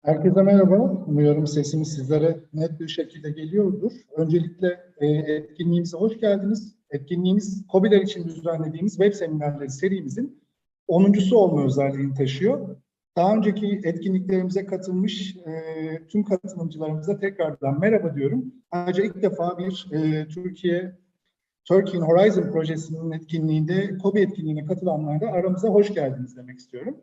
Herkese merhaba. Umuyorum sesimiz sizlere net bir şekilde geliyordur. Öncelikle etkinliğimize hoş geldiniz. Etkinliğimiz KOBİ'ler için düzenlediğimiz web seminerleri serimizin 10.'su olma özelliğini taşıyor. Daha önceki etkinliklerimize katılmış tüm katılımcılarımıza tekrardan merhaba diyorum. Ayrıca ilk defa bir Turkey Horizon projesinin etkinliğinde, KOBİ etkinliğine katılanlara da aramıza hoş geldiniz demek istiyorum.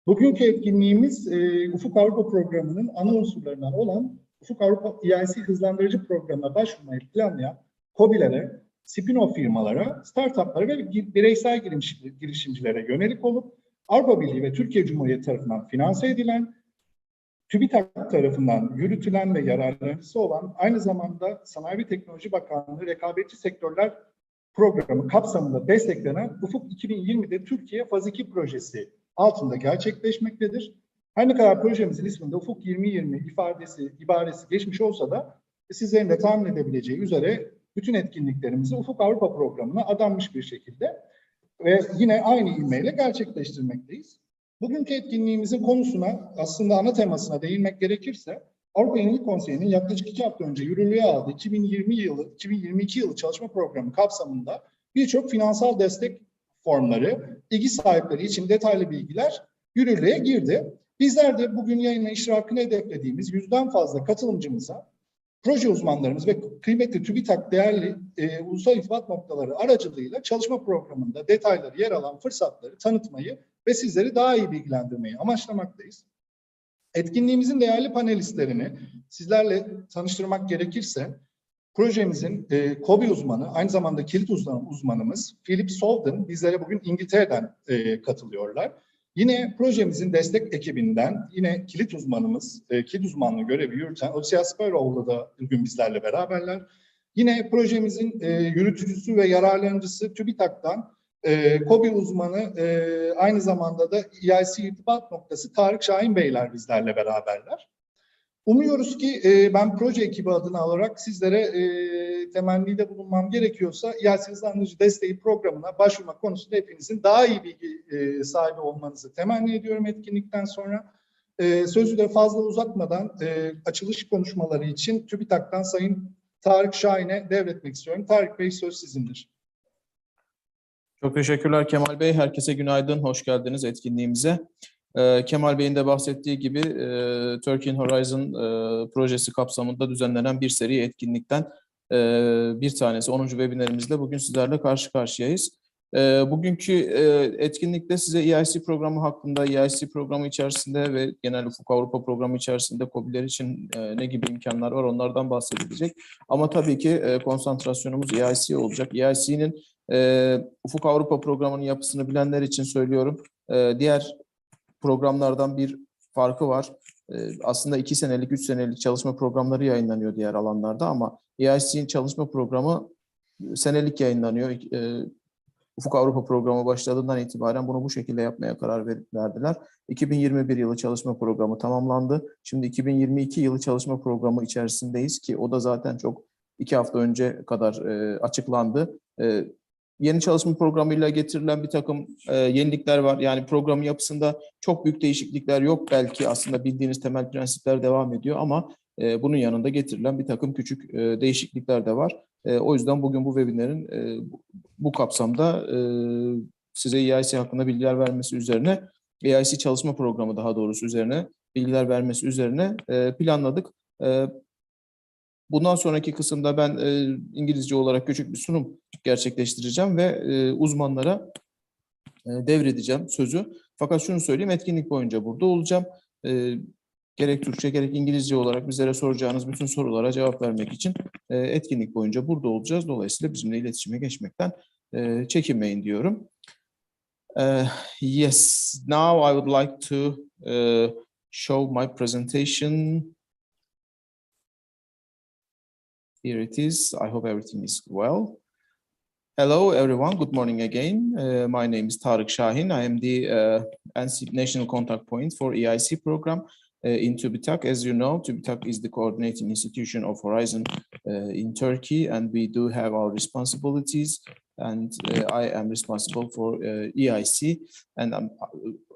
Bugünkü etkinliğimiz Ufuk Avrupa Programı'nın ana unsurlarından olan Ufuk Avrupa EIC Hızlandırıcı Programı'na başvurmayı planlayan KOBİ'lere, spin-off firmalara, startuplara ve bireysel girişimcilere yönelik olup Avrupa Birliği ve Türkiye Cumhuriyeti tarafından finanse edilen, TÜBİTAK tarafından yürütülen ve yararlanıcısı olan aynı zamanda Sanayi ve Teknoloji Bakanlığı Rekabetçi Sektörler Programı kapsamında desteklenen Ufuk 2020'de Türkiye Faz 2 projesi altında gerçekleşmektedir. Her ne kadar projemizin isminde Ufuk 2020 ibaresi geçmiş olsa da sizlerin de tahmin edebileceği üzere bütün etkinliklerimizi Ufuk Avrupa Programı'na adanmış bir şekilde ve yine aynı ivmeyle gerçekleştirmekteyiz. Bugünkü etkinliğimizin konusuna, aslında ana temasına değinmek gerekirse, Avrupa Yenilik Konseyi'nin yaklaşık 2 hafta önce yürürlüğe aldığı 2022 yılı çalışma programı kapsamında birçok finansal destek formları, ilgi sahipleri için detaylı bilgiler yürürlüğe girdi. Bizler de bugün yayına iştirakını hedeflediğimiz 100'den fazla katılımcımıza, proje uzmanlarımız ve kıymetli TÜBİTAK değerli ulusal irtibat noktaları aracılığıyla çalışma programında detayları yer alan fırsatları tanıtmayı ve sizleri daha iyi bilgilendirmeyi amaçlamaktayız. Etkinliğimizin değerli panelistlerini sizlerle tanıştırmak gerekirse, projemizin KOBİ uzmanı, aynı zamanda kilit uzmanımız Philip Solden bizlere bugün İngiltere'den katılıyorlar. Yine projemizin destek ekibinden yine kilit uzmanımız, kilit uzmanlığı görevi yürüten Odysseas Sparoğlu da bugün bizlerle beraberler. Yine projemizin yürütücüsü ve yararlanıcısı TÜBİTAK'tan KOBİ uzmanı, aynı zamanda da EIC irtibat noktası Tarık Şahin Beyler bizlerle beraberler. Umuyoruz ki ben proje ekibi adına alarak sizlere temennide bulunmam gerekiyorsa EIC Hızlandırıcı Desteği Programı'na başvurma konusunda hepinizin daha iyi bilgi sahibi olmanızı temenni ediyorum etkinlikten sonra. Sözü de fazla uzatmadan açılış konuşmaları için TÜBİTAK'tan Sayın Tarık Şahin'e devretmek istiyorum. Tarık Bey, söz sizindir. Çok teşekkürler Kemal Bey. Herkese günaydın, hoş geldiniz etkinliğimize. Kemal Bey'in de bahsettiği gibi Turkey Horizon projesi kapsamında düzenlenen bir seri etkinlikten bir tanesi 10. webinarimizde bugün sizlerle karşı karşıyayız. Bugünkü etkinlikte size EIC programı hakkında, EIC programı içerisinde ve genel Ufuk Avrupa programı içerisinde KOBİ'ler için ne gibi imkanlar var onlardan bahsedilecek. Ama tabii ki konsantrasyonumuz EIC olacak. EIC'nin Ufuk Avrupa programının yapısını bilenler için söylüyorum. Diğer programlardan bir farkı var. Aslında 2 senelik, 3 senelik çalışma programları yayınlanıyor diğer alanlarda ama EIC'nin çalışma programı senelik yayınlanıyor. Ufuk Avrupa programı başladığından itibaren bunu bu şekilde yapmaya karar verdiler. 2021 yılı çalışma programı tamamlandı. Şimdi 2022 yılı çalışma programı içerisindeyiz ki o da zaten çok 2 hafta önce kadar açıklandı. Yeni çalışma programıyla getirilen bir takım yenilikler var. Yani program yapısında çok büyük değişiklikler yok. Belki aslında bildiğiniz temel prensipler devam ediyor ama bunun yanında getirilen bir takım küçük değişiklikler de var. O yüzden bugün bu webinarın bu kapsamda size EIC hakkında bilgiler vermesi üzerine, EIC çalışma programı daha doğrusu üzerine bilgiler vermesi üzerine planladık. Bundan sonraki kısımda ben İngilizce olarak küçük bir sunum gerçekleştireceğim ve uzmanlara devredeceğim sözü. Fakat şunu söyleyeyim, etkinlik boyunca burada olacağım. Gerek Türkçe gerek İngilizce olarak bizlere soracağınız bütün sorulara cevap vermek için etkinlik boyunca burada olacağız. Dolayısıyla bizimle iletişime geçmekten çekinmeyin diyorum. Yes, now I would like to show my presentation. Here it is. I hope everything is well. Hello, everyone. Good morning again. My name is Tarık Şahin. I am the National Contact Point for EIC program in TÜBİTAK. As you know, TÜBİTAK is the coordinating institution of Horizon in Turkey, and we do have our responsibilities. And I am responsible for EIC, and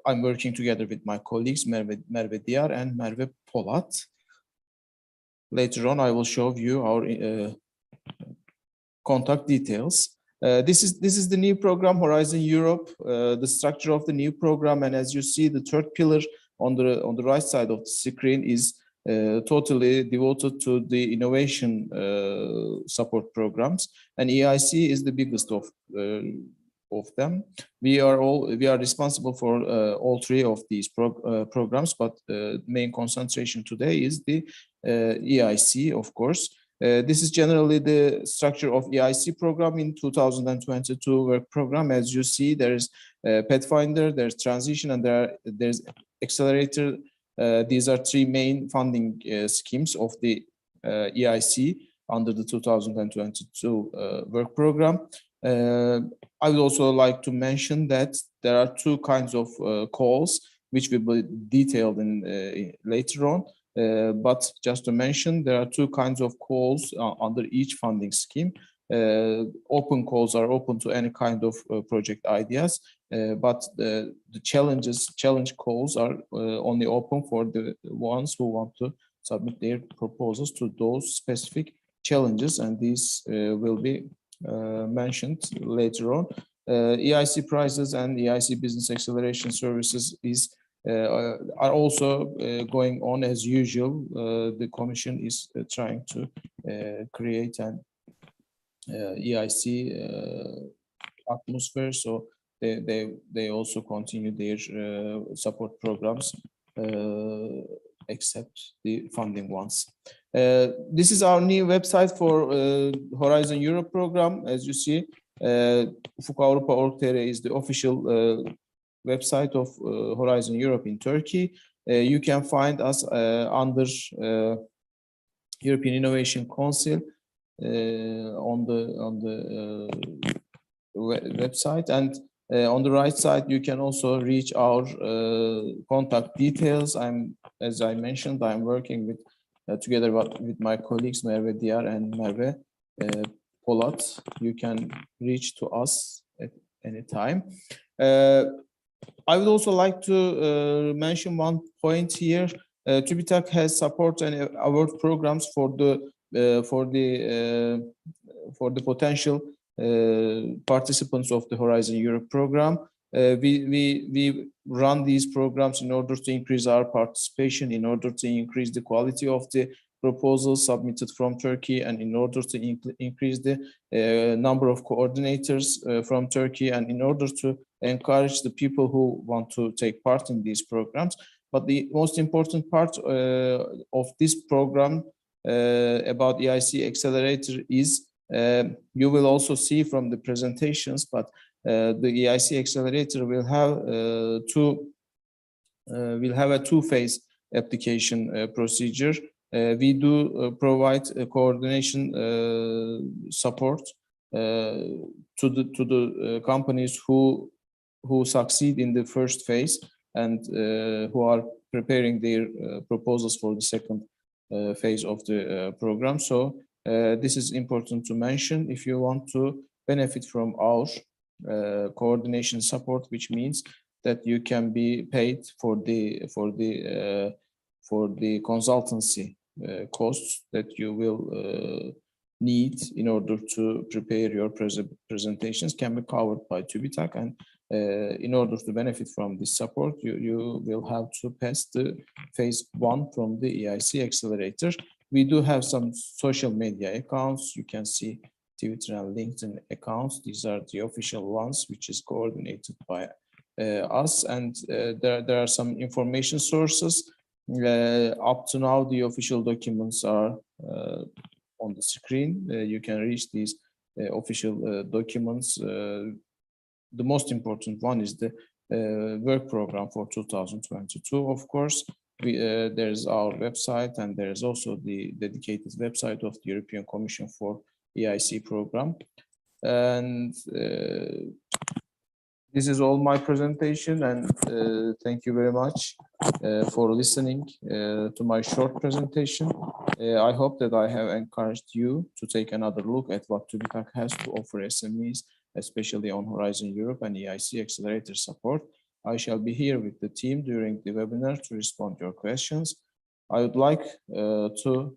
I'm working together with my colleagues Merve Diyar and Merve Polat. Later on, I will show you our contact details. This is the new program, Horizon Europe, the structure of the new program, and as you see, the third pillar on the right side of the screen is totally devoted to the innovation support programs, and EIC is the biggest of them. We are responsible for all three of these programs, but main concentration today is the EIC, of course. This is generally the structure of EIC program in 2022 work program. As you see, there is Pathfinder, there's Transition, and there's Accelerator. These are three main funding schemes of the EIC under the 2022 work program. I would also like to mention that there are two kinds of calls which will be detailed in later on. But just to mention, there are two kinds of calls under each funding scheme. Open calls are open to any kind of project ideas, but the challenge calls are only open for the ones who want to submit their proposals to those specific challenges, and these will be mentioned later on. EIC prizes and EIC business acceleration services are also going on as usual. The Commission is trying to create an EIC atmosphere, so they also continue their support programs except the funding ones. This is our new website for Horizon Europe program. As you see, ufukavrupa.org.tr is the official website of Horizon Europe in Turkey. You can find us under European Innovation Council on the website, and on the right side you can also reach our contact details. As I mentioned, I'm working with together with my colleagues Merve Diyar and Merve Polat. You can reach to us at any time. I would also like to mention one point here. TÜBİTAK has support and award programs for the potential participants of the Horizon Europe program. We run these programs in order to increase our participation, in order to increase the quality of the proposals submitted from Turkey, and in order to increase the number of coordinators from Turkey, and in order to encourage the people who want to take part in these programs. But the most important part of this program about EIC Accelerator is, you will also see from the presentations, but the EIC Accelerator will have a two-phase application procedure. We do provide coordination support to the companies who succeed in the first phase and who are preparing their proposals for the second phase of the program. So this is important to mention if you want to benefit from our coordination support, which means that you can be paid for the consultancy costs that you will need in order to prepare your presentations can be covered by TÜBİTAK, and in order to benefit from this support, you will have to pass the phase 1 from the EIC Accelerator. We do have some social media accounts. You can see Twitter and LinkedIn accounts. These are the official ones, which is coordinated by us, and there are some information sources. Up to now, the official documents are on the screen. You can reach these official documents. The most important one is the work program for 2022, of course. There is our website, and there is also the dedicated website of the European Commission for EIC program. And this is all my presentation, and thank you very much for listening to my short presentation. I hope that I have encouraged you to take another look at what TÜBİTAK has to offer SMEs, especially on Horizon Europe and EIC Accelerator support. I shall be here with the team during the webinar to respond to your questions. I would like to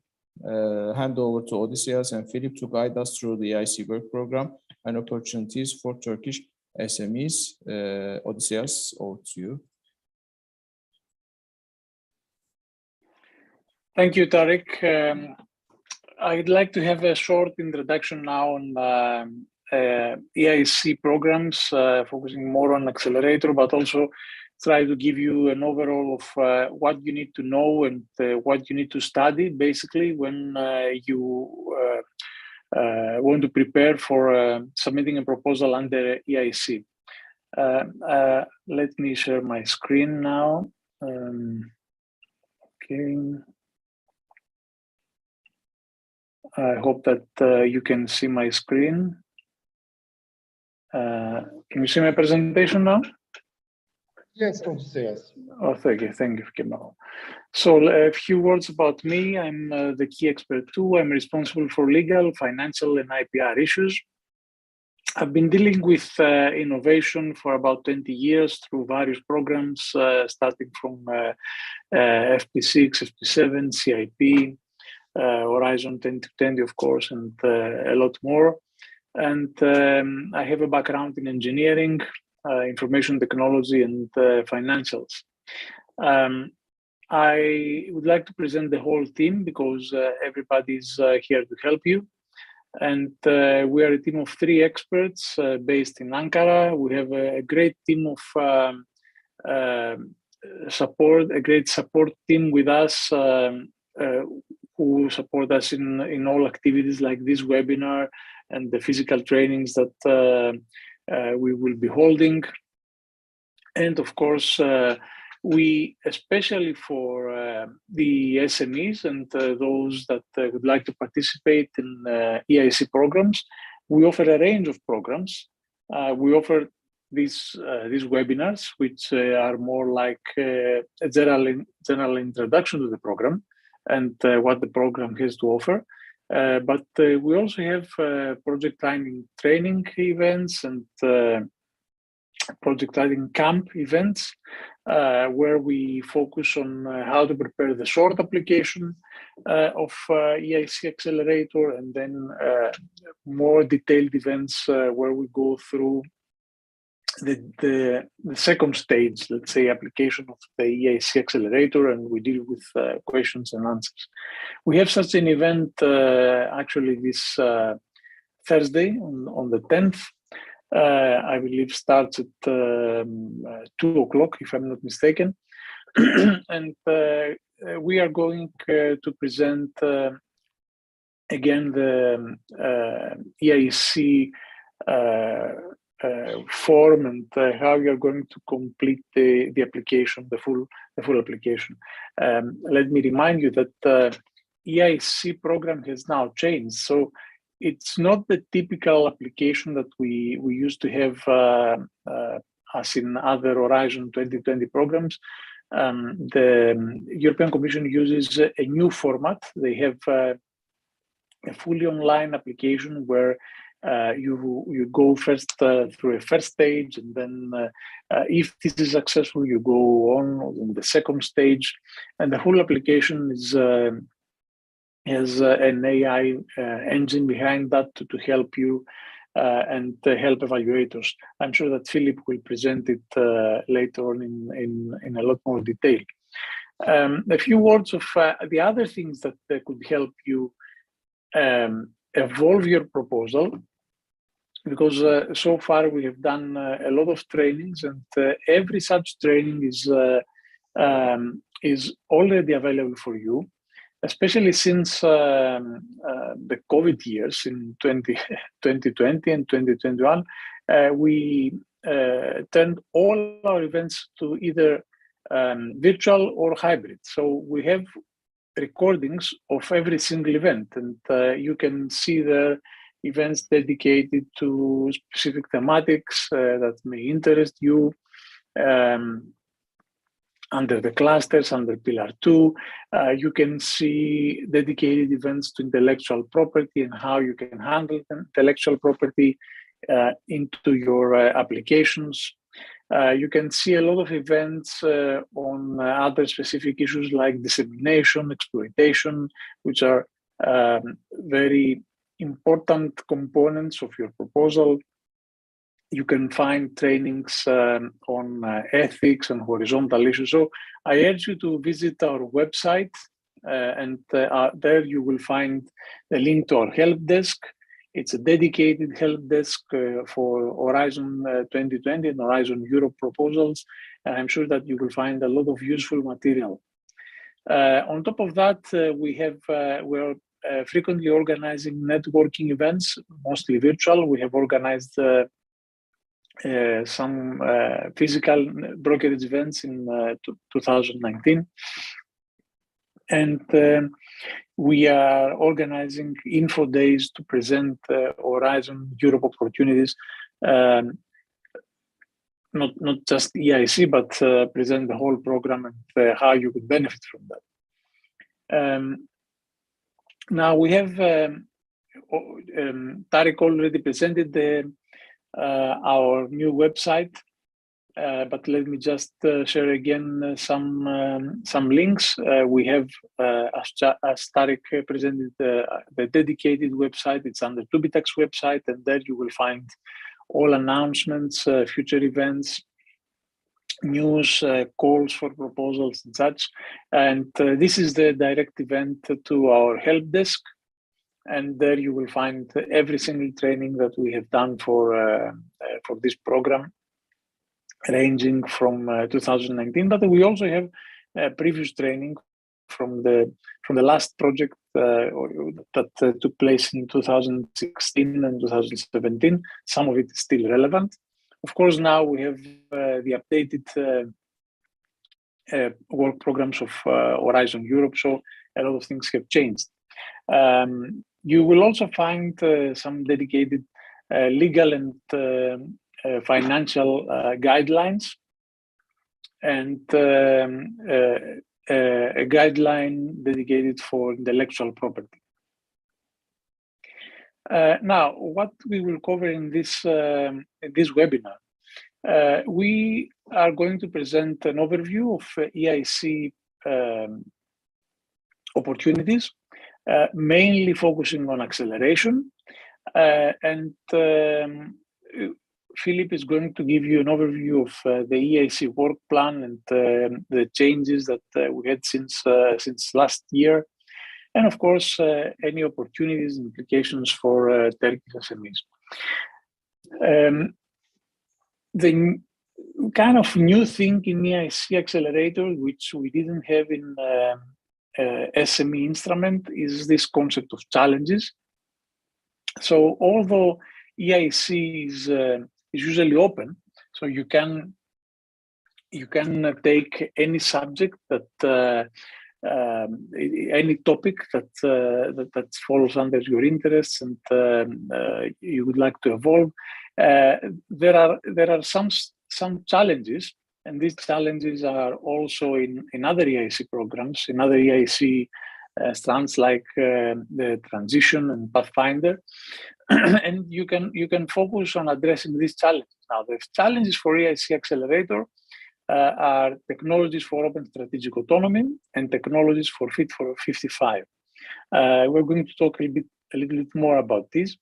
hand over to Odysseas and Philip to guide us through the EIC work program and opportunities for Turkish SMEs. Odysseas, over to you. Thank you, Tarek. I'd like to have a short introduction now on EIC programs, focusing more on Accelerator, but also try to give you an overall of what you need to know and what you need to study, basically, when you want to prepare for submitting a proposal under EIC. Let me share my screen now. Okay. I hope that you can see my screen. Can you see my presentation now? Yes, Odysseas. Oh, thank you, Kemal. So a few words about me. I'm the key expert too. I'm responsible for legal, financial, and IPR issues. I've been dealing with innovation for about 20 years through various programs, starting from FP6, FP7, CIP, Horizon 2020, of course, and a lot more. And I have a background in engineering, information technology, and financials. I would like to present the whole team because everybody's here to help you. And we are a team of 3 experts based in Ankara. We have a great team of support, a great support team with us who support us in all activities like this webinar and the physical trainings that we will be holding. And of course, we, especially for the SMEs and those that would like to participate in EIC programs, we offer a range of programs. We offer these webinars, which are more like a general introduction to the program and what the program has to offer. But we also have project training events and project writing camp events where we focus on how to prepare the short application of EIC Accelerator, and then more detailed events where we go through the second stage, let's say, application of the EIC Accelerator, and we deal with questions and answers. We have such an event actually this Thursday on the 10th. I believe starts at 2 o'clock, if I'm not mistaken. And we are going to present again the EIC form and how you are going to complete the application, the full application. Let me remind you that EIC program has now changed. So it's not the typical application that we used to have as in other Horizon 2020 programs. The European Commission uses a new format. They have a fully online application where you go first through a first stage, and then if this is successful, you go on the second stage, and the whole application is has an AI engine behind that to help you and help evaluators. I'm sure that Philip will present it later on in a lot more detail. A few words of the other things that could help you evolve your proposal, because so far we have done a lot of trainings, and every such training is already available for you, especially since the COVID years in 2020 and 2021. We turned all our events to either virtual or hybrid. So we have recordings of every single event, and you can see the events dedicated to specific thematics that may interest you under the clusters, under Pillar 2. You can see dedicated events to intellectual property and how you can handle intellectual property into your applications. You can see a lot of events on other specific issues like dissemination, exploitation, which are very important components of your proposal. You can find trainings on ethics and horizontal issues. So I urge you to visit our website, and there you will find the link to our help desk. It's a dedicated help desk for Horizon 2020 and Horizon Europe proposals. And I'm sure that you will find a lot of useful material. On top of that, we're frequently organizing networking events, mostly virtual. We have organized some physical brokerage events in 2019. And we are organizing info days to present Horizon Europe opportunities, not just EIC, but present the whole program and how you could benefit from that. Now we have, Tarek already presented our new website, but let me just share again some links. We have, as Tarek presented, the dedicated website. It's under TÜBİTAK's website, and there you will find all announcements, future events, news, calls for proposals and such. And this is the direct event to our help desk. And there you will find every single training that we have done for this program, ranging from 2019. But we also have previous training from the last project that took place in 2016 and 2017. Some of it is still relevant. Of course, now we have the updated work programs of Horizon Europe, so a lot of things have changed. You will also find some dedicated legal and financial guidelines, and a guideline dedicated for intellectual property. Now, what we will cover in this webinar, we are going to present an overview of EIC opportunities, mainly focusing on acceleration, and Philip is going to give you an overview of the EIC work plan and the changes that we had since last year, and of course any opportunities and implications for Turkish SMEs. The kind of new thing in EIC Accelerator, which we didn't have in SME instrument, is this concept of challenges. So although EIC is usually open, so you can take any subject that any topic that falls under your interests and you would like to evolve. There are some challenges, and these challenges are also in other EIC programs, in other EIC strands like the Transition and Pathfinder, and you can focus on addressing these challenges. Now, the challenges for EIC Accelerator are technologies for open strategic autonomy and technologies for Fit for 55. We're going to talk a little bit more about this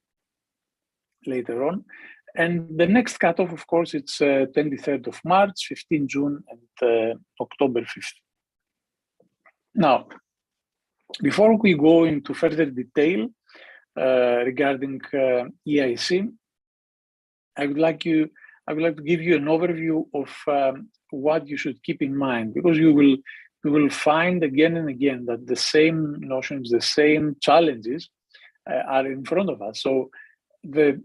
later on. And the next cutoff, of course, it's 23rd of March, 15 June, and October 5th. Now, before we go into further detail regarding EIC, I would like to give you an overview of what you should keep in mind, because you will find again and again that the same notions, the same challenges are in front of us. So the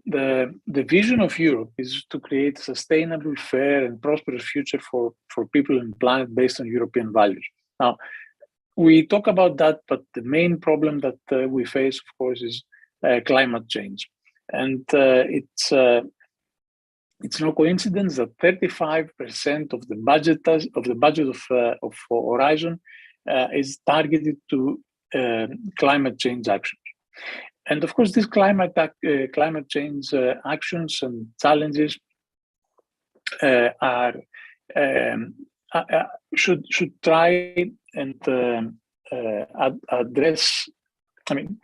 vision of Europe is to create a sustainable, fair, and prosperous future for people and planet based on European values. Now, we talk about that, but the main problem that we face, of course, is climate change, and it's no coincidence that 35% of the budget of Horizon is targeted to climate change actions. And of course, these climate change actions and challenges should try and address. I mean,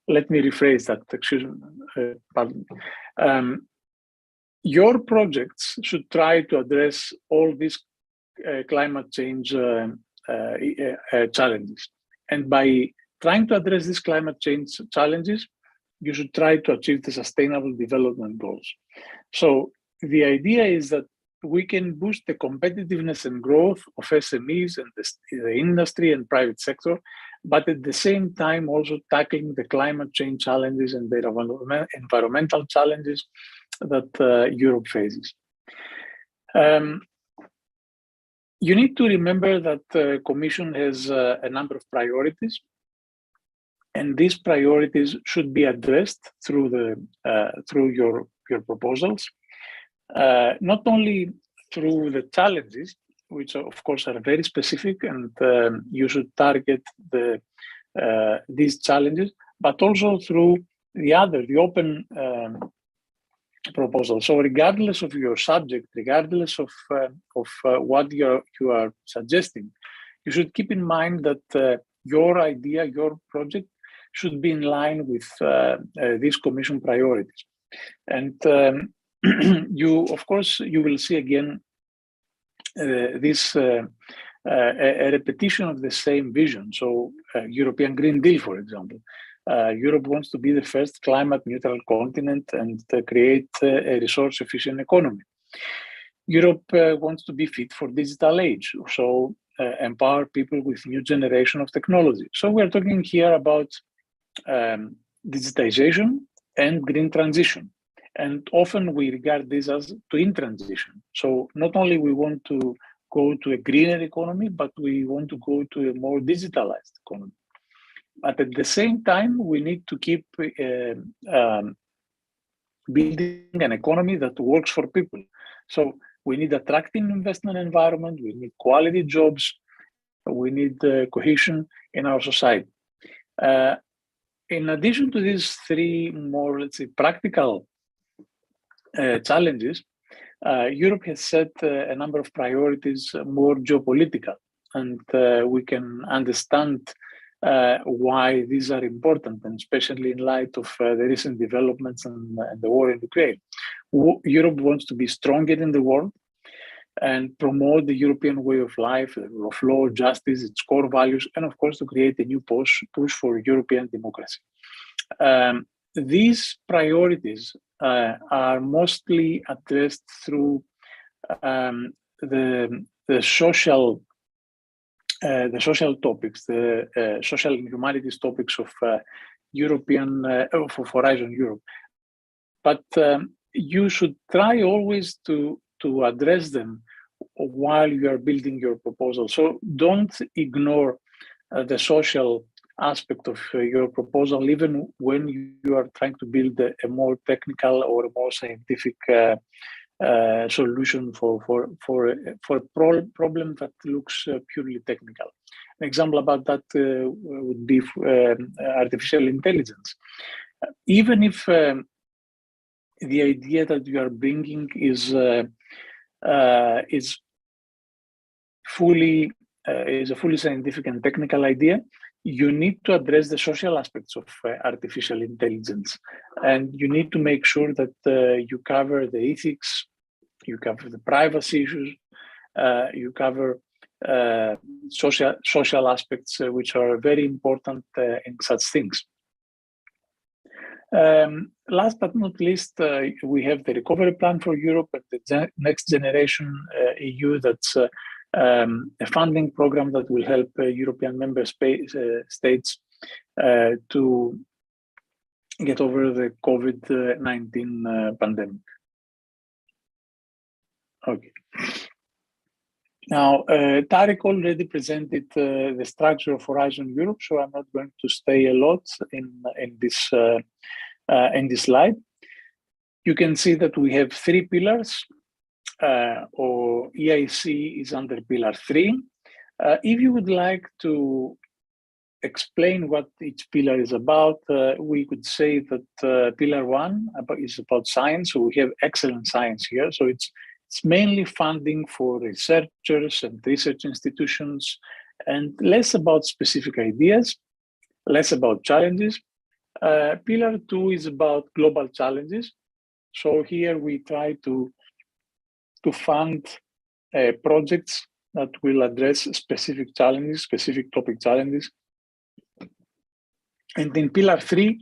let me rephrase that. Excuse me. Pardon me. Your projects should try to address all these climate change challenges, and by trying to address these climate change challenges, you should try to achieve the Sustainable Development Goals. So the idea is that we can boost the competitiveness and growth of SMEs and the industry and private sector, but at the same time also tackling the climate change challenges and the environmental challenges that Europe faces. You need to remember that the Commission has a number of priorities, and these priorities should be addressed through your proposals, not only through the challenges, which of course are very specific, and you should target these challenges, but also through the open proposal. So regardless of your subject, regardless of what you are suggesting, you should keep in mind that your idea, your project should be in line with these Commission priorities. And of course, you will see again this a repetition of the same vision. So European Green Deal, for example. Europe wants to be the first climate neutral continent and create a resource efficient economy. Europe wants to be fit for digital age, so empower people with new generation of technology. So we're talking here about digitization and green transition. And often we regard this as twin transition. So not only we want to go to a greener economy, but we want to go to a more digitalized economy. But at the same time, we need to keep building an economy that works for people. So we need attractive investment environment, we need quality jobs, we need cohesion in our society. In addition to these three more, let's say, practical challenges, Europe has set a number of priorities more geopolitical, and we can understand why these are important, and especially in light of the recent developments and the war in Ukraine. Europe wants to be stronger in the world and promote the European way of life, the rule of law, justice, its core values, and of course to create a new push for European democracy. These priorities are mostly addressed through the social topics, the social and humanities topics of European of Horizon Europe. But you should try always to address them while you are building your proposal. So don't ignore the social aspect of your proposal, even when you are trying to build a more technical or a more scientific solution for a problem that looks purely technical. An example about that would be artificial intelligence. Even if the idea that you are bringing is a fully scientific and technical idea, you need to address the social aspects of artificial intelligence, and you need to make sure that you cover the ethics, you cover the privacy issues, you cover social aspects which are very important in such things. Last but not least, we have the recovery plan for Europe and the next generation EU. That's a funding program that will help European member states to get over the COVID-19 pandemic. Okay. Now, Tarek already presented the structure of Horizon Europe, so I'm not going to stay a lot in this slide. You can see that we have three pillars. Or EIC is under pillar 3. If you would like to explain what each pillar is about, we could say that pillar 1 is about science. So we have excellent science here. So it's mainly funding for researchers and research institutions, and less about specific ideas, less about challenges. Pillar 2 is about global challenges. So here we try to fund projects that will address specific challenges, specific topic challenges. And in pillar 3,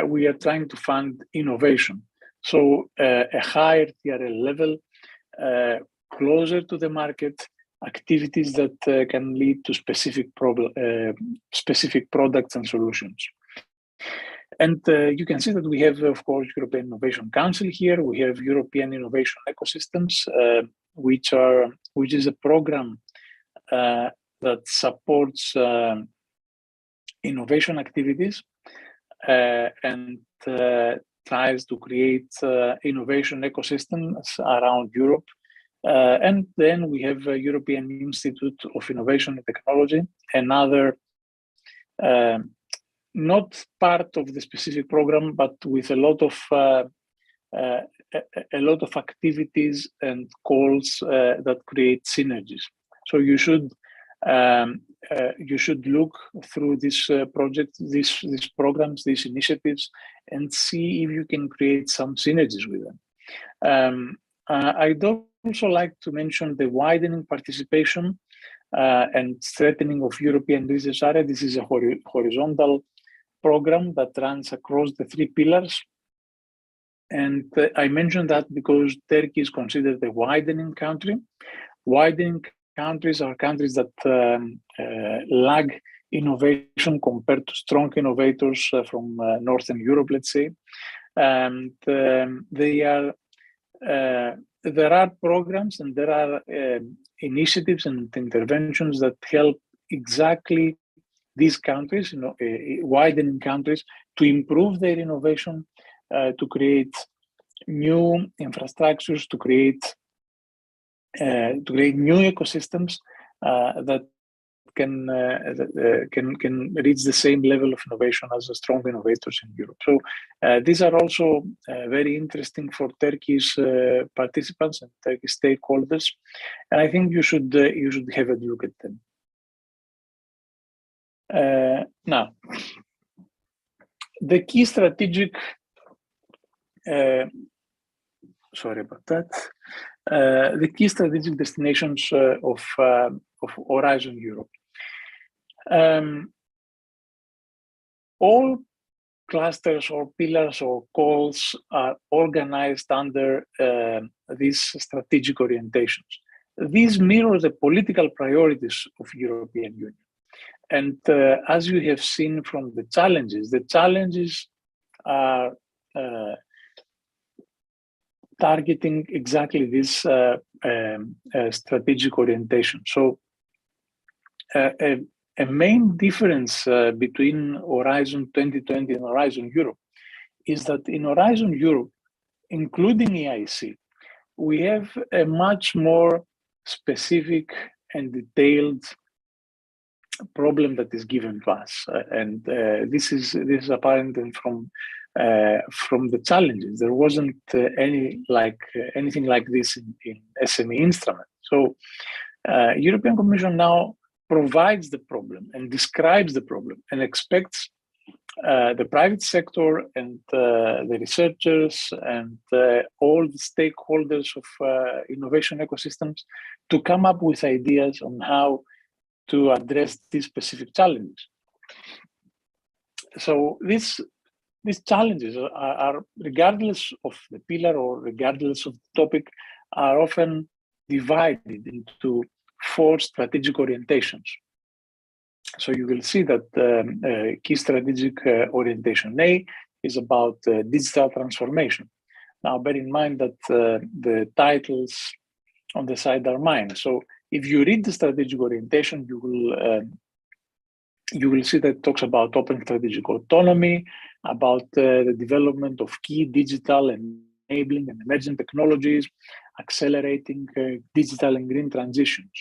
we are trying to fund innovation. So a higher TRL level, closer to the market, activities that can lead to specific products and solutions. And you can see that we have, of course, European Innovation Council here. We have European Innovation Ecosystems, which is a program that supports innovation activities and tries to create innovation ecosystems around Europe. And then we have a European Institute of Innovation and Technology, another not part of the specific program, but with a lot of activities and calls that create synergies. So you should look through this project, these programs, these initiatives, and see if you can create some synergies with them. I'd also like to mention the widening participation and strengthening of European research area. This is a horizontal program that runs across the 3 pillars. And I mentioned that because Turkey is considered a widening country. Widening countries are countries that lag innovation compared to strong innovators from Northern Europe, let's say. And there are programs and there are initiatives and interventions that help exactly these countries, widening countries, to improve their innovation, to create new infrastructures, to create new ecosystems that can reach the same level of innovation as the strong innovators in Europe. So these are also very interesting for Turkey's participants and Turkey's stakeholders, and I think you should have a look at them. Now, the key strategic. Sorry about that. The key strategic destinations of Horizon Europe. All clusters or pillars or calls are organized under these strategic orientations. These mirror the political priorities of European Union. And as you have seen from the challenges are targeting exactly this strategic orientation. So a main difference between Horizon 2020 and Horizon Europe is that in Horizon Europe, including EIC, we have a much more specific and detailed problem that is given to us, and this is apparent from the challenges. There wasn't anything like this in SME instrument. So European Commission now provides the problem and describes the problem and expects the private sector and the researchers and all the stakeholders of innovation ecosystems to come up with ideas on how to address these specific challenges. So these challenges are, regardless of the pillar or regardless of the topic, are often divided into 4 strategic orientations. So you will see that key strategic orientation A is about digital transformation. Now, bear in mind that the titles on the side are mine. So if you read the strategic orientation, you will see that it talks about open strategic autonomy, about the development of key digital enabling and emerging technologies, accelerating digital and green transitions.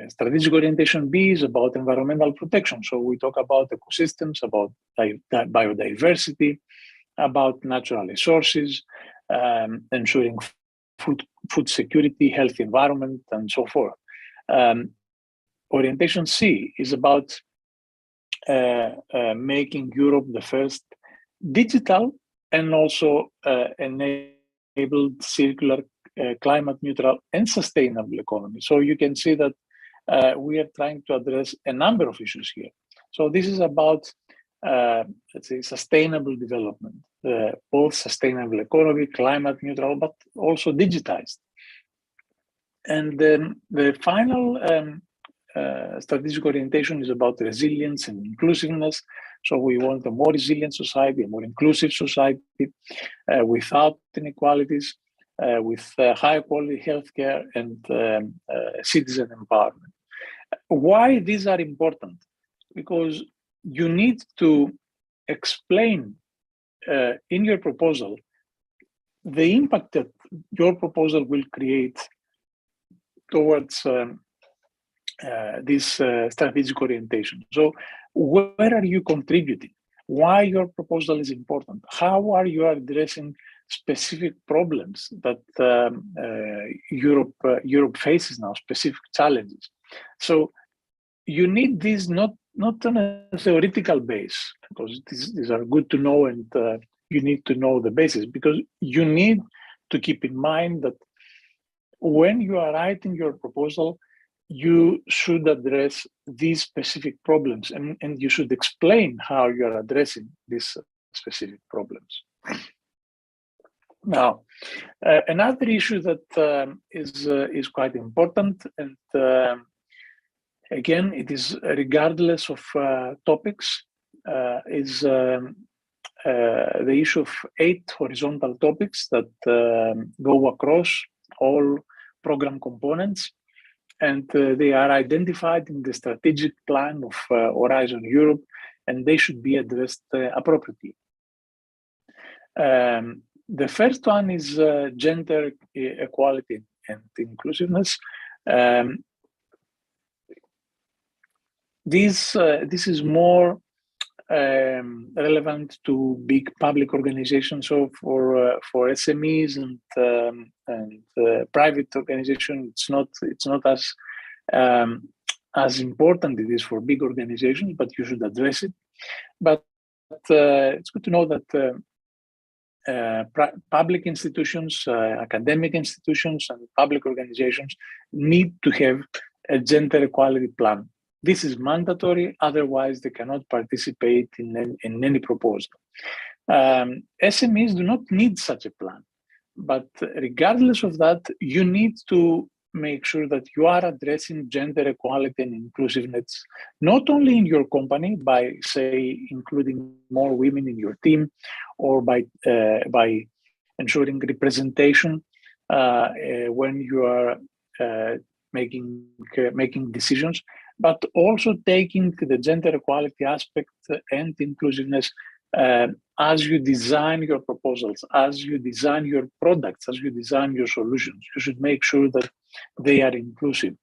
Strategic orientation B is about environmental protection. So we talk about ecosystems, about biodiversity, about natural resources, ensuring food security, healthy environment, and so forth. Orientation C is about making Europe the first digital and also enabled circular, climate neutral and sustainable economy. So you can see that we are trying to address a number of issues here. So this is about, let's say, sustainable development, both sustainable economy, climate neutral, but also digitized. And then the final strategic orientation is about resilience and inclusiveness. So we want a more resilient society, a more inclusive society, without inequalities, with high quality healthcare and citizen empowerment. Why these are important? Because you need to explain in your proposal the impact that your proposal will create towards this strategic orientation. So where are you contributing? Why your proposal is important? How are you addressing specific problems that Europe faces now, specific challenges? So you need this not on a theoretical base, because these are good to know, and you need to know the basis, because you need to keep in mind that when you are writing your proposal, you should address these specific problems, and you should explain how you are addressing these specific problems. Now, another issue that is quite important, and again, it is regardless of topics, is the issue of 8 horizontal topics that go across all program components, and they are identified in the strategic plan of Horizon Europe, and they should be addressed appropriately. The first one is gender equality and inclusiveness. This is more relevant to big public organizations. So for SMEs and private organizations, it's not as important it is for big organizations, but you should address it. But it's good to know that public institutions, academic institutions, and public organizations need to have a gender equality plan. This is mandatory, otherwise they cannot participate in any proposal. SMEs do not need such a plan, but regardless of that, you need to make sure that you are addressing gender equality and inclusiveness, not only in your company by, say, including more women in your team, or by ensuring representation when you are making decisions, but also taking the gender equality aspect and inclusiveness as you design your proposals, as you design your products, as you design your solutions. You should make sure that they are inclusive.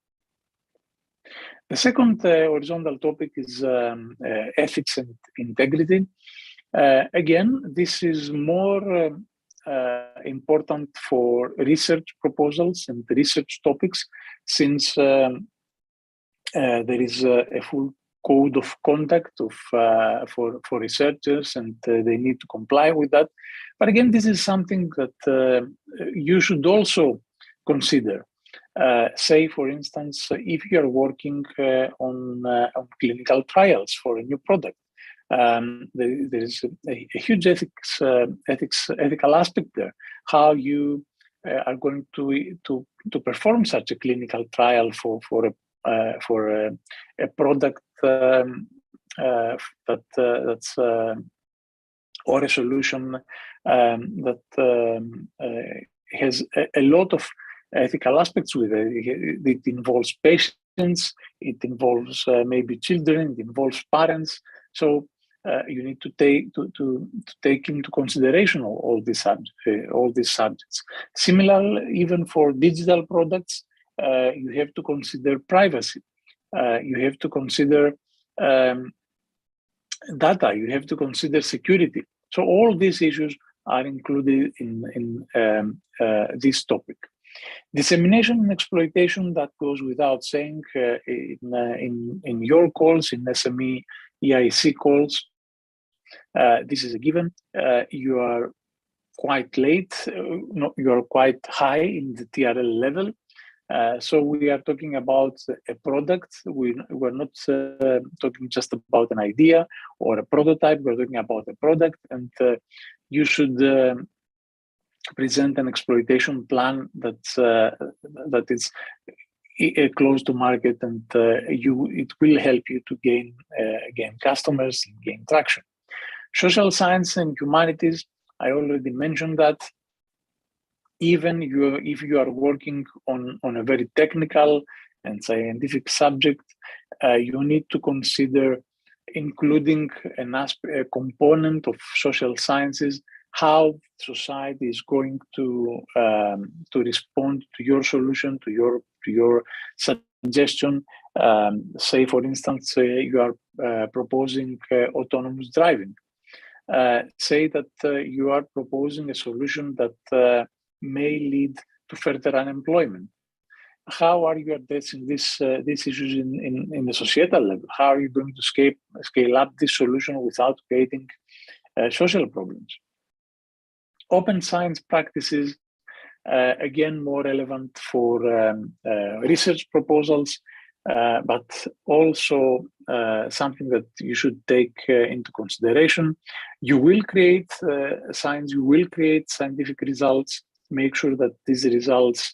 The second horizontal topic is ethics and integrity. Again, this is more important for research proposals and research topics, since there is a full code of conduct for researchers, and they need to comply with that. But again, this is something that you should also consider. Say, for instance, if you are working on clinical trials for a new product, there is a huge ethical aspect there. How you are going to perform such a clinical trial for a product that's or a solution that has a lot of ethical aspects with it. It involves patients, it involves maybe children, it involves parents. So you need to take into consideration all these subjects. Similar, even for digital products, you have to consider privacy. You have to consider data. You have to consider security. So all these issues are included in this topic. Dissemination and exploitation, that goes without saying in your calls, in SME EIC calls. This is a given. You are quite late, you are quite high in the TRL level. So we are talking about a product. We're not talking just about an idea or a prototype. We're talking about a product, and you should present an exploitation plan that is close to market, and it will help you to gain customers and gain traction. Social science and humanities, I already mentioned that. Even if you are working on a very technical and scientific subject, you need to consider including a component of social sciences, how society is going to respond to your solution, to your suggestion. Say, for instance, you are proposing autonomous driving. Say that you are proposing a solution that may lead to further unemployment. How are you addressing these issues in the societal level? How are you going to scale up this solution without creating social problems? Open science practices, again, more relevant for research proposals, but also something that you should take into consideration. You will create science, you will create scientific results. Make sure that these results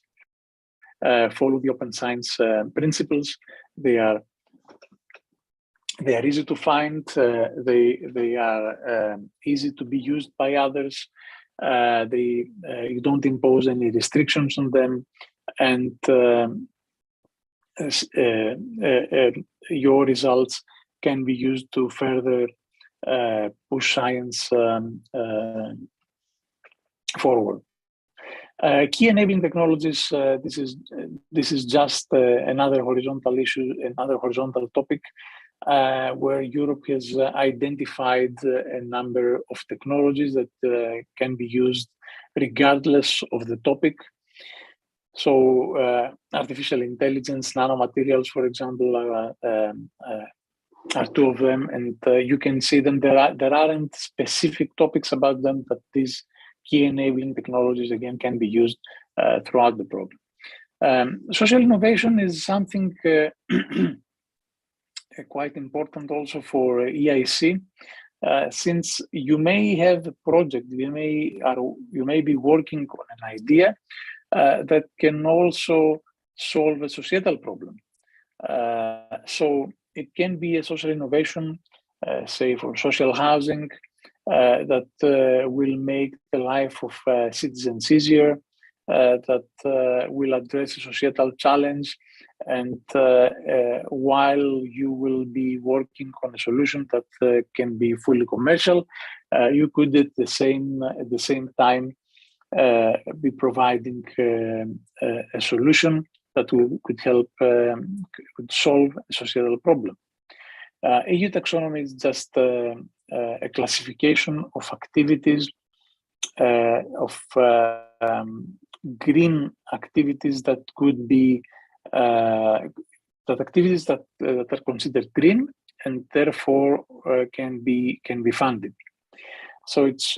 follow the open science principles. They are easy to find. They are easy to be used by others. You don't impose any restrictions on them, and your results can be used to further push science forward. Key enabling technologies. This is just another horizontal issue, another horizontal topic, where Europe has identified a number of technologies that can be used regardless of the topic. So, artificial intelligence, nanomaterials, for example, are two of them, and you can see them. There aren't specific topics about them, but these key enabling technologies, again, can be used throughout the program. Social innovation is something quite important also for EIC, since you may have a project, you may be working on an idea that can also solve a societal problem. So it can be a social innovation, say for social housing, that will make the life of citizens easier, that will address a societal challenge, and while you will be working on a solution that can be fully commercial, you could at the same time be providing a solution that could help could solve a societal problem. EU taxonomy is just a classification of activities, of green activities that could be activities that are considered green and therefore can be funded. So it's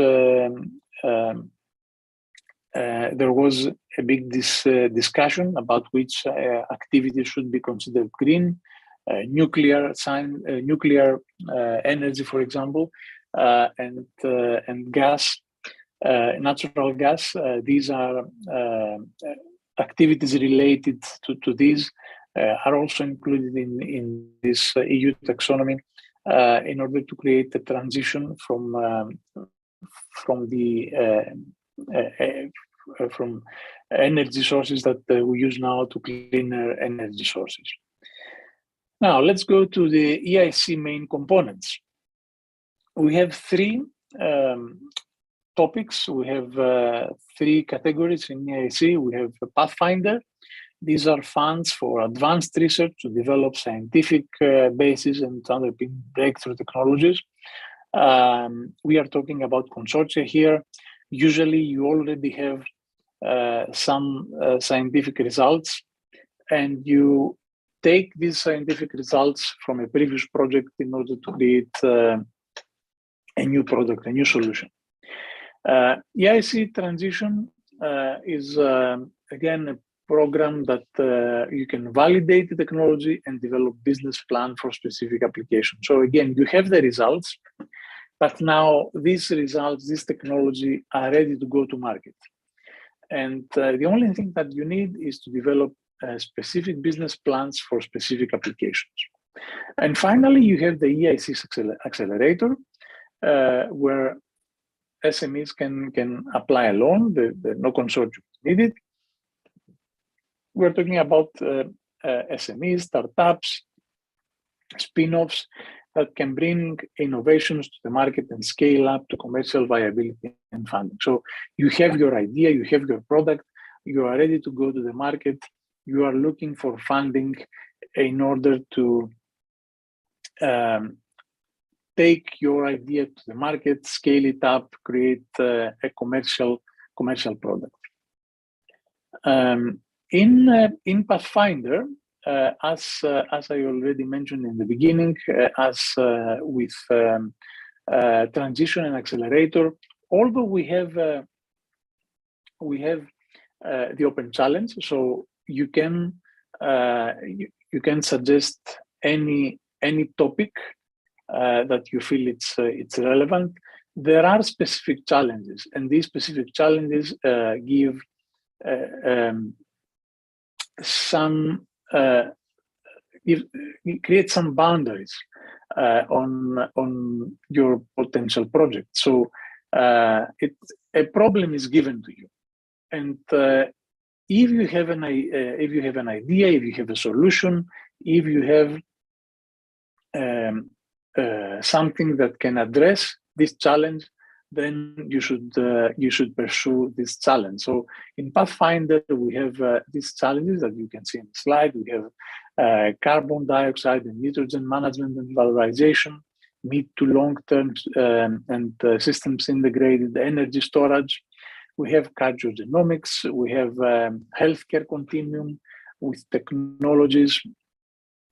there was a big discussion about which activities should be considered green. Nuclear energy, for example, and gas, natural gas. These are activities related to these are also included in this EU taxonomy in order to create a transition from energy sources that we use now to cleaner energy sources. Now let's go to the EIC main components. We have three topics. We have three categories in EIC. We have Pathfinder, These are funds for advanced research to develop scientific bases and to underpin breakthrough technologies. We are talking about consortia here. Usually you already have some scientific results, and you take these scientific results from a previous project in order to create a new product, a new solution. EIC Transition is, again, a program that you can validate the technology and develop business plan for specific application. So again, you have the results, but now these results, this technology are ready to go to market. And the only thing that you need is to develop specific business plans for specific applications. And finally, you have the Eic Accelerator, where SMEs can apply a loan, no consortium is needed. We're talking about SMEs, startups, spin-offs that can bring innovations to the market and scale up to commercial viability and funding. So you have your idea, you have your product, you are ready to go to the market, you are looking for funding in order to take your idea to the market, scale it up, create a commercial product. In Pathfinder, as I already mentioned in the beginning, as with Transition and Accelerator, although we have the open challenge, so you can suggest any topic that you feel it's relevant. There are specific challenges, and these specific challenges create some boundaries on your potential project. So a problem is given to you, and if you have an idea, if you have a solution, if you have something that can address this challenge, then you should pursue this challenge. So in Pathfinder, we have these challenges that you can see in the slide. We have carbon dioxide and nitrogen management and valorization, mid to long-term and systems integrated energy storage. We have cardiogenomics. We have healthcare continuum with technologies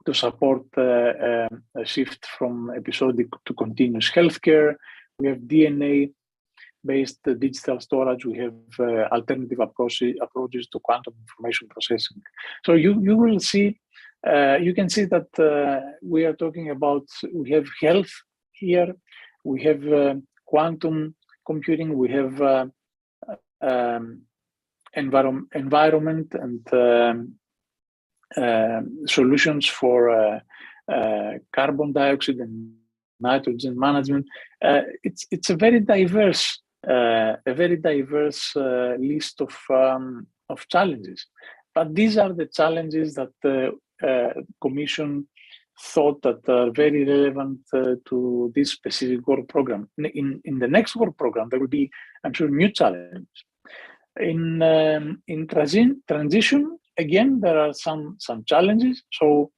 to support a shift from episodic to continuous healthcare. We have DNA-based digital storage. We have alternative approaches to quantum information processing. So you will see, you can see that we are talking about, we have health here, we have quantum computing, we have environment and solutions for carbon dioxide and nitrogen management. It's a very diverse list of challenges. But these are the challenges that the Commission thought that are very relevant to this specific work program. In the next work program, there will be, I'm sure, new challenges. In transition, again, there are some challenges. So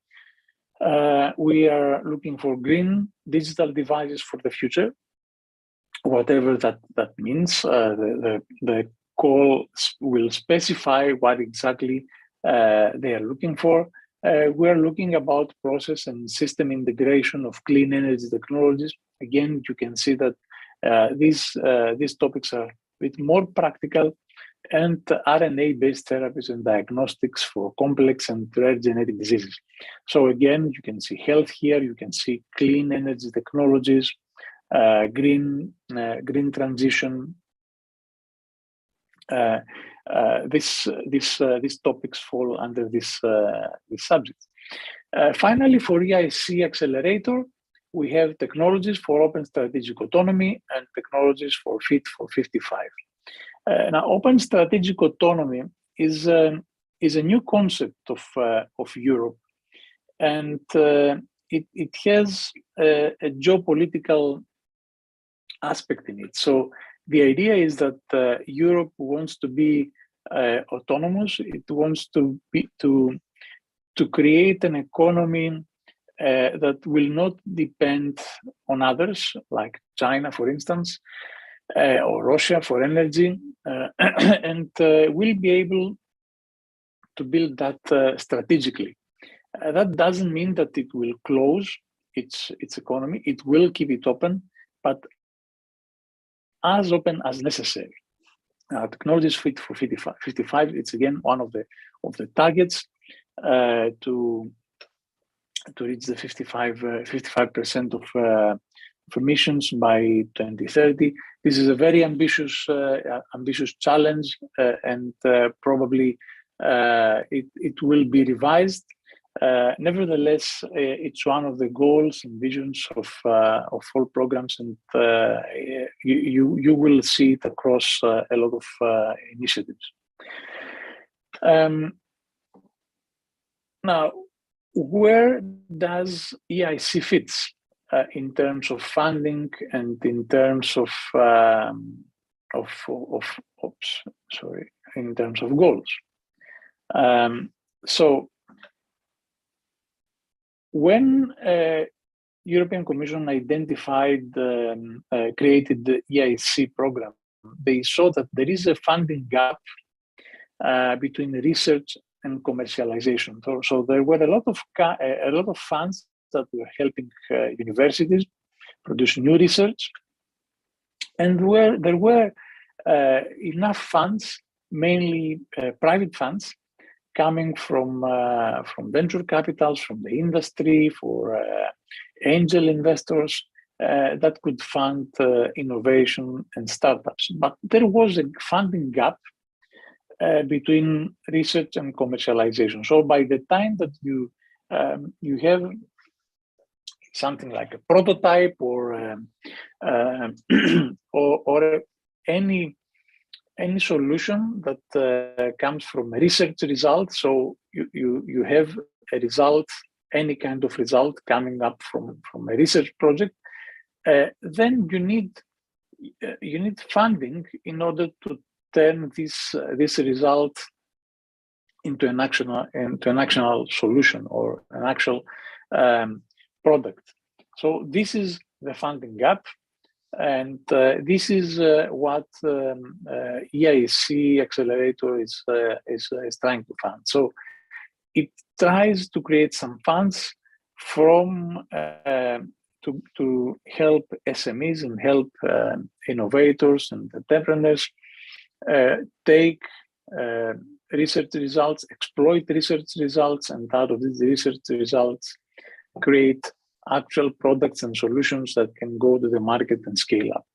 we are looking for green digital devices for the future, whatever that means. The call will specify what exactly they are looking for. We are looking about process and system integration of clean energy technologies. Again, you can see that these topics are a bit more practical, and RNA-based therapies and diagnostics for complex and rare genetic diseases. So again, you can see health here, you can see clean energy technologies, green transition. These topics fall under this subject. Finally, for EIC Accelerator, we have technologies for open strategic autonomy and technologies for Fit for 55. Now, open strategic autonomy is a new concept of Europe, and it has a geopolitical aspect in it. So the idea is that Europe wants to be autonomous. It wants to create an economy that will not depend on others, like China, for instance, or Russia for energy, and will be able to build that strategically. That doesn't mean that it will close its economy. It will keep it open, but as open as necessary. Technology is fit for 55. It's again one of the targets to reach the 55% of emissions by 2030. This is a very ambitious challenge, and probably it will be revised. Nevertheless, it's one of the goals and visions of all programs, and you will see it across a lot of initiatives. Now, where does EIC fits in terms of funding and in terms of in terms of goals? So when European Commission identified, created the EIC program, they saw that there is a funding gap between research and commercialization. So there were a lot of funds that were helping universities produce new research, and there were enough funds, mainly private funds, coming from venture capitals, from the industry, for angel investors that could fund innovation and startups. But there was a funding gap between research and commercialization. So by the time that you have something like a prototype or any solution that comes from a research result, so you have a result, any kind of result coming up from a research project, then you need funding in order to turn this result into an actionable solution or an actual product. So this is the funding gap, and this is what EIC Accelerator is trying to fund. So it tries to create some funds from to help SMEs and help innovators and entrepreneurs take research results, exploit research results, and out of these research results, create actual products and solutions that can go to the market and scale up.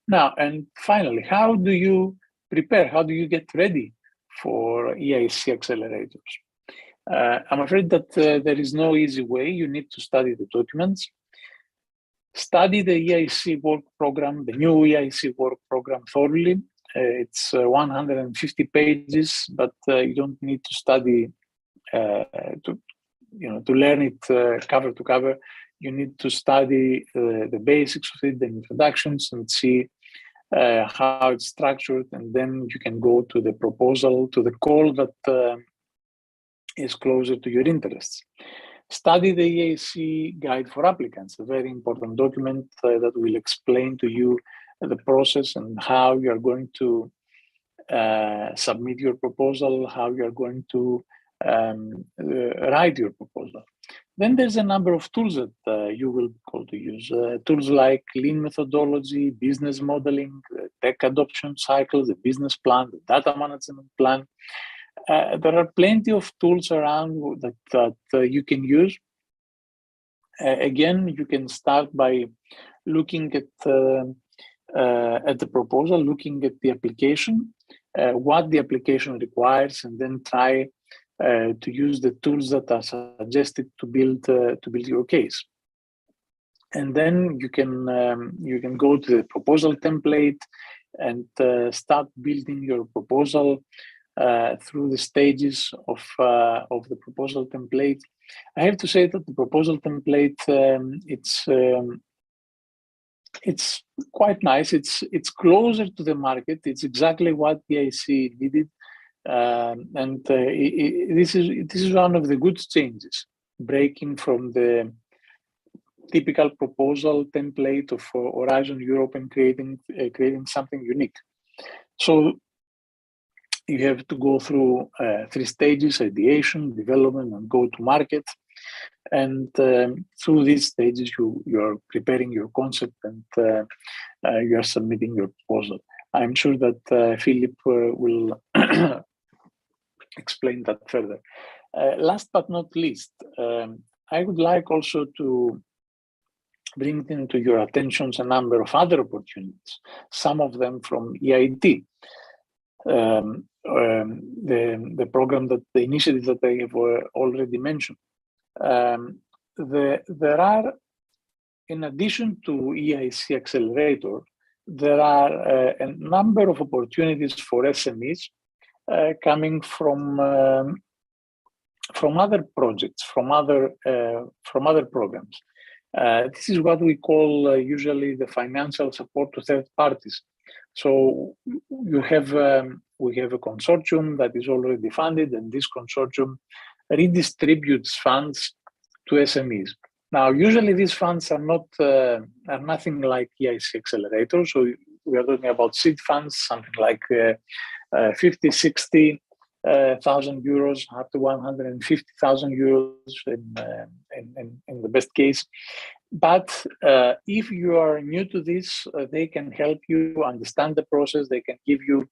Now, and finally, how do you prepare? How do you get ready for EIC accelerators? I'm afraid that there is no easy way. You need to study the documents, study the EIC work program, the new EIC work program thoroughly. It's 150 pages, but you don't need to study to learn it cover to cover. You need to study the basics of it, the introductions, and see how it's structured, and then you can go to the proposal, to the call that is closer to your interests. Study the EIC Guide for Applicants, a very important document that will explain to you the process and how you are going to submit your proposal, how you are going to write your proposal. Then there's a number of tools that you will go to use. Tools like lean methodology, business modeling, tech adoption cycle, the business plan, the data management plan. There are plenty of tools around that you can use. Again, you can start by looking at the proposal, looking at the application, what the application requires, and then try to use the tools that are suggested to build your case. And then you can go to the proposal template and start building your proposal through the stages of the proposal template. I have to say that the proposal template it's quite nice. It's closer to the market. It's exactly what the EIC needed, this is one of the good changes, breaking from the typical proposal template of Horizon Europe and creating something unique. So you have to go through 3 stages: ideation, development, and go to market. And through these stages, you're preparing your concept and you're submitting your proposal. I'm sure that Philip will explain that further. Last but not least, I would like also to bring into your attention a number of other opportunities, some of them from EIT. The program, the initiative that I have already mentioned. There are, in addition to Eic Accelerator, there are a number of opportunities for SMEs coming from other projects, from other programs. This is what we call usually the financial support to third parties. So we have a consortium that is already funded, and this consortium redistributes funds to SMEs. Now, usually these funds are nothing like Eic Accelerator. So we are talking about seed funds, something like 50, 60,000 euros, up to 150,000 euros in the best case. But if you are new to this, they can help you understand the process. They can give you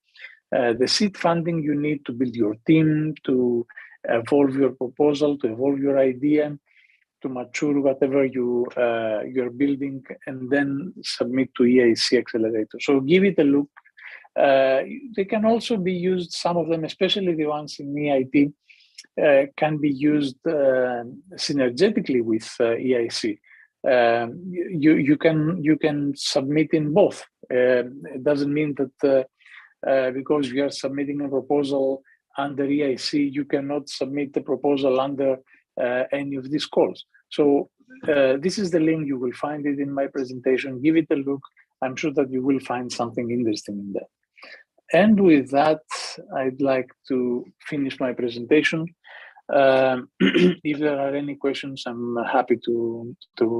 the seed funding you need to build your team, to evolve your proposal, to evolve your idea, to mature whatever you're building, and then submit to Eic Accelerator. So give it a look. They can also be used, some of them, especially the ones in EIT, can be used synergetically with EIC. You can submit in both. It doesn't mean that because you are submitting a proposal under EIC, you cannot submit the proposal under any of these calls. So this is the link. You will find it in my presentation. Give it a look. I'm sure that you will find something interesting in there. And with that, I'd like to finish my presentation. If there are any questions, I'm happy to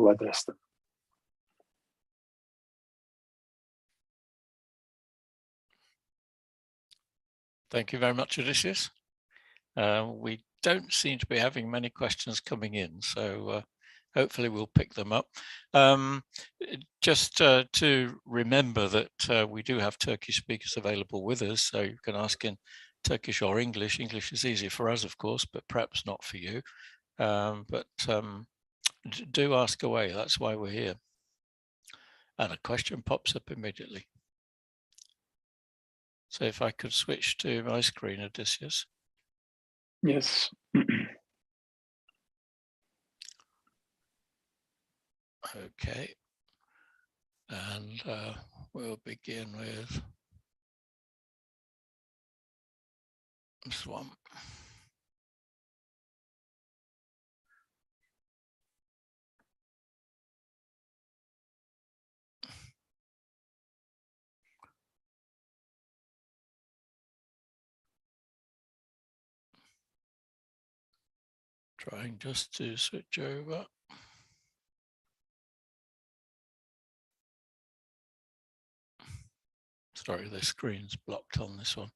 address them. Thank you very much, Odysseus. We don't seem to be having many questions coming in, so hopefully we'll pick them up. Just to remember that we do have Turkish speakers available with us, so you can ask in Turkish or English. English is easy for us, of course, but perhaps not for you. Do ask away, that's why we're here. And a question pops up immediately. So if I could switch to my screen, Odysseus. Yes. Okay. And we'll begin with this one. Trying just to switch over. Sorry, the screen's blocked on this one.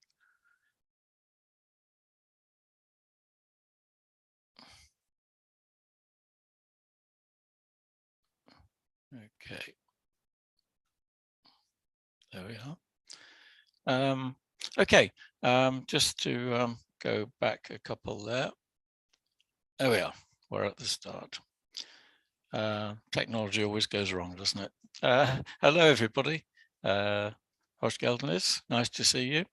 Okay. There we are. Okay, just to go back a couple there. There we are, we're at the start. Technology always goes wrong, doesn't it? Hello, everybody. Hoş geldiniz, nice to see you.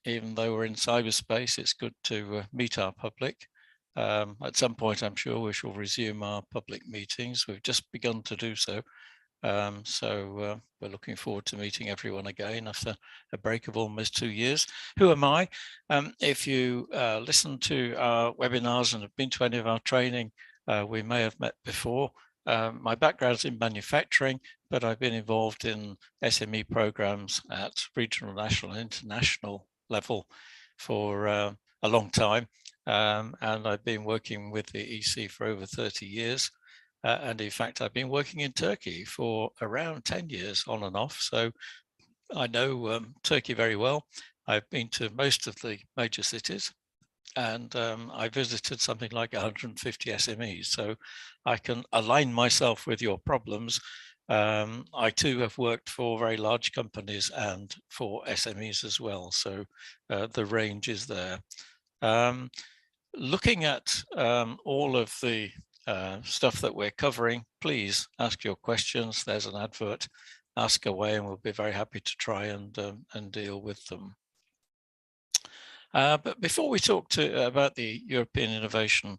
Even though we're in cyberspace, it's good to meet our public. At some point, I'm sure we shall resume our public meetings. We've just begun to do so. We're looking forward to meeting everyone again after a break of almost 2 years. Who am I? If you listen to our webinars and have been to any of our training, we may have met before. my background's in manufacturing, but I've been involved in SME programs at regional, national, and international level for a long time. And I've been working with the EC for over 30 years. And in fact, I've been working in Turkey for around 10 years on and off. So I know Turkey very well. I've been to most of the major cities, and I visited something like 150 SMEs. So I can align myself with your problems. I too have worked for very large companies and for SMEs as well. So the range is there. Looking at all of the stuff that we're covering, please ask your questions. There's an advert, ask away, and we'll be very happy to try and deal with them. But before we talk about the European Innovation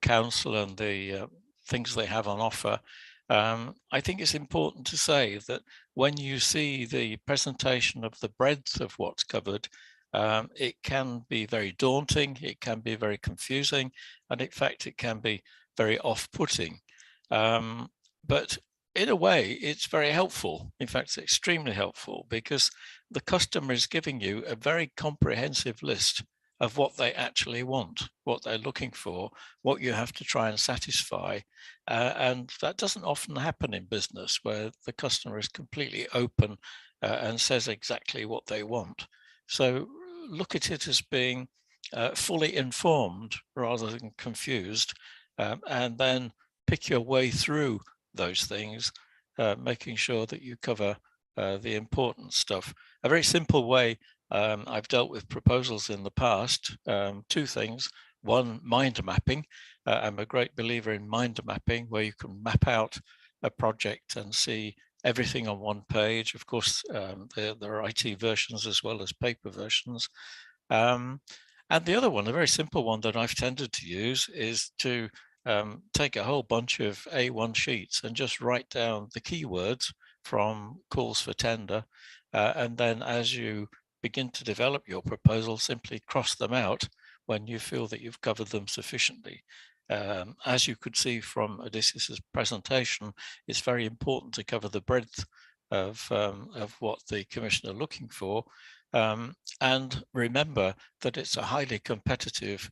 Council and the things they have on offer, I think it's important to say that when you see the presentation of the breadth of what's covered, it can be very daunting, it can be very confusing, and in fact, it can be very off-putting. But in a way, it's very helpful. In fact, it's extremely helpful because the customer is giving you a very comprehensive list of what they actually want, what they're looking for, what you have to try and satisfy. And that doesn't often happen in business, where the customer is completely open and says exactly what they want. So look at it as being fully informed rather than confused, and then pick your way through those things, making sure that you cover the important stuff. A very simple way I've dealt with proposals in the past, two things. One, mind mapping. I'm a great believer in mind mapping, where you can map out a project and see everything on one page. Of course, there are IT versions as well as paper versions. And the other one, a very simple one that I've tended to use, is to take a whole bunch of A1 sheets and just write down the keywords from calls for tender. And then as you begin to develop your proposal, simply cross them out when you feel that you've covered them sufficiently. As you could see from Odysseus's presentation, it's very important to cover the breadth of what the Commission are looking for. And remember that it's a highly competitive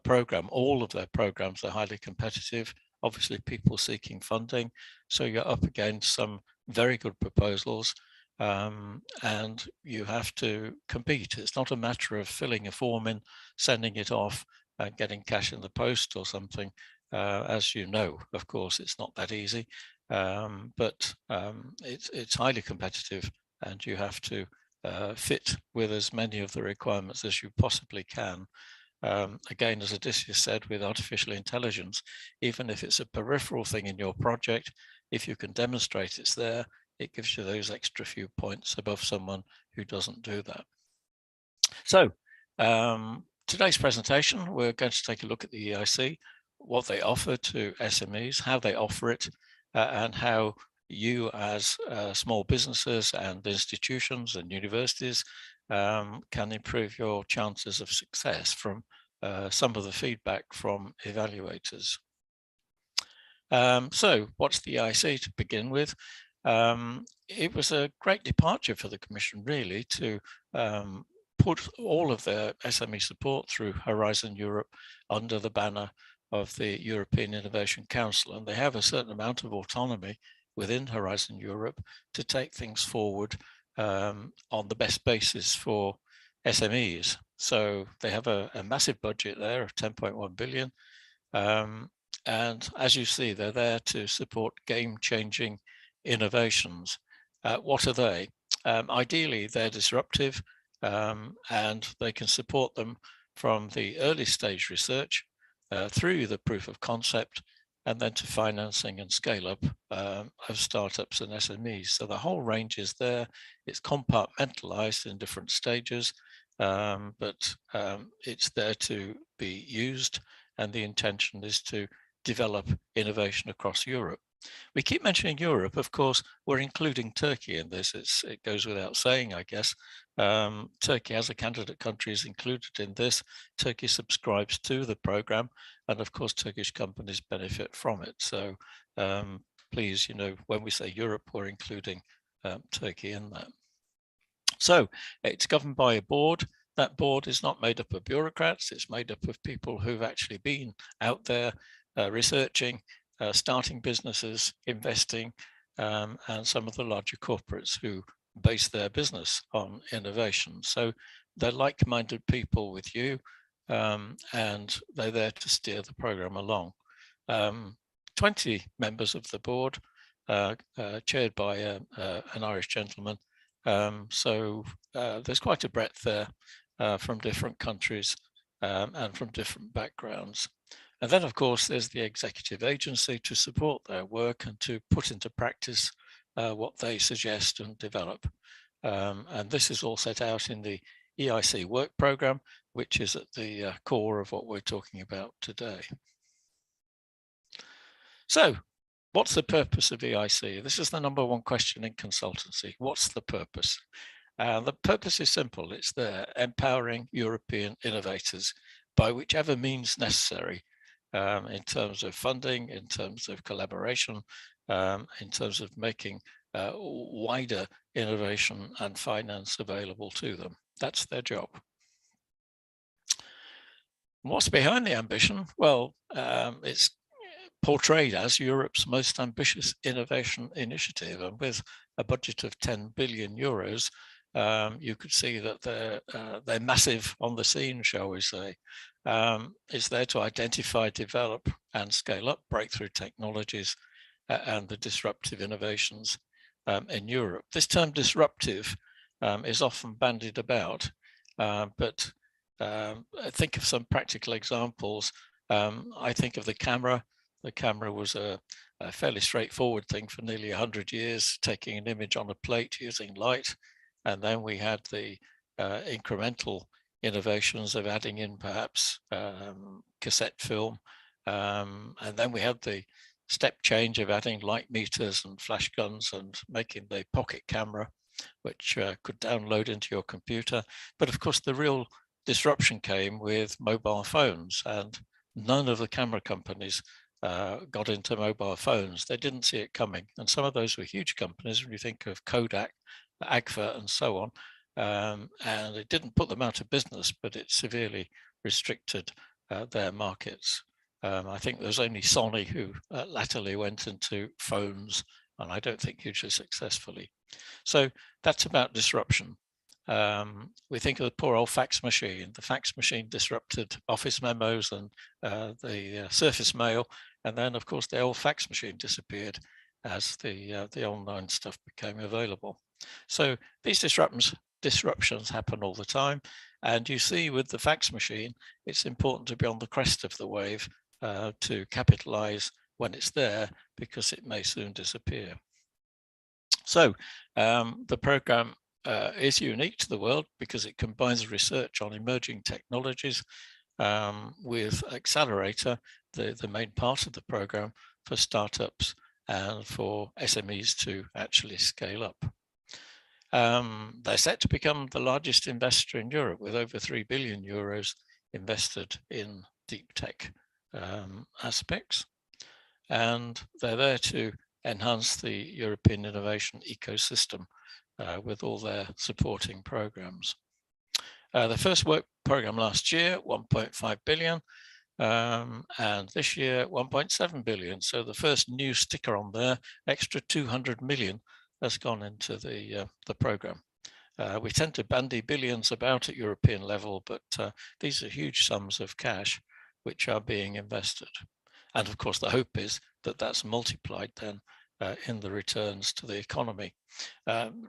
program. All of their programs are highly competitive. Obviously, people seeking funding. So you're up against some very good proposals, and you have to compete. It's not a matter of filling a form in, sending it off, and getting cash in the post or something. As you know, of course, it's not that easy, but it's highly competitive, and you have to fit with as many of the requirements as you possibly can. Again, as Odysseus said, with artificial intelligence, even if it's a peripheral thing in your project, if you can demonstrate it's there, it gives you those extra few points above someone who doesn't do that. So today's presentation, we're going to take a look at the EIC, what they offer to SMEs, how they offer it, and how you as small businesses and institutions and universities can improve your chances of success from some of the feedback from evaluators. So what's the EIC to begin with? It was a great departure for the Commission, really, to put all of their SME support through Horizon Europe under the banner of the European Innovation Council. And they have a certain amount of autonomy within Horizon Europe to take things forward on the best basis for SMEs. So they have a massive budget there of 10.1 billion. And as you see, they're there to support game-changing innovations. What are they? Ideally, they're disruptive, and they can support them from the early stage research through the proof of concept, and then to financing and scale up of startups and SMEs. So the whole range is there. It's compartmentalized in different stages, but it's there to be used. And the intention is to develop innovation across Europe. We keep mentioning Europe. Of course, we're including Turkey in this. It goes without saying, I guess. Turkey as a candidate country is included in this. Turkey subscribes to the program, and of course, Turkish companies benefit from it. So please, when we say Europe, we're including Turkey in that. So it's governed by a board. That board is not made up of bureaucrats. It's made up of people who've actually been out there researching, starting businesses, investing, and some of the larger corporates who base their business on innovation. So they're like-minded people with you, and they're there to steer the program along. 20 members of the board, chaired by an Irish gentleman. So there's quite a breadth there from different countries and from different backgrounds. And then, of course, there's the executive agency to support their work and to put into practice what they suggest and develop. And this is all set out in the EIC work program, which is at the core of what we're talking about today. So what's the purpose of EIC? This is the #1 question in consultancy. What's the purpose? The purpose is simple. It's there, empowering European innovators by whichever means necessary, in terms of funding, in terms of collaboration, in terms of making wider innovation and finance available to them. That's their job. What's behind the ambition? Well, it's portrayed as Europe's most ambitious innovation initiative, and with a budget of 10 billion euros, you could see that they're massive on the scene, shall we say. It's there to identify, develop, and scale up breakthrough technologies and the disruptive innovations in Europe. This term disruptive is often bandied about, but think of some practical examples. I think of the camera. The camera was a fairly straightforward thing for nearly 100 years, taking an image on a plate using light. And then we had the incremental innovations of adding in perhaps cassette film. And then we had the step change of adding light meters and flash guns and making the pocket camera, which could download into your computer. But of course, the real disruption came with mobile phones, and none of the camera companies got into mobile phones. They didn't see it coming. And some of those were huge companies when you think of Kodak, Agfa, and so on. And it didn't put them out of business, but it severely restricted their markets. I think there was only Sony who latterly went into phones, and I don't think hugely successfully. So that's about disruption. We think of the poor old fax machine. The fax machine disrupted office memos and the surface mail. And then, of course, the old fax machine disappeared as the online stuff became available. So these disruptions happen all the time. And you see with the fax machine, it's important to be on the crest of the wave to capitalize when it's there, because it may soon disappear. So the program is unique to the world because it combines research on emerging technologies with Accelerator, the main part of the program for startups and for SMEs to actually scale up. They're set to become the largest investor in Europe with over 3 billion euros invested in deep tech aspects. And they're there to enhance the European innovation ecosystem with all their supporting programs. The first work program last year, 1.5 billion, and this year, 1.7 billion. So the first new sticker on there, extra 200 million has gone into the program. We tend to bandy billions about at European level, but these are huge sums of cash which are being invested. And of course, the hope is that that's multiplied then in the returns to the economy.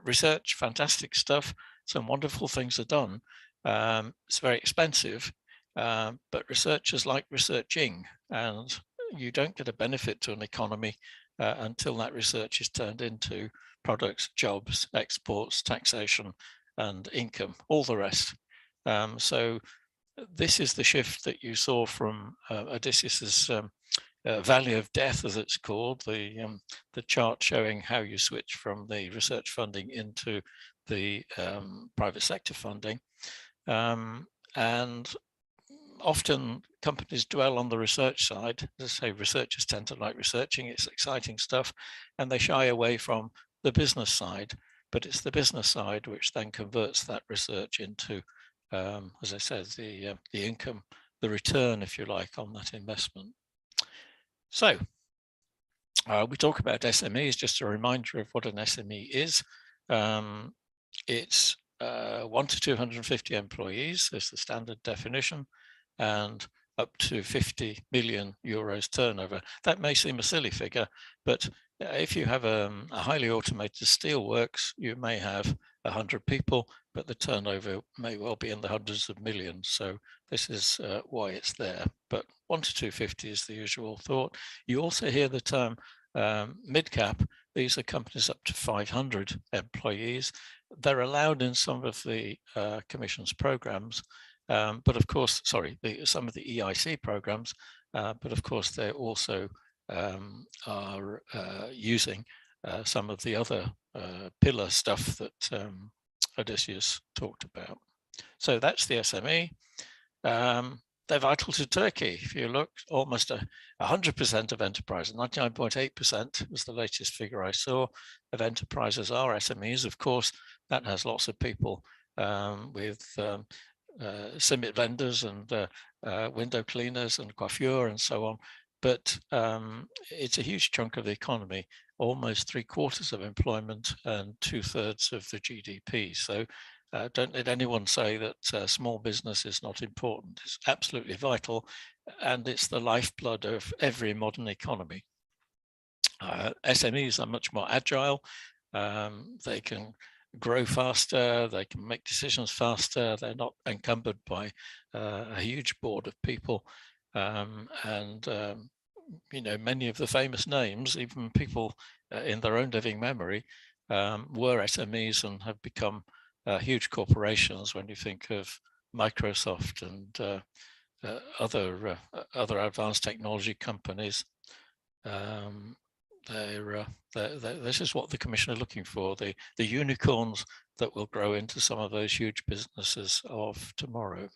Research, fantastic stuff. Some wonderful things are done. It's very expensive, but researchers like researching, and you don't get a benefit to an economy until that research is turned into products, jobs, exports, taxation, and income, all the rest. So this is the shift that you saw from Odysseus's valley of death, as it's called, the chart showing how you switch from the research funding into the private sector funding. And often companies dwell on the research side. As I say, researchers tend to like researching, it's exciting stuff, and they shy away from the business side. But it's the business side which then converts that research into, as I said, the income, the return, if you like, on that investment. So we talk about SMEs, just a reminder of what an SME is. It's 1 to 250 employees, is the standard definition, and up to 50 million euros turnover. That may seem a silly figure, but if you have a highly automated steelworks, you may have 100 people, but the turnover may well be in the hundreds of millions. So this is why it's there. But 1 to 250 is the usual thought. You also hear the term mid-cap. These are companies up to 500 employees. They're allowed in some of the Commission's programs, but of course, sorry, some of the EIC programs, but of course they also are using some of the other pillar stuff that Odysseus talked about. So that's the SME. They're vital to Turkey. If you look, almost 100% of enterprises, 99.8% was the latest figure I saw of enterprises are SMEs. Of course, that has lots of people with cement vendors and window cleaners and coiffure and so on. But it's a huge chunk of the economy, almost 3/4 of employment and 2/3 of the GDP. So don't let anyone say that small business is not important. It's absolutely vital, and it's the lifeblood of every modern economy. SMEs are much more agile. They can grow faster, they can make decisions faster, they're not encumbered by a huge board of people. You know, many of the famous names, even people in their own living memory, were SMEs and have become huge corporations. When you think of Microsoft and other advanced technology companies, this is what the Commission are looking for, the unicorns that will grow into some of those huge businesses of tomorrow.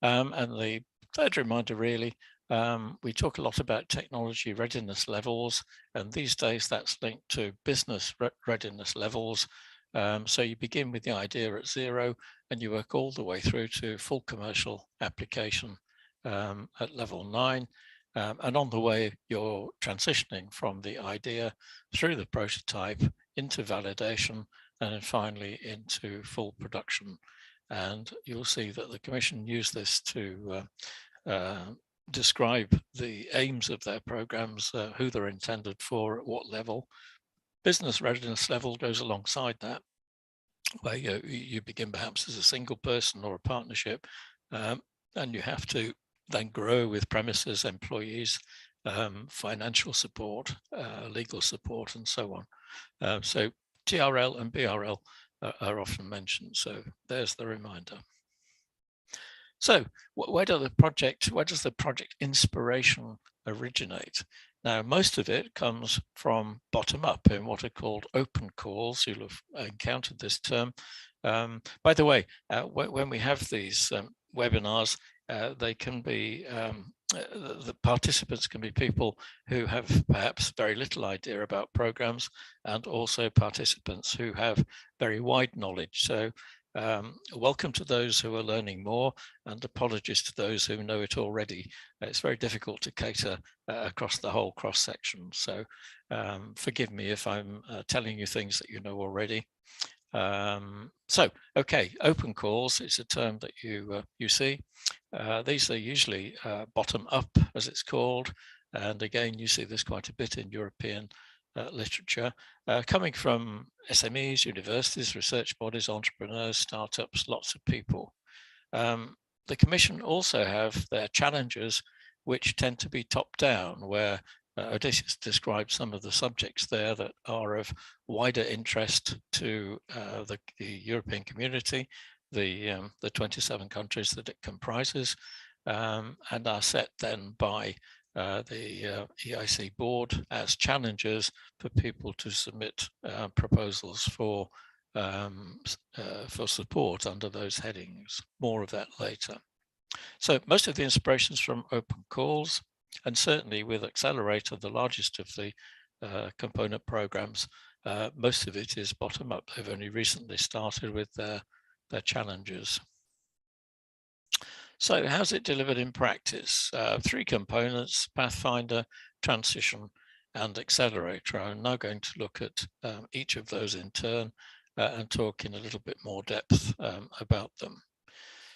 And the third reminder, really, we talk a lot about technology readiness levels, and these days that's linked to business readiness levels. So you begin with the idea at 0 and you work all the way through to full commercial application at level 9. And on the way, you're transitioning from the idea through the prototype into validation and then finally into full production. And you'll see that the Commission used this to describe the aims of their programs, who they're intended for, at what level. Business readiness level goes alongside that, where you begin perhaps as a single person or a partnership, and you have to then grow with premises, employees, financial support, legal support, and so on. So TRL and BRL are often mentioned. So there's the reminder. So where does the project inspiration originate? Now, most of it comes from bottom up in what are called open calls. You'll have encountered this term. By the way, when we have these webinars, they can be, the participants can be people who have perhaps very little idea about programs, and also participants who have very wide knowledge. So welcome to those who are learning more, and apologies to those who know it already. It's very difficult to cater across the whole cross section. So forgive me if I'm telling you things that you know already. Okay, open calls is a term that you see. These are usually bottom up, as it's called. And again, you see this quite a bit in European literature, coming from SMEs, universities, research bodies, entrepreneurs, startups, lots of people. The Commission also have their challenges, which tend to be top down, where Odysseus described some of the subjects there that are of wider interest to the European community, the 27 countries that it comprises. and are set then by the EIC board as challenges for people to submit proposals for support under those headings. More of that later. So most of the inspirations from open calls, and certainly with Accelerator, the largest of the component programs, most of it is bottom up. They've only recently started with their challenges. So how's it delivered in practice? 3 components: Pathfinder, Transition, and Accelerator. I'm now going to look at each of those in turn and talk in a little bit more depth about them.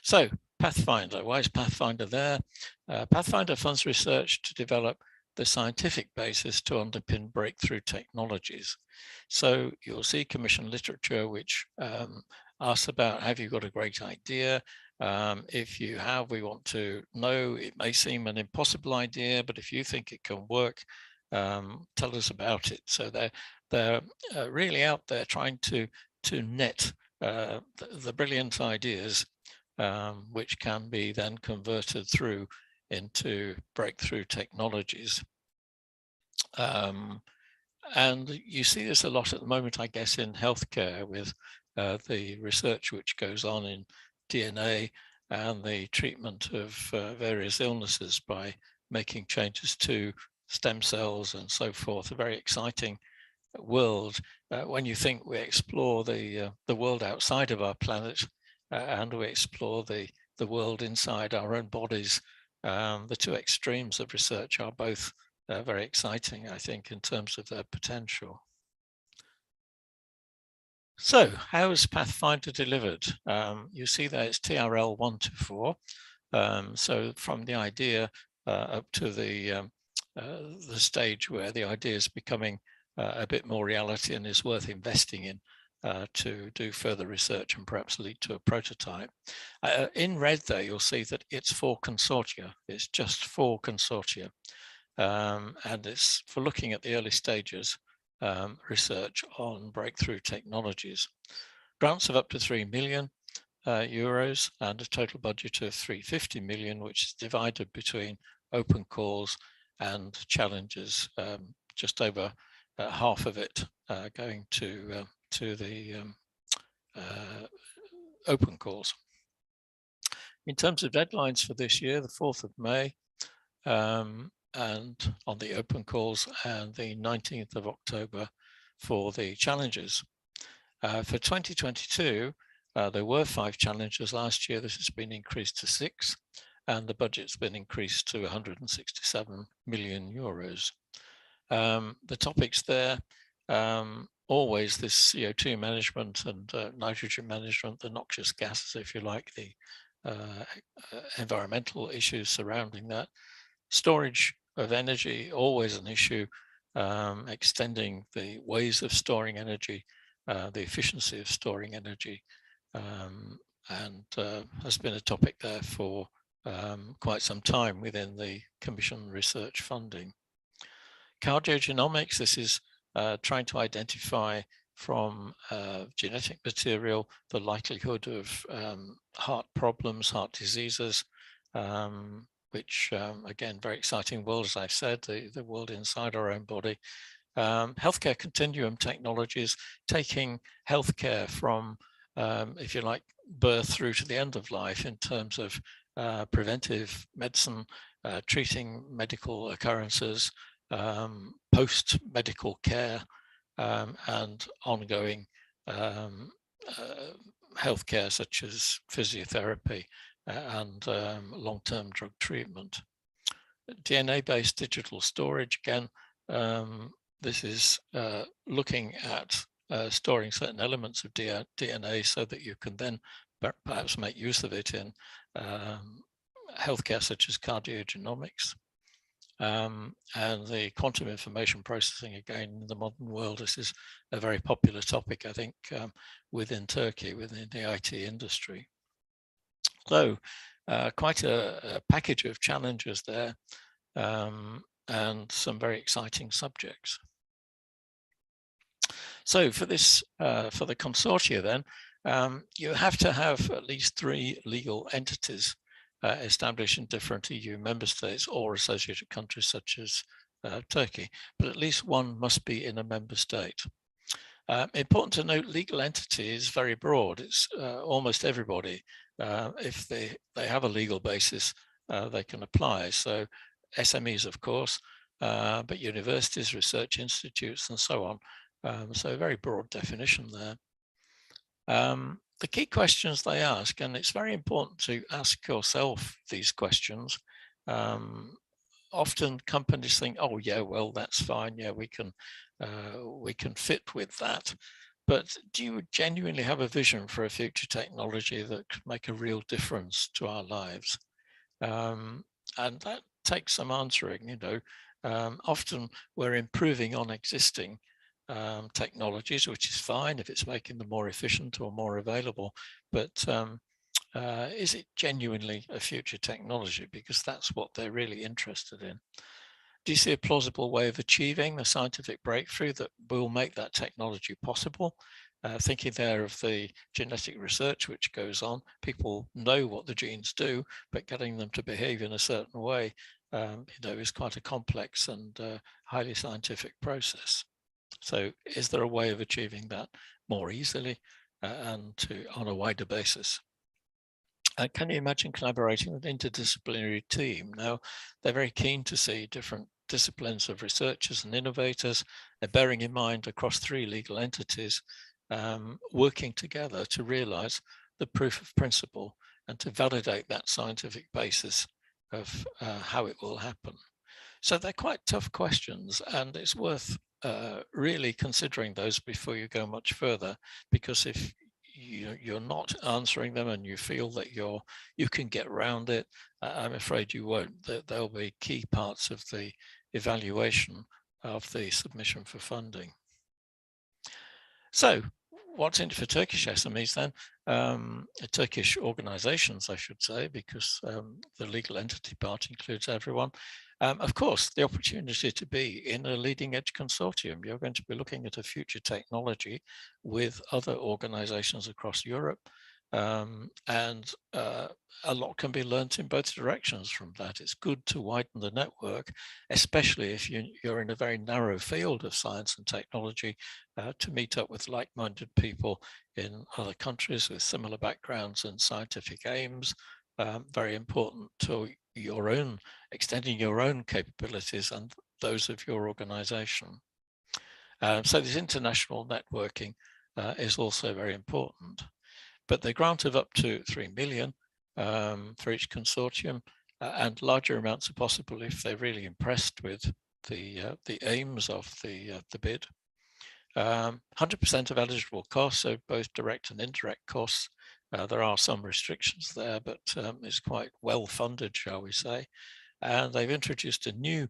So Pathfinder, why is Pathfinder there? Pathfinder funds research to develop the scientific basis to underpin breakthrough technologies. So you'll see commission literature which asks about, have you got a great idea? If you have, we want to know. It may seem an impossible idea, but if you think it can work, tell us about it. So they're really out there trying to net the brilliant ideas which can be then converted through into breakthrough technologies. And you see this a lot at the moment, I guess, in healthcare with the research which goes on in DNA and the treatment of various illnesses by making changes to stem cells and so forth. A very exciting world when you think we explore the world outside of our planet and we explore the world inside our own bodies. The 2 extremes of research are both very exciting, I think, in terms of their potential. So how is Pathfinder delivered? You see that it's TRL 1 to 4. So from the idea up to the stage where the idea is becoming a bit more reality and is worth investing in to do further research and perhaps lead to a prototype. In red there, you'll see that it's 4 consortia. It's just 4 consortia. And it's for looking at the early stages research on breakthrough technologies. Grants of up to 3 million euros and a total budget of 350 million, which is divided between open calls and challenges, just over half of it going to the open calls. In terms of deadlines for this year, the 4th of May, and on the open calls, and the 19th of October for the challenges. For 2022, there were 5 challenges last year. This has been increased to 6, and the budget's been increased to 167 million euros. The topics there, always this CO2 management and nitrogen management, the noxious gases, if you like, the environmental issues surrounding that. Storage of energy, always an issue, extending the ways of storing energy, the efficiency of storing energy, and has been a topic there for quite some time within the Commission research funding. Cardiogenomics, this is trying to identify from genetic material the likelihood of heart problems, heart diseases, which again, very exciting world, as I've said, the world inside our own body. Healthcare continuum technologies, taking healthcare from, if you like, birth through to the end of life in terms of preventive medicine, treating medical occurrences, post-medical care, and ongoing healthcare such as physiotherapy and long-term drug treatment. DNA-based digital storage, again, this is looking at storing certain elements of DNA so that you can then perhaps make use of it in healthcare such as cardiogenomics. And the quantum information processing, again, in the modern world, this is a very popular topic, I think, within Turkey, within the IT industry. So quite a package of challenges there, and some very exciting subjects. So for this, for the consortia then, you have to have at least 3 legal entities established in different EU member states or associated countries such as Turkey, but at least one must be in a member state. Important to note, legal entity is very broad. It's almost everybody. If they have a legal basis, they can apply. So SMEs, of course, but universities, research institutes, and so on. So a very broad definition there. The key questions they ask, and it's very important to ask yourself these questions. Often companies think, oh yeah, well, that's fine. Yeah, we can fit with that. But do you genuinely have a vision for a future technology that could make a real difference to our lives? And that takes some answering, you know. Often we're improving on existing technologies, which is fine if it's making them more efficient or more available. But is it genuinely a future technology? Because that's what they're really interested in. Do you see a plausible way of achieving the scientific breakthrough that will make that technology possible? Thinking there of the genetic research which goes on, people know what the genes do, but getting them to behave in a certain way, you know, is quite a complex and highly scientific process. So is there a way of achieving that more easily and on a wider basis? Can you imagine collaborating with an interdisciplinary team? Now, they're very keen to see different disciplines of researchers and innovators, bearing in mind across 3 legal entities, working together to realize the proof of principle and to validate that scientific basis of how it will happen. So they're quite tough questions, and it's worth really considering those before you go much further, because if you're not answering them and you feel that you can get around it, I'm afraid you won't. There'll be key parts of the evaluation of the submission for funding. So what's in it for Turkish SMEs then? Turkish organizations, I should say, because the legal entity part includes everyone. Of course, the opportunity to be in a leading edge consortium. You're going to be looking at a future technology with other organizations across Europe. And a lot can be learnt in both directions from that. It's good to widen the network, especially if you're in a very narrow field of science and technology, to meet up with like-minded people in other countries with similar backgrounds and scientific aims. Very important to your own, extending your own capabilities and those of your organization. So this international networking is also very important. But the grant of up to 3 million for each consortium, and larger amounts are possible if they're really impressed with the aims of the bid. 100% of eligible costs, so both direct and indirect costs. There are some restrictions there, but it's quite well funded, shall we say. And they've introduced a new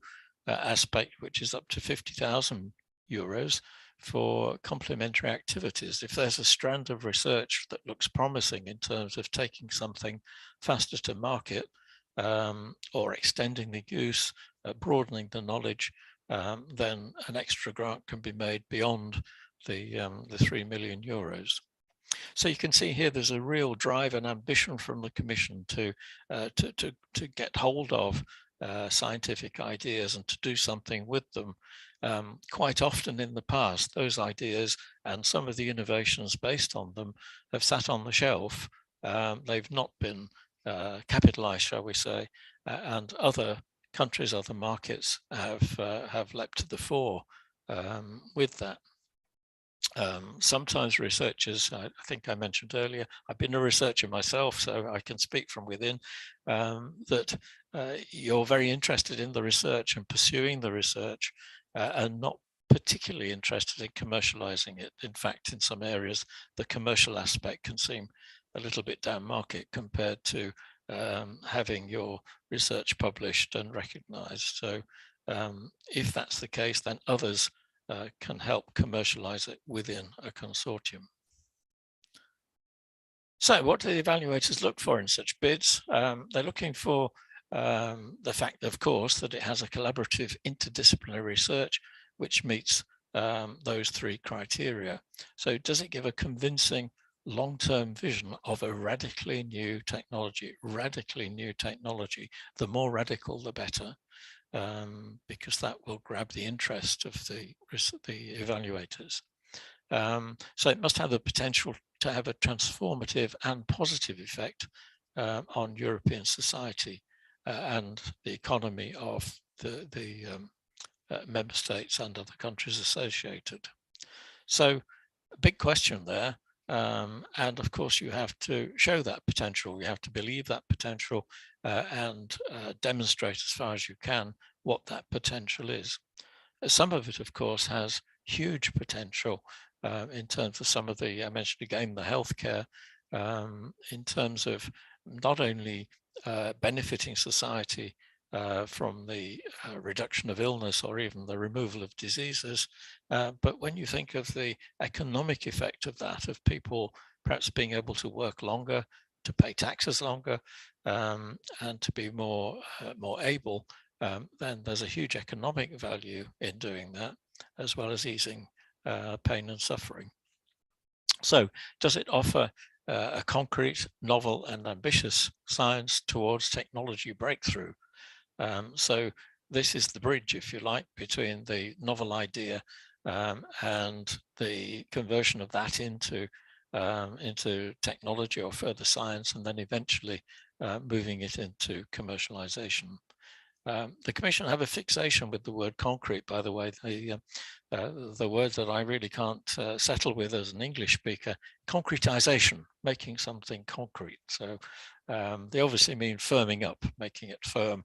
aspect, which is up to 50,000 euros for complementary activities. If there's a strand of research that looks promising in terms of taking something faster to market, or extending the use, broadening the knowledge, then an extra grant can be made beyond the 3 million euros. So you can see here there's a real drive and ambition from the Commission to get hold of scientific ideas and to do something with them. Quite often in the past, those ideas and some of the innovations based on them have sat on the shelf. They've not been capitalized, shall we say, and other countries, other markets have leapt to the fore with that. Sometimes researchers, I think I mentioned earlier, I've been a researcher myself, so I can speak from within, that you're very interested in the research and pursuing the research and not particularly interested in commercializing it. In fact, in some areas, the commercial aspect can seem a little bit down market compared to having your research published and recognized. So if that's the case, then others can help commercialize it within a consortium. So what do the evaluators look for in such bids? They're looking for the fact, of course, that it has a collaborative interdisciplinary research which meets those 3 criteria. So does it give a convincing long-term vision of a radically new technology. The more radical, the better, because that will grab the interest of the evaluators. So it must have the potential to have a transformative and positive effect on European society and the economy of the member states and other countries associated. So a big question there. And of course, you have to show that potential. You have to believe that potential and demonstrate as far as you can what that potential is. Some of it, of course, has huge potential in terms of some of the, I mentioned again, the healthcare, in terms of not only benefiting society from the reduction of illness or even the removal of diseases, but when you think of the economic effect of that, of people perhaps being able to work longer, to pay taxes longer, and to be more able, then there's a huge economic value in doing that, as well as easing pain and suffering. So does it offer a concrete, novel and ambitious science towards technology breakthrough? So this is the bridge, if you like, between the novel idea and the conversion of that into technology or further science, and then eventually moving it into commercialization. The Commission have a fixation with the word concrete, by the way, the word that I really can't settle with as an English speaker, concretization, making something concrete. So they obviously mean firming up, making it firm,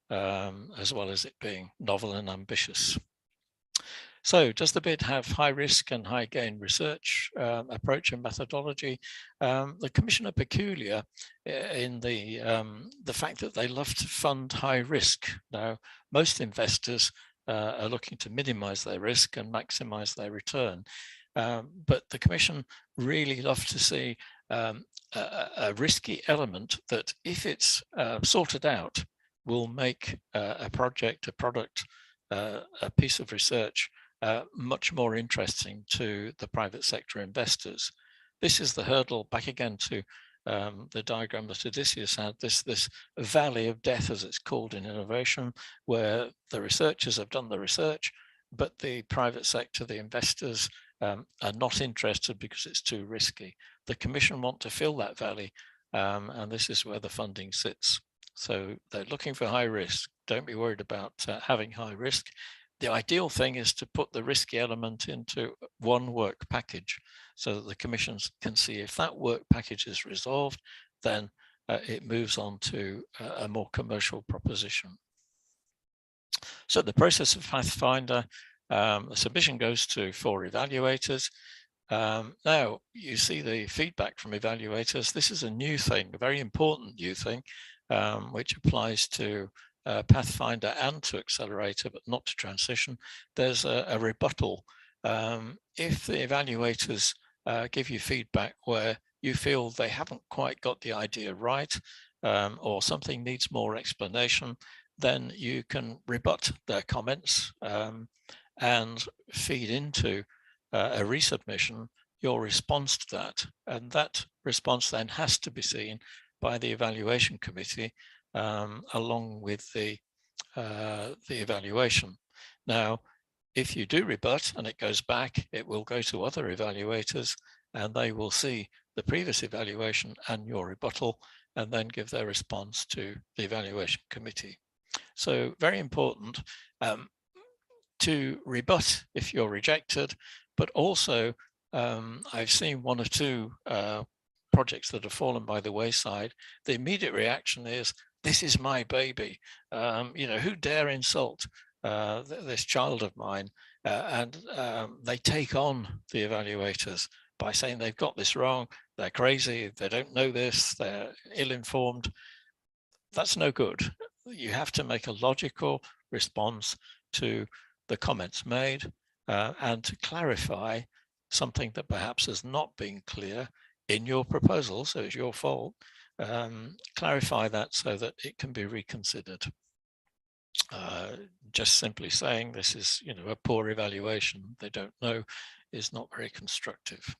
as well as it being novel and ambitious. So does the bid have high risk and high gain research approach and methodology? The Commission are peculiar in the fact that they love to fund high risk. Now, most investors are looking to minimize their risk and maximize their return. But the Commission really love to see a risky element that, if it's sorted out, will make a project, a product, a piece of research much more interesting to the private sector investors. This is the hurdle, back again to the diagram that Odysseus had, this valley of death, as it's called in innovation, where the researchers have done the research, but the private sector, the investors, are not interested because it's too risky. The Commission want to fill that valley, and this is where the funding sits. So they're looking for high risk. Don't be worried about having high risk. The ideal thing is to put the risky element into one work package so that the Commission can see if that work package is resolved, then it moves on to a more commercial proposition. So the process of Pathfinder, the submission goes to 4 evaluators. Now you see the feedback from evaluators. This is a new thing, a very important new thing, which applies to Pathfinder and to Accelerator, but not to Transition. There's a rebuttal. If the evaluators give you feedback where you feel they haven't quite got the idea right, or something needs more explanation, then you can rebut their comments and feed into a resubmission your response to that. And that response then has to be seen by the evaluation committee along with the evaluation. Now, if you do rebut and it goes back, it will go to other evaluators and they will see the previous evaluation and your rebuttal and then give their response to the evaluation committee. So very important to rebut if you're rejected, but also I've seen 1 or 2 projects that have fallen by the wayside. The immediate reaction is, this is my baby. You know, who dare insult this child of mine? And they take on the evaluators by saying they've got this wrong, they're crazy, they don't know this, they're ill-informed. That's no good. You have to make a logical response to the comments made and to clarify something that perhaps has not been clear in your proposal, so it's your fault. Clarify that so that it can be reconsidered. Just simply saying this is, you know, a poor evaluation, they don't know, is not very constructive.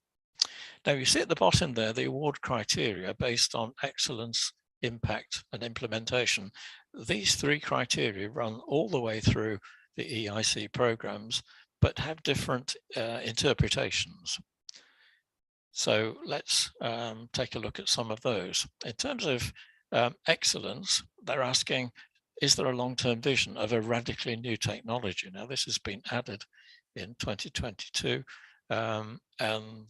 Now you see at the bottom there, the award criteria based on excellence, impact and implementation. These three criteria run all the way through the EIC programs, but have different interpretations. So let's take a look at some of those. In terms of excellence, they're asking, is there a long-term vision of a radically new technology? Now, this has been added in 2022. And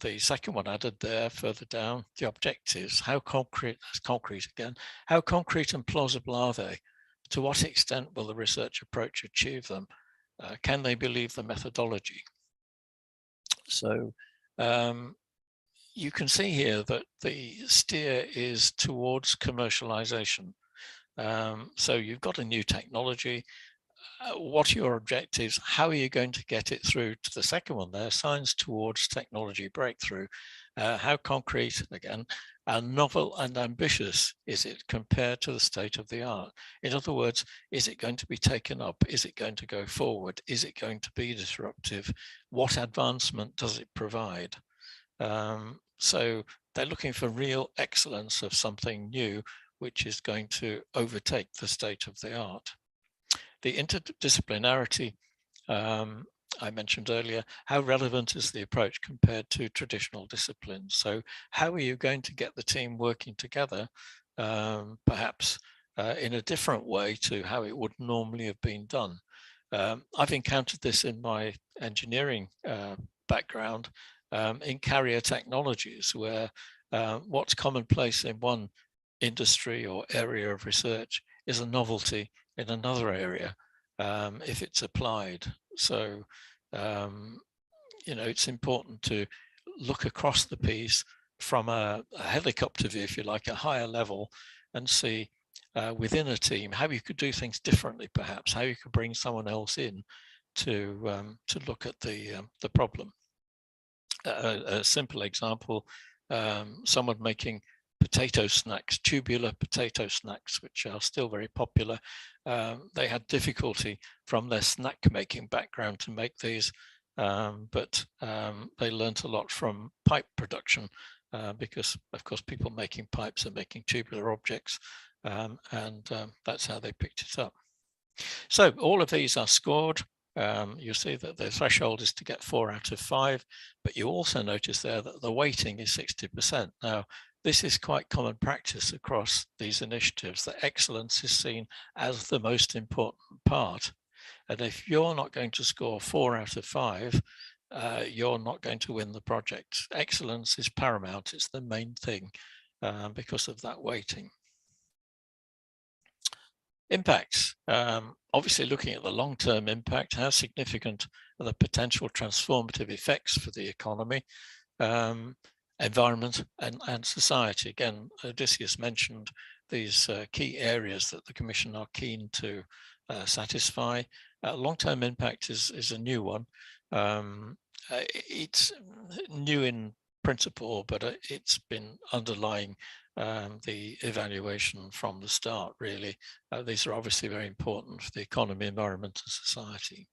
the second one added there further down, the objectives, how concrete, that's concrete again, how concrete and plausible are they? To what extent will the research approach achieve them? Can they believe the methodology? So you can see here that the steer is towards commercialization. So you've got a new technology. What are your objectives? How are you going to get it through to the second one there? Signs towards technology breakthrough. How concrete, again, and novel and ambitious is it compared to the state of the art? In other words, is it going to be taken up? Is it going to go forward? Is it going to be disruptive? What advancement does it provide? So they're looking for real excellence of something new, which is going to overtake the state of the art. The interdisciplinarity I mentioned earlier, how relevant is the approach compared to traditional disciplines? So how are you going to get the team working together, perhaps in a different way to how it would normally have been done? I've encountered this in my engineering background in carrier technologies, where what's commonplace in one industry or area of research is a novelty in another area if it's applied. So, you know, it's important to look across the piece from a helicopter view, if you like, a higher level, and see within a team how you could do things differently, perhaps, how you could bring someone else in to look at the problem. A simple example, someone making potato snacks, tubular potato snacks, which are still very popular. They had difficulty from their snack making background to make these, but they learnt a lot from pipe production because, of course, people making pipes are making tubular objects, and that's how they picked it up. So all of these are scored. You see that the threshold is to get 4 out of 5, but you also notice there that the weighting is 60%. Now, this is quite common practice across these initiatives, that excellence is seen as the most important part. And if you're not going to score 4 out of 5, you're not going to win the project. Excellence is paramount. It's the main thing because of that weighting. Impacts. Obviously, looking at the long-term impact, how significant are the potential transformative effects for the economy, environment and society. Again, Odysseus mentioned these key areas that the Commission are keen to satisfy. Long-term impact is a new one. It's new in principle, but it's been underlying the evaluation from the start, really. These are obviously very important for the economy, environment and society.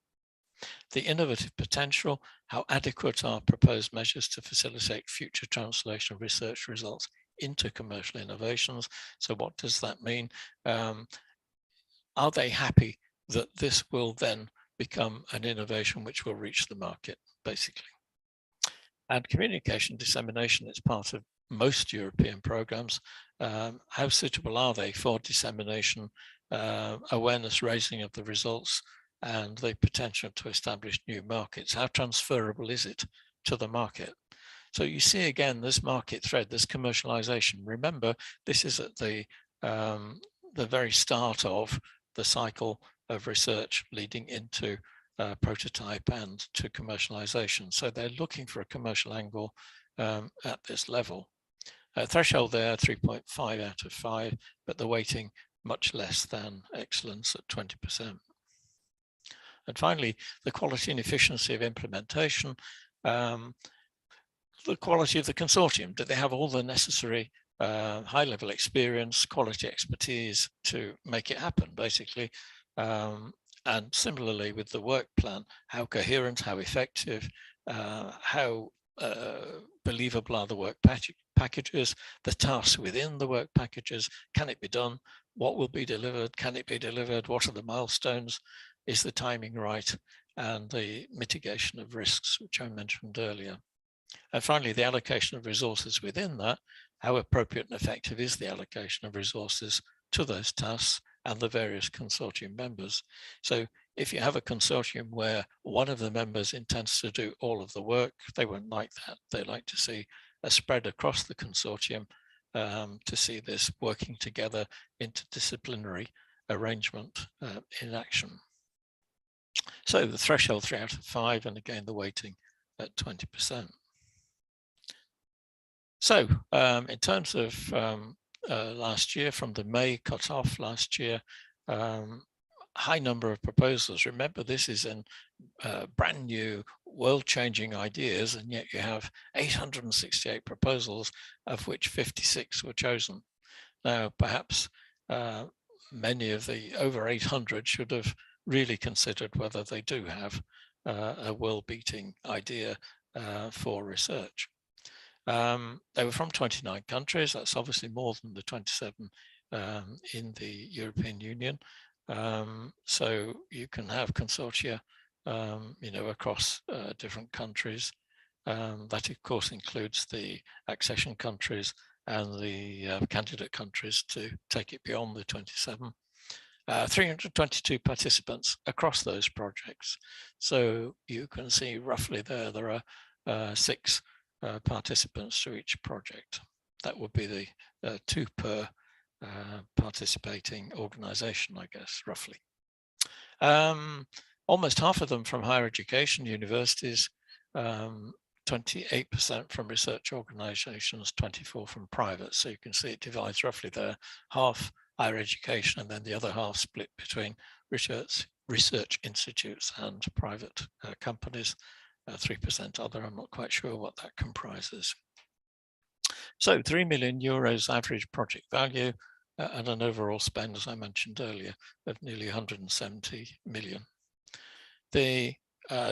The innovative potential, how adequate are proposed measures to facilitate future translation of research results into commercial innovations? So what does that mean? Are they happy that this will then become an innovation which will reach the market, basically? And communication dissemination is part of most European programs. How suitable are they for dissemination, awareness raising of the results, and the potential to establish new markets? How transferable is it to the market? So you see again this market thread, this commercialization. Remember, this is at the very start of the cycle of research leading into prototype and to commercialization. So they're looking for a commercial angle at this level. Threshold there, 3.5 out of 5, but the weighting much less than excellence at 20%. And finally, the quality and efficiency of implementation, the quality of the consortium. Do they have all the necessary high-level experience, quality expertise to make it happen, basically? And similarly with the work plan, how coherent, how effective, how believable are the work packages, the tasks within the work packages, can it be done, what will be delivered, can it be delivered, what are the milestones, is the timing right, and the mitigation of risks, which I mentioned earlier. And finally, the allocation of resources within that, how appropriate and effective is the allocation of resources to those tasks and the various consortium members. So if you have a consortium where one of the members intends to do all of the work, they won't like that. They like to see a spread across the consortium to see this working together, interdisciplinary arrangement in action. So the threshold 3 out of 5, and again, the weighting at 20%. So in terms of last year, from the May cutoff last year, high number of proposals. Remember, this is in brand new world-changing ideas, and yet you have 868 proposals, of which 56 were chosen. Now, perhaps many of the over 800 should have really considered whether they do have a world-beating idea for research. They were from 29 countries. That's obviously more than the 27 in the European Union. So you can have consortia, across different countries. That, of course, includes the accession countries and the candidate countries to take it beyond the 27. 322 participants across those projects. So you can see roughly there are 6 participants to each project. That would be the 2 per participating organization, I guess, roughly. Almost half of them from higher education, universities, 28% from research organizations, 24 from private. So you can see it divides roughly there, half higher education, and then the other half split between research institutes and private companies, 3% other. I'm not quite sure what that comprises. So 3 million euros average project value and an overall spend, as I mentioned earlier, of nearly 170 million. The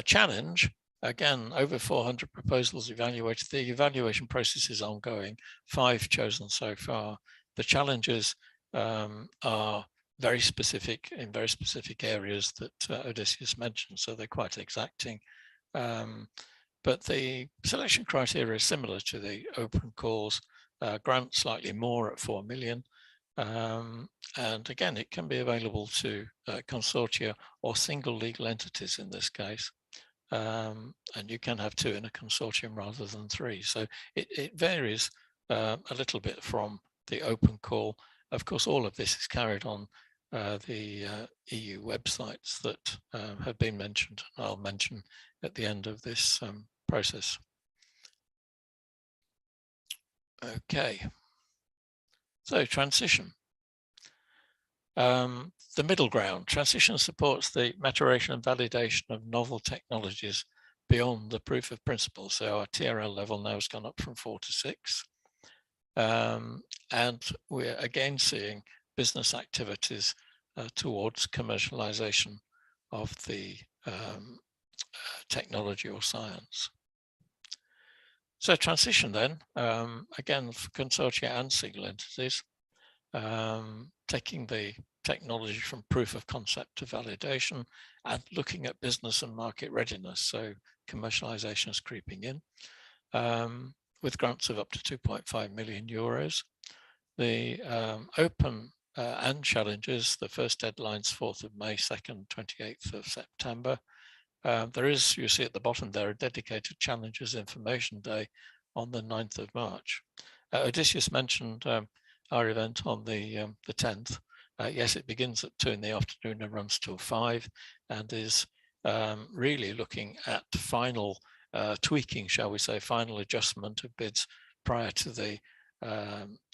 challenge, again, over 400 proposals evaluated. The evaluation process is ongoing, 5 chosen so far. The challenges are very specific in very specific areas that Odysseus mentioned, so they're quite exacting. But the selection criteria is similar to the open calls, grant slightly more at 4 million. And again, it can be available to consortia or single legal entities in this case. And you can have 2 in a consortium rather than 3. So it varies a little bit from the open call. Of course, all of this is carried on the EU websites that have been mentioned, and I'll mention at the end of this process. Okay, so transition. The middle ground. Transition supports the maturation and validation of novel technologies beyond the proof of principle. So our TRL level now has gone up from 4 to 6. And we're again seeing business activities towards commercialization of the technology or science. So transition then, again, for consortia and single entities, taking the technology from proof of concept to validation and looking at business and market readiness. So commercialization is creeping in with grants of up to 2.5 million euros. The open and challenges, the first deadline's 4th of May, 2nd, 28th of September. There is, you see at the bottom there, a dedicated challenges information day on the 9th of March. Odysseus mentioned our event on the 10th. Yes, it begins at 2 in the afternoon and runs till 5, and is really looking at final tweaking, shall we say, final adjustment of bids prior to the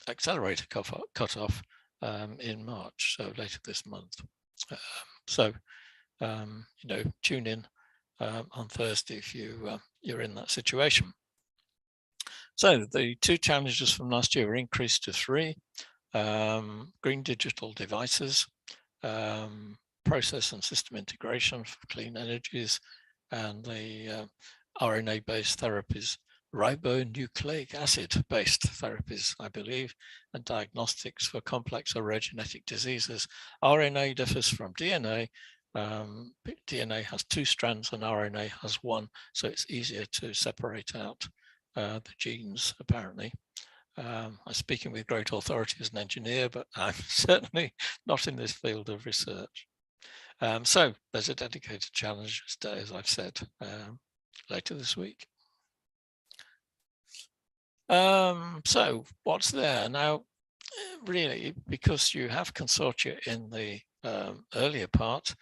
accelerator cutoff in March, so later this month. Tune in on Thursday if you're in that situation. So the 2 challenges from last year were increased to 3. Green digital devices, process and system integration for clean energies, and the RNA-based therapies ribonucleic acid-based therapies, I believe, and diagnostics for complex or rare genetic diseases. RNA differs from DNA. DNA has 2 strands and RNA has 1, so it's easier to separate out the genes, apparently. I'm speaking with great authority as an engineer, but I'm certainly not in this field of research. So there's a dedicated challenge today, as I've said, later this week. So what's there? Now, really, because you have consortia in the earlier part,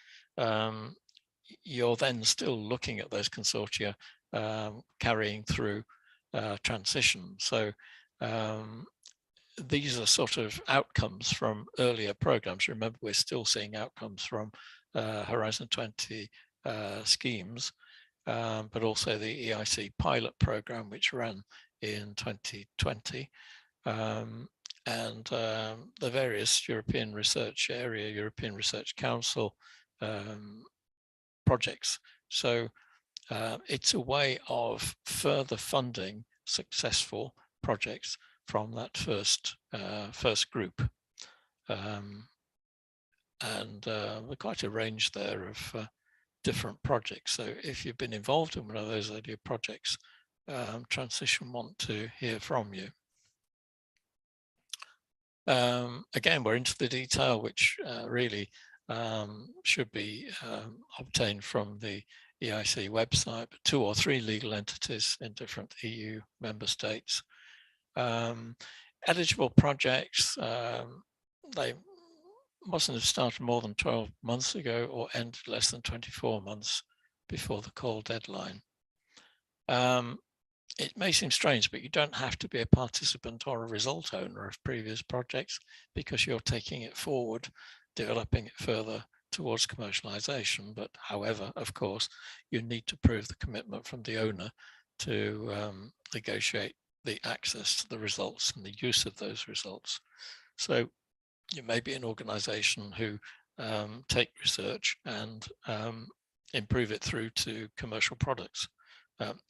you're then still looking at those consortia carrying through transition. So these are sort of outcomes from earlier programs. Remember, we're still seeing outcomes from Horizon 20 schemes, but also the EIC pilot program, which ran in 2020, and the various European Research Area, European Research Council projects. So it's a way of further funding successful projects from that first group, and quite a range there of different projects. So if you've been involved in one of those earlier projects, Transition want to hear from you. Again, we're into the detail, which really should be obtained from the EIC website, but 2 or 3 legal entities in different EU member states. Eligible projects, they mustn't have started more than 12 months ago or ended less than 24 months before the call deadline. It may seem strange, but you don't have to be a participant or a result owner of previous projects because you're taking it forward, developing it further towards commercialization. But however, of course, you need to prove the commitment from the owner to negotiate the access to the results and the use of those results. So you may be an organization who take research and improve it through to commercial products.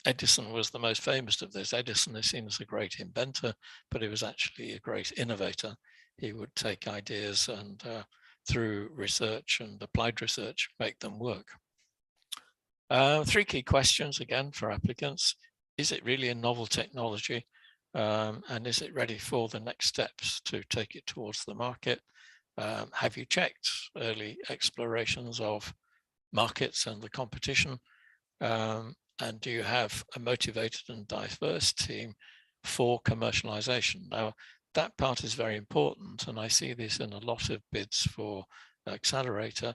Edison was the most famous of this. Edison is seen as a great inventor, but he was actually a great innovator. He would take ideas and through research and applied research, make them work. 3 key questions again for applicants. Is it really a novel technology? And is it ready for the next steps to take it towards the market? Have you checked early explorations of markets and the competition? And do you have a motivated and diverse team for commercialization? Now, that part is very important, and I see this in a lot of bids for Accelerator.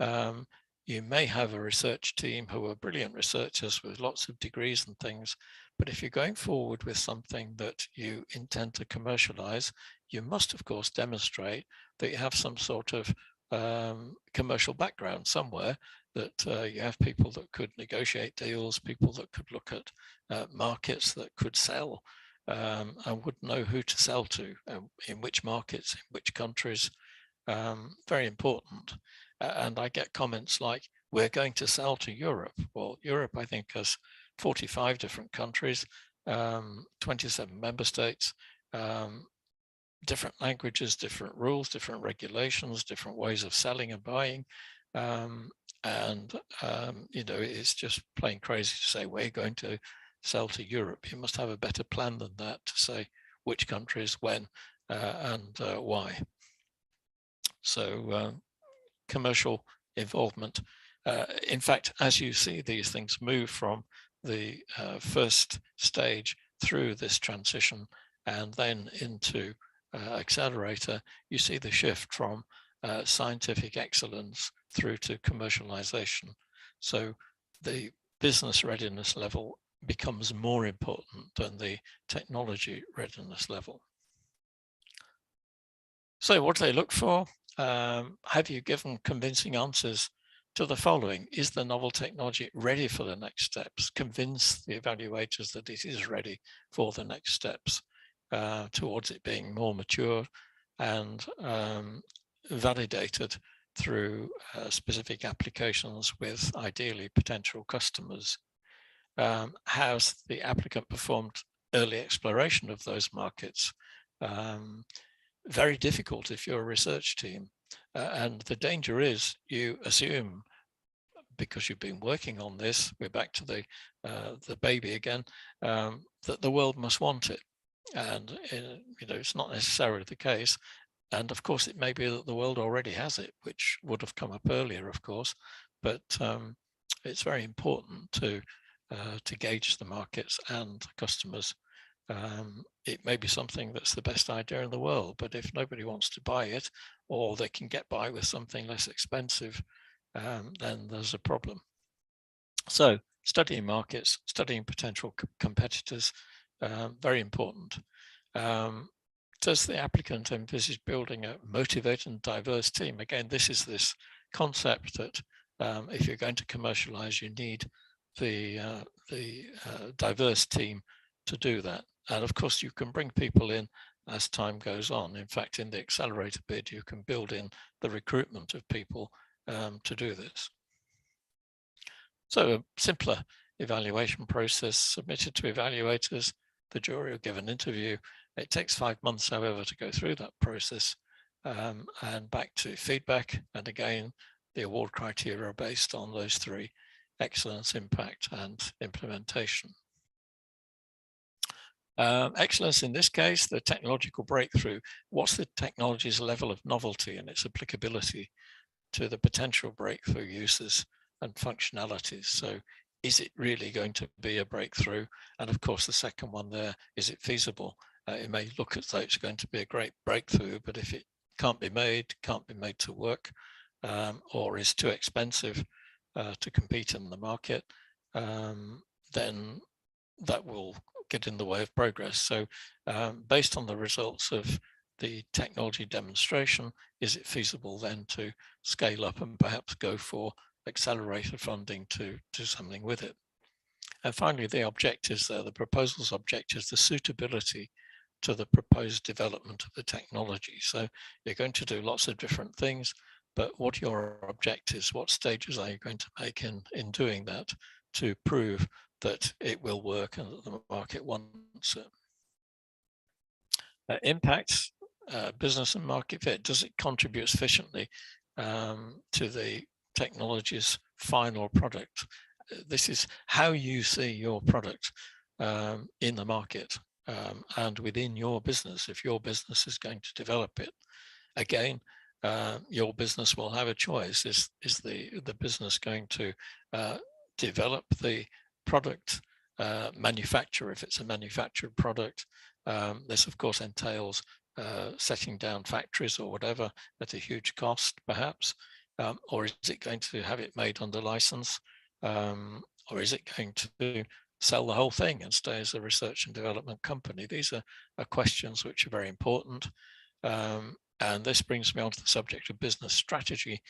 You may have a research team who are brilliant researchers with lots of degrees and things, but if you're going forward with something that you intend to commercialize, you must, of course, demonstrate that you have some sort of commercial background somewhere, that you have people that could negotiate deals, people that could look at markets that could sell and would know who to sell to, in which markets, in which countries. Very important. And I get comments like, we're going to sell to Europe. Well, Europe, I think, has 45 different countries, 27 member states, different languages, different rules, different regulations, different ways of selling and buying. You know, it's just plain crazy to say we're going to sell to Europe. You must have a better plan than that to say which countries, when, and why. So commercial involvement. In fact, as you see these things move from the first stage through this transition and then into Accelerator, you see the shift from scientific excellence through to commercialization. So the business readiness level becomes more important than the technology readiness level. So what do they look for? Have you given convincing answers to the following? Is the novel technology ready for the next steps? Convince the evaluators that it is ready for the next steps towards it being more mature and validated through specific applications with ideally potential customers. has the applicant performed early exploration of those markets? Very difficult if you're a research team. And the danger is you assume, because you've been working on this, we're back to the baby again, that the world must want it. And it's not necessarily the case. And of course, it may be that the world already has it, which would have come up earlier, of course. But it's very important to gauge the markets and customers. It may be something that's the best idea in the world, but if nobody wants to buy it, or they can get by with something less expensive, then there's a problem. So studying markets, studying potential competitors, very important. Does the applicant envisage building a motivated and diverse team? Again, this is this concept that if you're going to commercialize, you need the diverse team to do that. And of course, you can bring people in as time goes on. In fact, in the accelerator bid, you can build in the recruitment of people to do this. So a simpler evaluation process submitted to evaluators. The jury will give an interview. It takes 5 months, however, to go through that process and back to feedback. And again, the award criteria are based on those three: excellence, impact, and implementation. Excellence in this case, the technological breakthrough. What's the technology's level of novelty and its applicability to the potential breakthrough uses and functionalities? So is it really going to be a breakthrough? And of course, the second one there, is it feasible? It may look as though it's going to be a great breakthrough, but if it can't be made to work, or is too expensive to compete in the market, then that will get in the way of progress. So based on the results of the technology demonstration, is it feasible then to scale up and perhaps go for accelerator funding to do something with it? And finally, the objectives there, the proposal's objectives, the suitability to the proposed development of the technology. So you're going to do lots of different things, but what are your objectives? What stages are you going to make in doing that to prove that it will work and that the market wants it? Impact, business and market fit. Does it contribute sufficiently to the technology's final product? This is how you see your product in the market and within your business. If your business is going to develop it, again, your business will have a choice. Is the business going to develop the product, manufacture if it's a manufactured product? This of course entails setting down factories or whatever at a huge cost perhaps, or is it going to have it made under license, or is it going to sell the whole thing and stay as a research and development company? These are questions which are very important. And this brings me on to the subject of business strategy.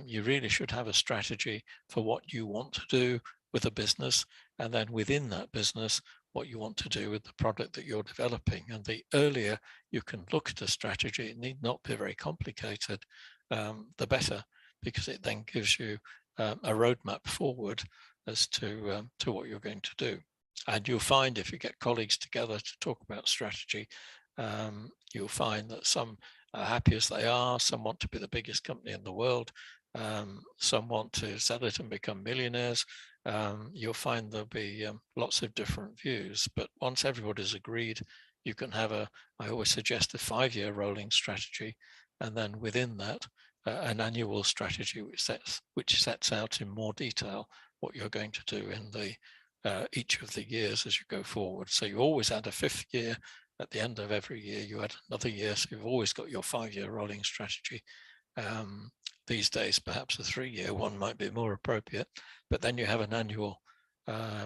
You really should have a strategy for what you want to do with a business, and then within that business, what you want to do with the product that you're developing. And the earlier you can look at a strategy, it need not be very complicated, the better, because it then gives you a roadmap forward as to what you're going to do. And you'll find if you get colleagues together to talk about strategy, you'll find that some are happy as they are, some want to be the biggest company in the world, some want to sell it and become millionaires. You'll find there'll be lots of different views, but once everybody's agreed, you can have I always suggest a 5-year rolling strategy, and then within that, an annual strategy which sets out in more detail what you're going to do in the each of the years as you go forward. So you always add a 5th year. At the end of every year, you add another year. So you've always got your 5-year rolling strategy. These days, perhaps a 3-year one might be more appropriate, but then you have an annual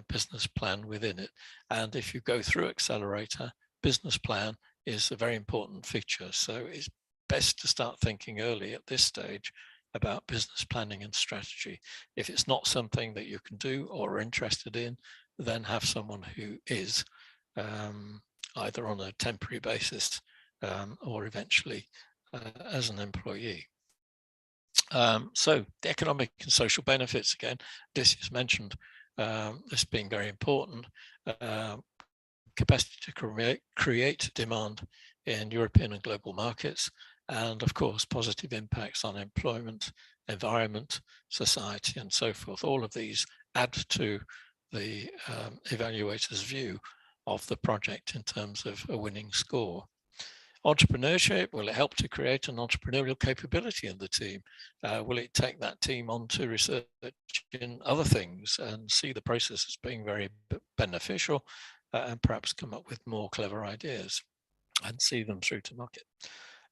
business plan within it. And if you go through Accelerator, business plan is a very important feature. So it's best to start thinking early at this stage about business planning and strategy. If it's not something that you can do or are interested in, then have someone who is, either on a temporary basis or eventually as an employee. So the economic and social benefits, again, this is mentioned. this being very important, capacity to create demand in European and global markets, and of course, positive impacts on employment, environment, society, and so forth. All of these add to the evaluator's view of the project in terms of a winning score. Entrepreneurship, will it help to create an entrepreneurial capability in the team? Will it take that team on to research in other things and see the process as being very beneficial and perhaps come up with more clever ideas and see them through to market?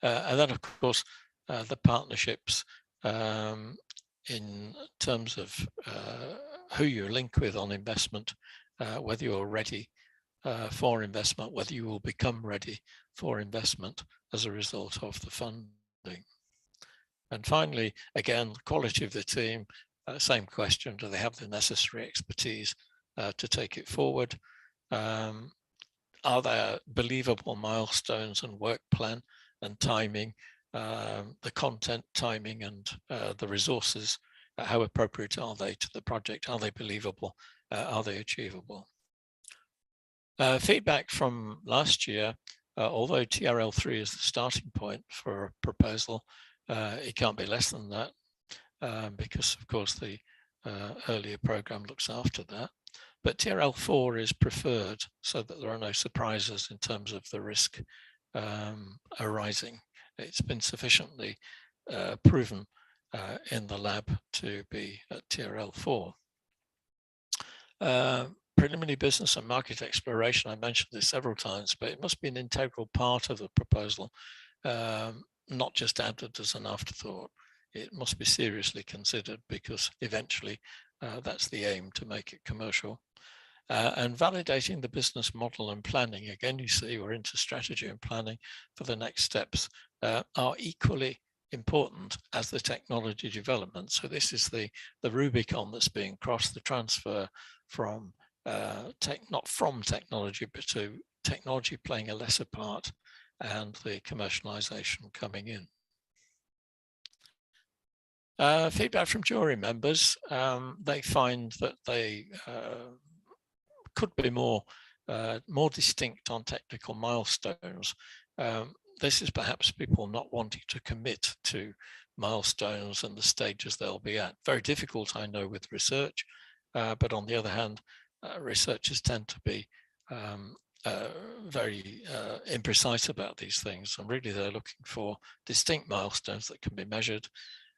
And then, of course, the partnerships in terms of who you link with on investment, whether you're ready for investment, whether you will become ready for investment as a result of the funding. And finally, again, the quality of the team, same question, do they have the necessary expertise to take it forward? Are there believable milestones and work plan and timing, the content, timing, and the resources? How appropriate are they to the project? Are they believable? Are they achievable? Feedback from last year, although TRL3 is the starting point for a proposal, it can't be less than that because, of course, the earlier program looks after that. But TRL4 is preferred so that there are no surprises in terms of the risk arising. It's been sufficiently proven in the lab to be at TRL4. Preliminary business and market exploration, I mentioned this several times, but it must be an integral part of the proposal, not just added as an afterthought. It must be seriously considered because eventually that's the aim, to make it commercial. And validating the business model and planning, again, you see we're into strategy and planning for the next steps, are equally important as the technology development. So this is the Rubicon that's being crossed, the transfer from not from technology, but to technology playing a lesser part and the commercialization coming in. Feedback from jury members, they find that they could be more distinct on technical milestones. This is perhaps people not wanting to commit to milestones and the stages they'll be at. Very difficult, I know, with research, but on the other hand, researchers tend to be very imprecise about these things, and really they're looking for distinct milestones that can be measured.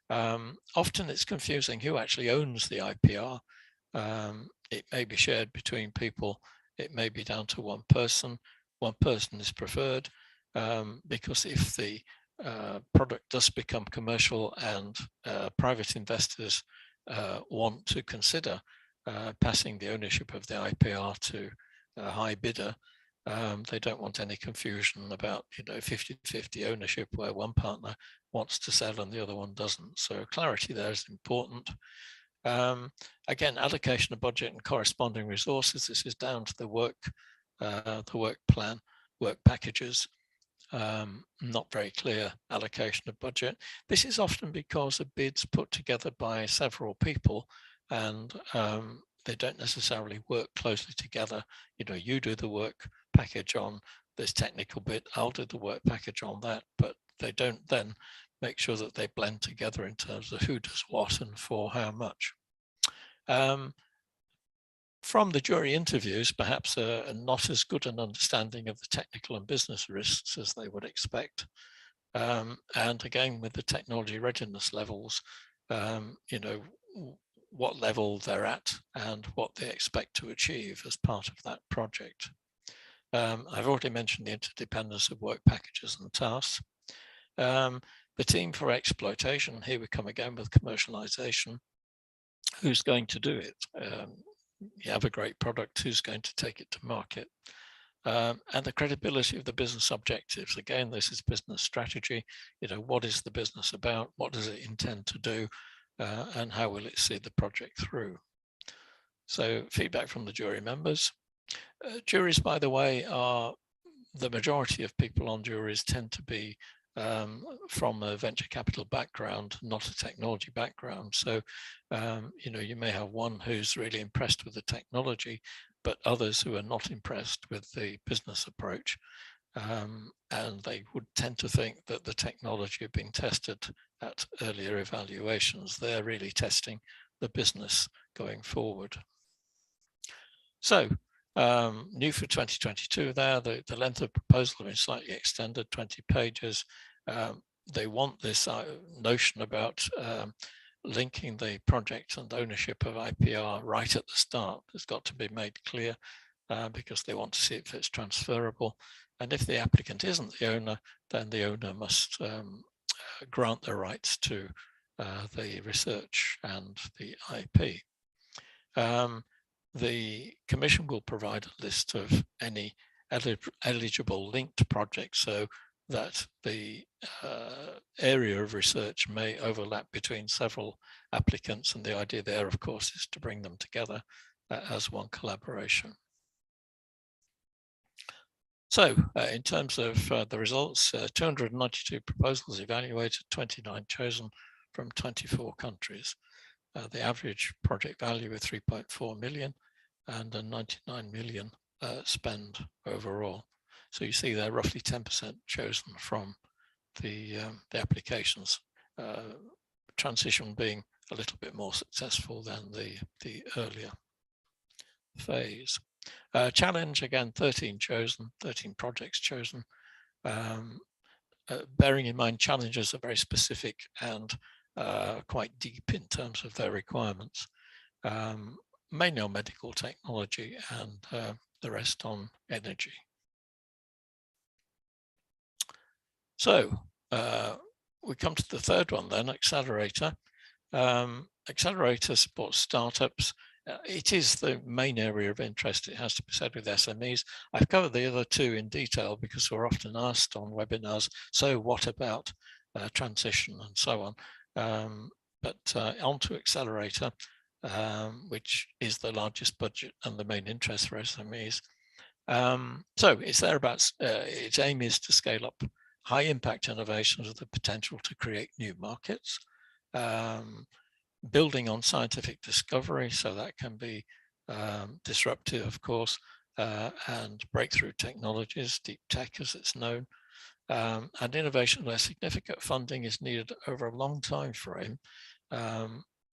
Often it's confusing who actually owns the IPR. It may be shared between people, it may be down to one person. One person is preferred because if the product does become commercial and private investors want to consider passing the ownership of the IPR to a high bidder, they don't want any confusion about 50-50 ownership where one partner wants to sell and the other one doesn't. So clarity there is important. Again, allocation of budget and corresponding resources. This is down to the work plan, work packages. Not very clear allocation of budget. This is often because a bid's put together by several people and they don't necessarily work closely together. You do the work package on this technical bit, I'll do the work package on that, but they don't then make sure that they blend together in terms of who does what and for how much. From the jury interviews, perhaps not as good an understanding of the technical and business risks as they would expect. And again, with the technology readiness levels, what level they're at and what they expect to achieve as part of that project. I've already mentioned the interdependence of work packages and tasks. The team for exploitation, here we come again with commercialization. Who's going to do it? You have a great product, who's going to take it to market? And the credibility of the business objectives. Again, this is business strategy. What is the business about? What does it intend to do? And how will it see the project through? So feedback from the jury members. Juries, by the way, are the majority of people on juries tend to be from a venture capital background, not a technology background. So, you know, you may have one who's really impressed with the technology, but others who are not impressed with the business approach. And they would tend to think that the technology had been tested at earlier evaluations. They're really testing the business going forward. So, new for 2022 there, the length of proposal has been slightly extended, 20 pages. They want this notion about linking the project and ownership of IPR right at the start. It's got to be made clear because they want to see if it's transferable. And if the applicant isn't the owner, then the owner must grant the rights to the research and the IP. The Commission will provide a list of any eligible linked projects so that the area of research may overlap between several applicants. And the idea there, of course, is to bring them together as one collaboration. So in terms of the results, 292 proposals evaluated, 29 chosen from 24 countries. The average project value of 3.4 million and a 99 million spend overall. So you see there roughly 10% chosen from the applications, transition being a little bit more successful than the earlier phase. Challenge, again, 13 chosen, 13 projects chosen. Bearing in mind challenges are very specific and quite deep in terms of their requirements, mainly on medical technology and the rest on energy. So we come to the third one then, Accelerator. Accelerator supports startups. It is the main area of interest, it has to be said, with SMEs. I've covered the other two in detail because we're often asked on webinars, so what about transition and so on. But on to Accelerator, which is the largest budget and the main interest for SMEs. So it's thereabouts, its aim is to scale up high impact innovations with the potential to create new markets. Building on scientific discovery, so that can be disruptive, of course, and breakthrough technologies, deep tech as it's known, and innovation where significant funding is needed over a long time frame,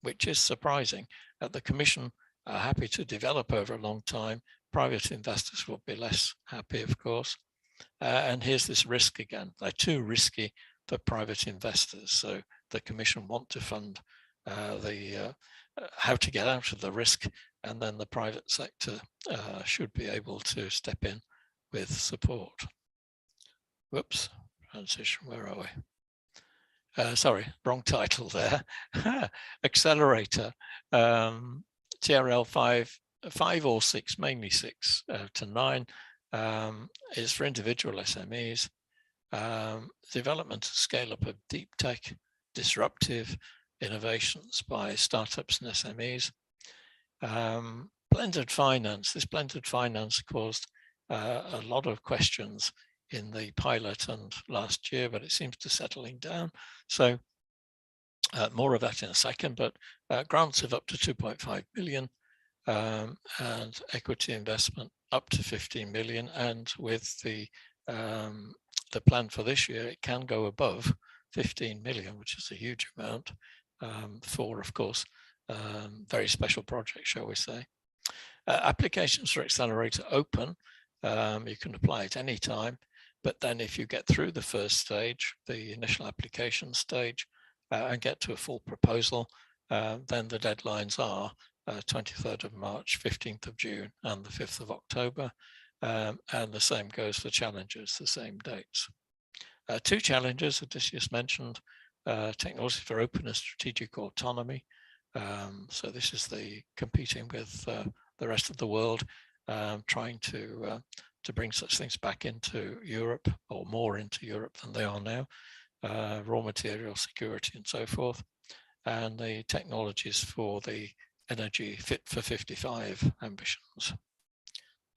which is surprising. The Commission are happy to develop over a long time. Private investors will be less happy, of course. And here's this risk again. They're too risky for private investors, so the Commission want to fund how to get out of the risk, and then the private sector should be able to step in with support. Whoops, transition, where are we? Sorry, wrong title there. Accelerator, TRL 5 or 6, mainly 6 to 9, is for individual SMEs. Development and scale up of deep tech, disruptive innovations by startups and SMEs. Blended finance. This blended finance caused a lot of questions in the pilot and last year, but it seems to settling down. So more of that in a second, but grants of up to 2.5 million and equity investment up to 15 million. And with the plan for this year, it can go above 15 million, which is a huge amount for, of course, very special projects, shall we say. Applications for Accelerator open. You can apply at any time, but then if you get through the first stage, the initial application stage, and get to a full proposal, then the deadlines are 23rd of March, 15th of June, and the 5th of October. And the same goes for challenges, the same dates. 2 challenges, Odysseus mentioned, technology for open and strategic autonomy. So this is the competing with the rest of the world, trying to bring such things back into Europe, or more into Europe than they are now, raw material security and so forth, and the technologies for the energy fit for 55 ambitions.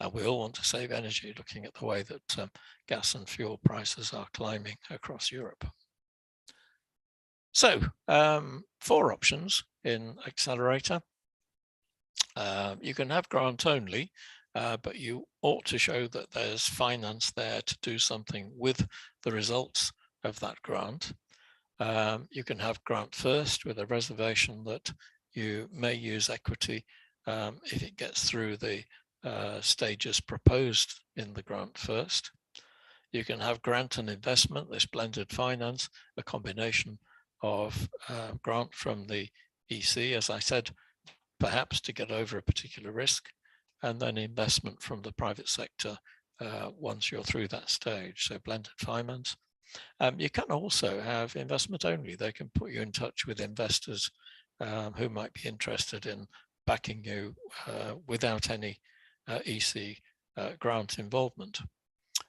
And we all want to save energy, looking at the way that gas and fuel prices are climbing across Europe. So 4 options in Accelerator. You can have grant only, but you ought to show that there's finance there to do something with the results of that grant. You can have grant first with a reservation that you may use equity if it gets through the stages proposed in the grant first. You can have grant and investment, this blended finance, a combination of grant from the EC, as I said, perhaps to get over a particular risk, and then investment from the private sector once you're through that stage, so blended finance. You can also have investment only. They can put you in touch with investors who might be interested in backing you without any EC grant involvement.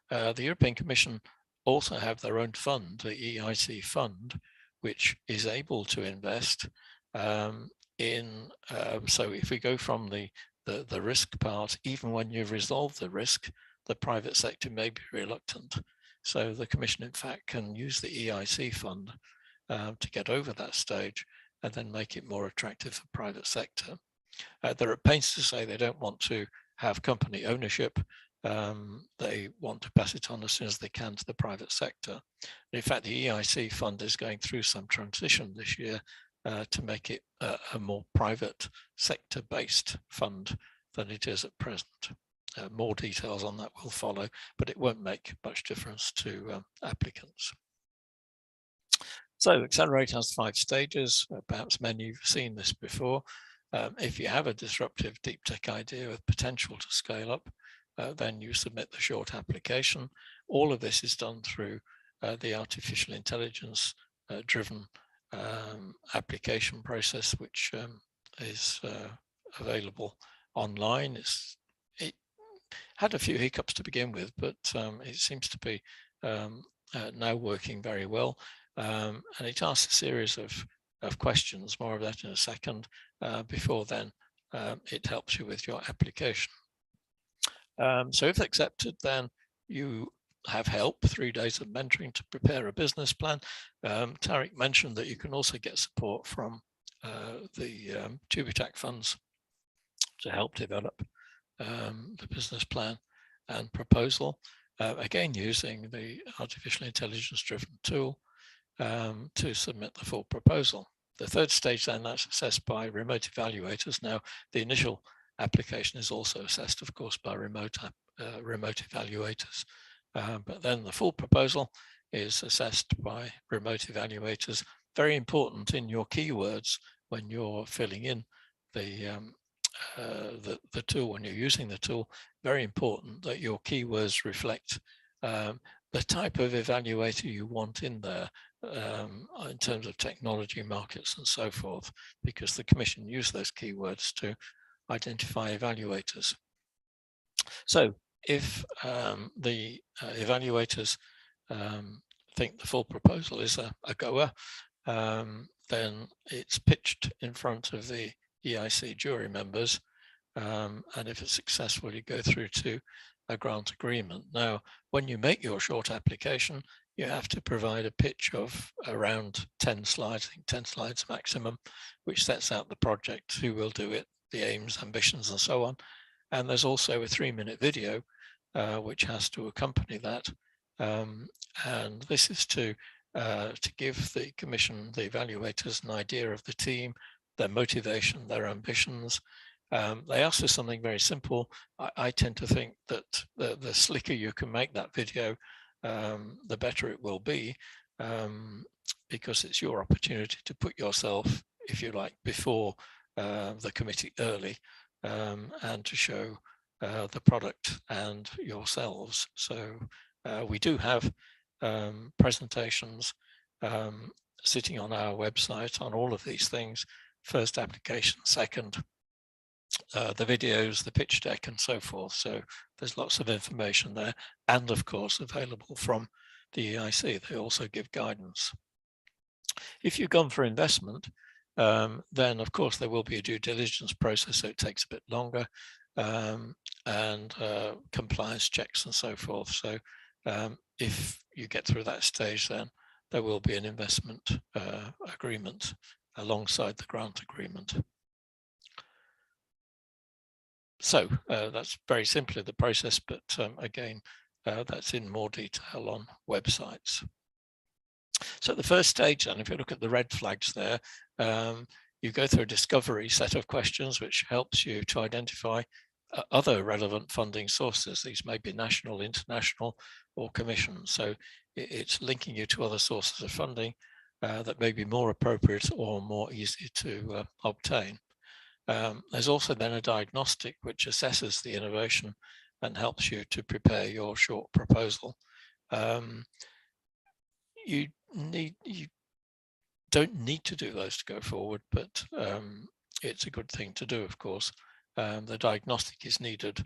The European Commission also have their own fund, the EIC fund, which is able to invest in, so if we go from the risk part, even when you've resolved the risk, the private sector may be reluctant. So the Commission, in fact, can use the EIC fund to get over that stage and then make it more attractive for private sector. They're at pains to say they don't want to have company ownership. They want to pass it on as soon as they can to the private sector. And in fact, the EIC fund is going through some transition this year to make it a more private sector-based fund than it is at present. More details on that will follow, but it won't make much difference to applicants. So Accelerator has 5 stages. Perhaps many of you have seen this before. If you have a disruptive deep tech idea with potential to scale up, then you submit the short application. All of this is done through the artificial intelligence driven application process, which is available online. It had a few hiccups to begin with, but it seems to be now working very well. And it asks a series of questions, more of that in a second. Before then, it helps you with your application. So if accepted, then you have help, 3 days of mentoring to prepare a business plan. Tarek mentioned that you can also get support from the TÜBİTAK funds to help develop the business plan and proposal, again using the artificial intelligence driven tool to submit the full proposal. The 3rd stage then, that's assessed by remote evaluators. Now the initial application is also assessed, of course, by remote evaluators, but then the full proposal is assessed by remote evaluators. Very important in your keywords when you're filling in the tool, when you're using the tool, very important that your keywords reflect the type of evaluator you want in there in terms of technology, markets, and so forth, because the Commission use those keywords to identify evaluators. So if the evaluators think the full proposal is a goer, then it's pitched in front of the EIC jury members, and if it's successful, you go through to a grant agreement. Now, when you make your short application, you have to provide a pitch of around 10 slides, I think 10 slides maximum, which sets out the project, who will do it, the aims, ambitions, and so on. And there's also a 3-minute video, which has to accompany that. And this is to give the Commission, the evaluators, an idea of the team, their motivation, their ambitions. They ask for something very simple. I tend to think that the slicker you can make that video, the better it will be, because it's your opportunity to put yourself, if you like, before the committee early, and to show the product and yourselves. So we do have presentations sitting on our website on all of these things: first application, second, the videos, the pitch deck, and so forth. So there's lots of information there, and of course available from the EIC. They also give guidance. If you've gone for investment, then of course there will be a due diligence process, so it takes a bit longer. and compliance checks and so forth. So if you get through that stage, then there will be an investment agreement alongside the grant agreement. So that's very simply the process, but again, that's in more detail on websites. So the first stage, then, if you look at the red flags there, you go through a discovery set of questions, which helps you to identify other relevant funding sources. These may be national, international, or commission. So it's linking you to other sources of funding that may be more appropriate or more easy to obtain. There's also then a diagnostic which assesses the innovation and helps you to prepare your short proposal. You don't need to do those to go forward, but it's a good thing to do, of course. The diagnostic is needed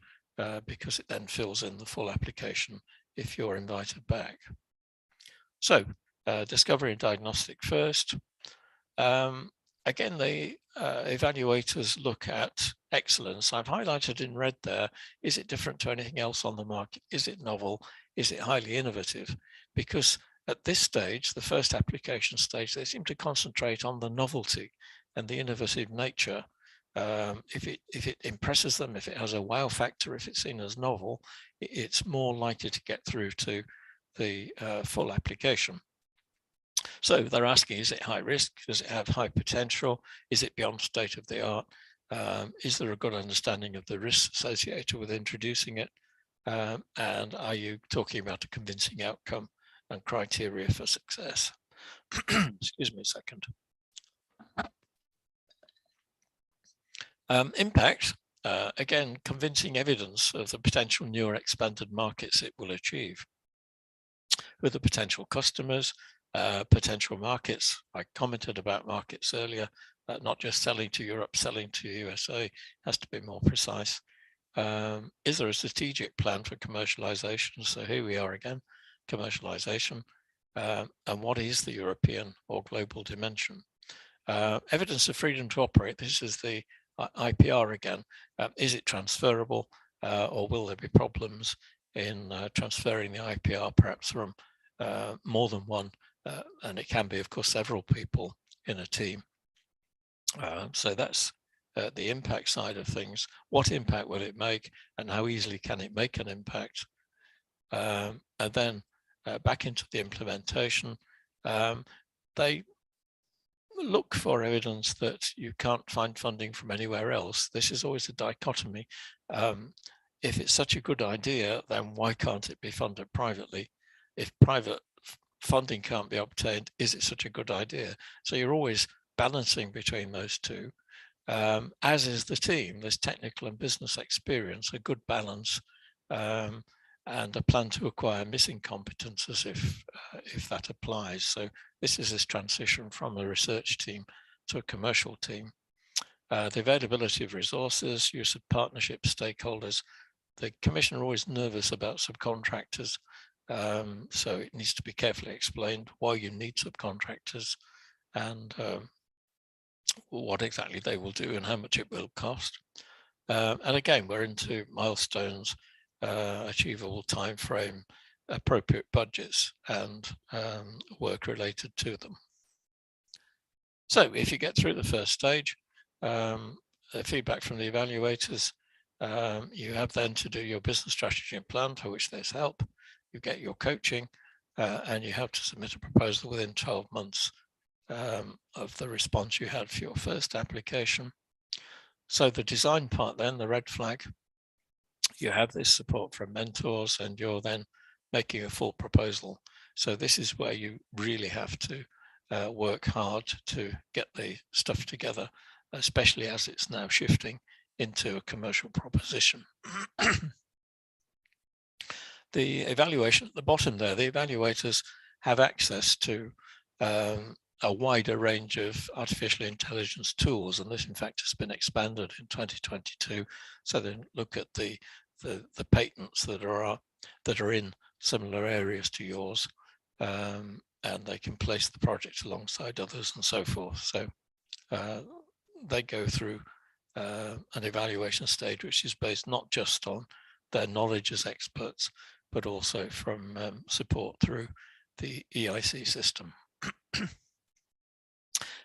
because it then fills in the full application if you're invited back. So discovery and diagnostic first. Again, the evaluators look at excellence. I've highlighted in red there, is it different to anything else on the market? Is it novel? Is it highly innovative? Because at this stage, the first application stage, they seem to concentrate on the novelty and the innovative nature. If it impresses them, if it has a wow factor, if it's seen as novel, it's more likely to get through to the full application. So they're asking, is it high risk? Does it have high potential? Is it beyond state of the art? Is there a good understanding of the risks associated with introducing it? And are you talking about a convincing outcome and criteria for success? Excuse me a second. Impact, again, convincing evidence of the potential new or expanded markets it will achieve. With the potential customers, potential markets. I commented about markets earlier, not just selling to Europe, selling to USA, has to be more precise. Is there a strategic plan for commercialization? So here we are again, commercialization. And what is the European or global dimension? Evidence of freedom to operate. This is the IPR again. Is it transferable or will there be problems in transferring the IPR perhaps from more than one? And it can be, of course, several people in a team. So that's the impact side of things. What impact will it make and how easily can it make an impact? And then back into the implementation, they look for evidence that you can't find funding from anywhere else. This is always a dichotomy. If it's such a good idea, then why can't it be funded privately? If private funding can't be obtained, is it such a good idea? So you're always balancing between those two, as is the team. There's technical and business experience, a good balance, and a plan to acquire missing competences if that applies. So this is this transition from a research team to a commercial team. The availability of resources, use of partnership stakeholders. The Commission are always nervous about subcontractors. So it needs to be carefully explained why you need subcontractors and what exactly they will do and how much it will cost. And again, we're into milestones, achievable time frame, appropriate budgets, and work related to them. So if you get through the first stage, feedback from the evaluators, you have then to do your business strategy and plan, for which there's help. You get your coaching, and you have to submit a proposal within 12 months of the response you had for your first application. So the design part then, the red flag, you have this support from mentors and you're then making a full proposal. So this is where you really have to work hard to get the stuff together, especially as it's now shifting into a commercial proposition. The evaluation at the bottom there, the evaluators have access to a wider range of artificial intelligence tools, and this in fact has been expanded in 2022. So they look at the patents that are in similar areas to yours, and they can place the project alongside others and so forth. So they go through an evaluation stage which is based not just on their knowledge as experts, but also from support through the EIC system.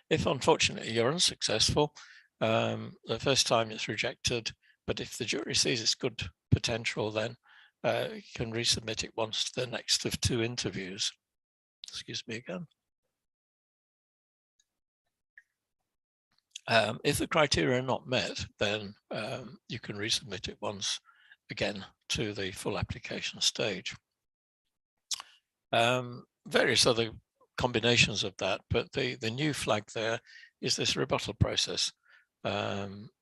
If unfortunately you're unsuccessful, the first time it's rejected, but if the jury sees it's good potential, then you can resubmit it once to the next of 2 interviews. Excuse me again. If the criteria are not met, then you can resubmit it once again to the full application stage. Various other combinations of that, but the new flag there is this rebuttal process.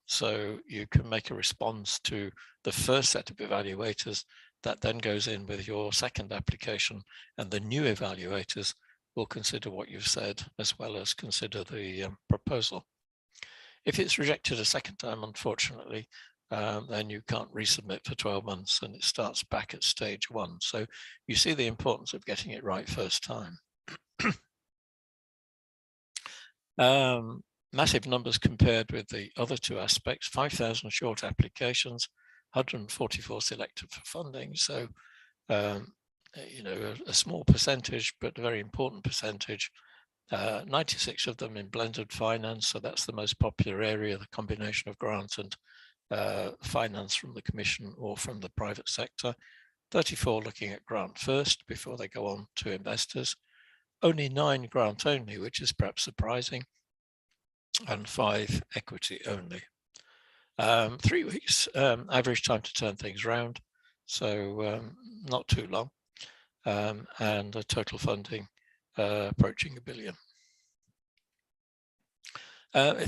So you can make a response to the first set of evaluators that then goes in with your second application, and the new evaluators will consider what you've said as well as consider the proposal. If it's rejected a second time, unfortunately, then you can't resubmit for 12 months and it starts back at stage 1. So you see the importance of getting it right first time. Massive numbers compared with the other 2 aspects, 5,000 short applications, 144 selected for funding. So, you know, a small percentage, but a very important percentage. 96 of them in blended finance. So that's the most popular area, the combination of grants and finance from the commission or from the private sector. 34 looking at grant first before they go on to investors. Only 9 grant only, which is perhaps surprising, and 5 equity only. 3 weeks average time to turn things around, so not too long, and a total funding approaching $1 billion.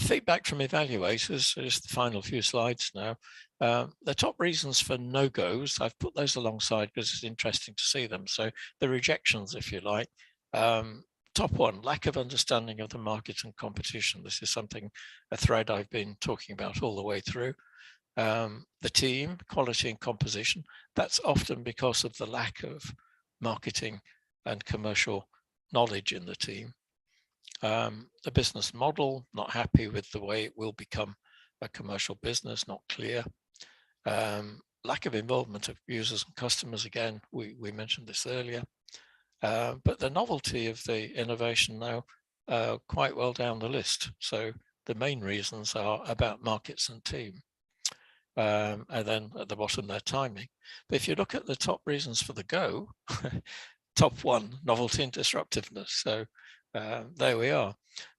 Feedback from evaluators, just the final few slides now. The top reasons for no-Gos, I've put those alongside because it's interesting to see them. So the rejections, if you like. Top 1, lack of understanding of the market and competition. This is something, a thread I've been talking about all the way through. The team, quality and composition. That's often because of the lack of marketing and commercial knowledge in the team. The business model, not happy with the way it will become a commercial business, not clear. Lack of involvement of users and customers, again, we mentioned this earlier. But the novelty of the innovation now quite well down the list. So the main reasons are about markets and team. And then at the bottom, their timing. But if you look at the top reasons for the go, top 1, novelty and disruptiveness. So there we are.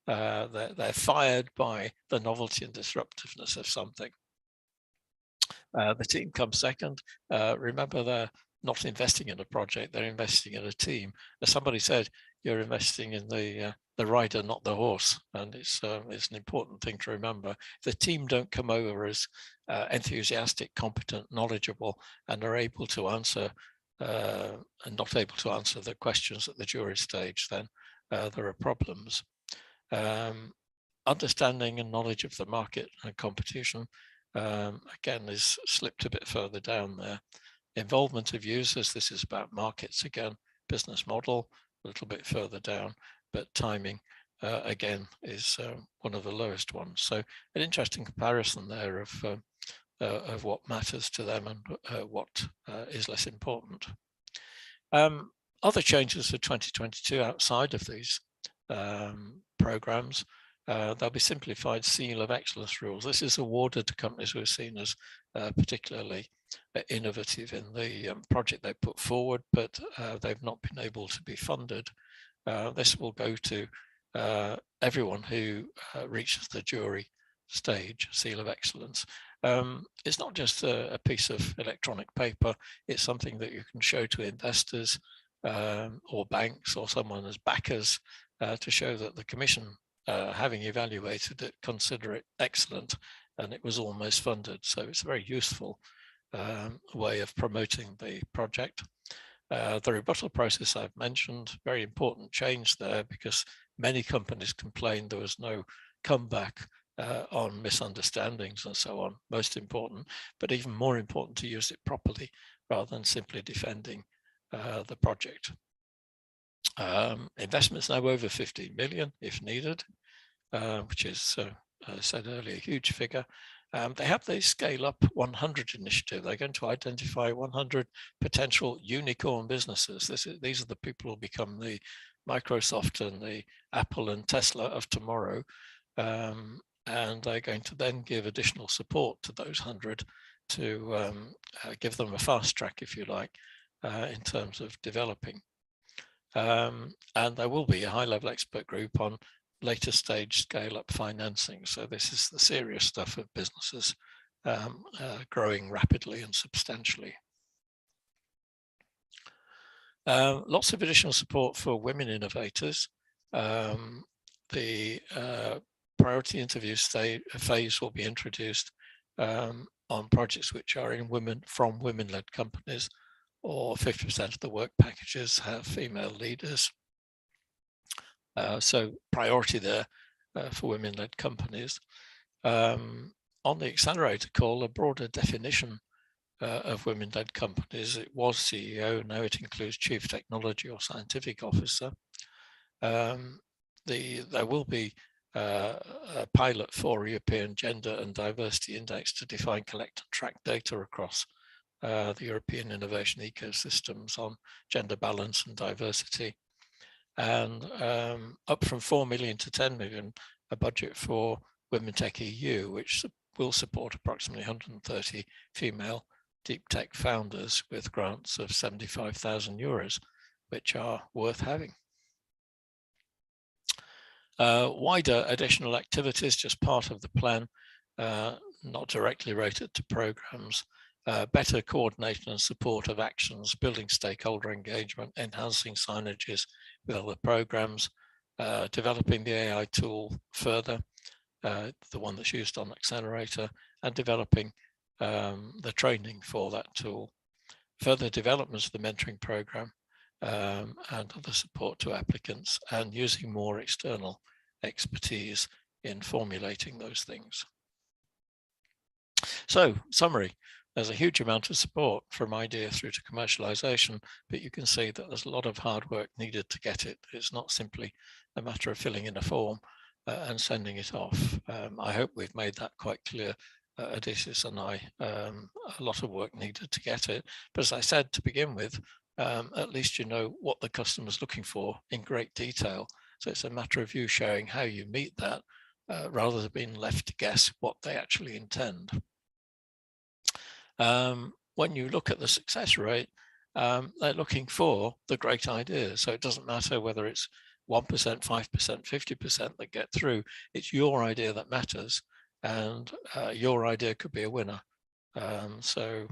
They're fired by the novelty and disruptiveness of something. The team comes second. Remember, they're not investing in a project, they're investing in a team. As somebody said, you're investing in the rider, not the horse. And it's an important thing to remember. If the team don't come over as enthusiastic, competent, knowledgeable, and are able to answer and not able to answer the questions at the jury stage, then there are problems. Understanding and knowledge of the market and competition, again, is slipped a bit further down there. Involvement of users, this is about markets again. Business model, a little bit further down, but timing, again, is one of the lowest ones. So an interesting comparison there of what matters to them and what is less important. Other changes for 2022 outside of these programs, there'll be simplified seal of excellence rules. This is awarded to companies who are seen as particularly innovative in the project they put forward, but they've not been able to be funded. This will go to everyone who reaches the jury stage, seal of excellence. It's not just a piece of electronic paper, it's something that you can show to investors or banks or someone as backers to show that the commission, having evaluated it, consider it excellent and it was almost funded. So it's a very useful way of promoting the project. The rebuttal process I've mentioned, very important change there because many companies complained there was no comeback on misunderstandings and so on, most important, but even more important to use it properly rather than simply defending the project. Investments now over 15 million if needed, which is, as I said earlier, a huge figure. They have the Scale Up 100 initiative. They're going to identify 100 potential unicorn businesses. These are the people who will become the Microsoft and the Apple and Tesla of tomorrow. And they're going to then give additional support to those 100 to give them a fast track, if you like, in terms of developing. And there will be a high-level expert group on later stage scale-up financing. So this is the serious stuff of businesses growing rapidly and substantially. Lots of additional support for women innovators. The priority interview phase will be introduced on projects which are in from women-led companies, or 50% of the work packages have female leaders. So priority there for women-led companies. On the accelerator call, a broader definition of women-led companies. It was CEO, now it includes Chief Technology or Scientific Officer. There will be a pilot for European Gender and Diversity Index to define, collect and track data across the European innovation ecosystems on gender balance and diversity. And up from 4 million to 10 million, a budget for Women Tech EU, which will support approximately 130 female deep tech founders with grants of 75,000 euros, which are worth having. Wider additional activities, just part of the plan, not directly related to programs, better coordination and support of actions, building stakeholder engagement, enhancing synergies with other programs, developing the AI tool further, the one that's used on Accelerator, and developing the training for that tool, further developments of the mentoring program, and other support to applicants, and using more external expertise in formulating those things. So, summary. There's a huge amount of support from idea through to commercialization, but you can see that there's a lot of hard work needed to get it. It's not simply a matter of filling in a form and sending it off. I hope we've made that quite clear, Odysseus and I. A lot of work needed to get it. But as I said to begin with, at least you know what the customer's looking for in great detail. So it's a matter of you showing how you meet that rather than being left to guess what they actually intend. When you look at the success rate, they're looking for the great ideas. So it doesn't matter whether it's 1%, 5%, 50% that get through. It's your idea that matters, and your idea could be a winner. So,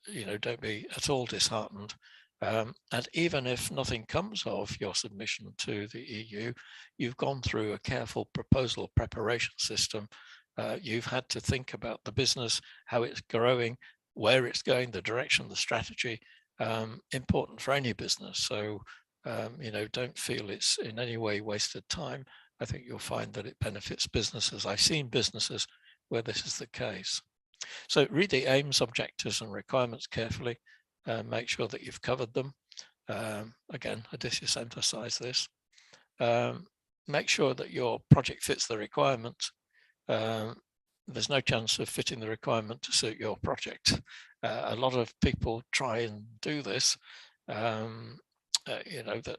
you know, don't be at all disheartened. And even if nothing comes of your submission to the EU, you've gone through a careful proposal preparation system. You've had to think about the business, how it's growing, where it's going, the direction, the strategy, important for any business. So, you know, don't feel it's in any way wasted time. I think you'll find that it benefits businesses. I've seen businesses where this is the case. So read the aims, objectives, and requirements carefully. Make sure that you've covered them. Again, Odysseus emphasized this. Make sure that your project fits the requirements. There's no chance of fitting the requirement to suit your project. A lot of people try and do this, you know, that,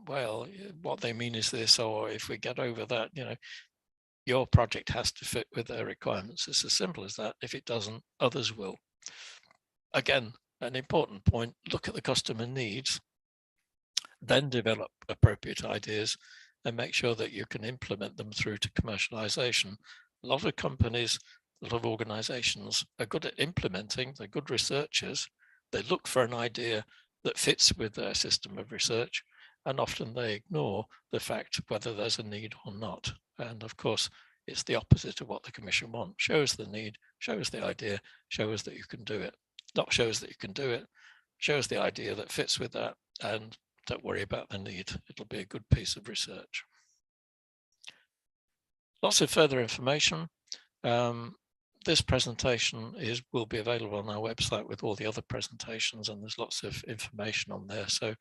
well, what they mean is this, or if we get over that, you know, your project has to fit with their requirements. It's as simple as that. If it doesn't, others will. Again, an important point, look at the customer needs, then develop appropriate ideas and make sure that you can implement them through to commercialization. A lot of companies, a lot of organizations are good at implementing, they're good researchers, they look for an idea that fits with their system of research, and often they ignore the fact whether there's a need or not. And of course, it's the opposite of what the Commission wants. Show us the need, show us the idea, show us that you can do it. Not show us that you can do it, show us the idea that fits with that, and don't worry about the need. It'll be a good piece of research. Lots of further information. This presentation will be available on our website with all the other presentations, and there's lots of information on there. So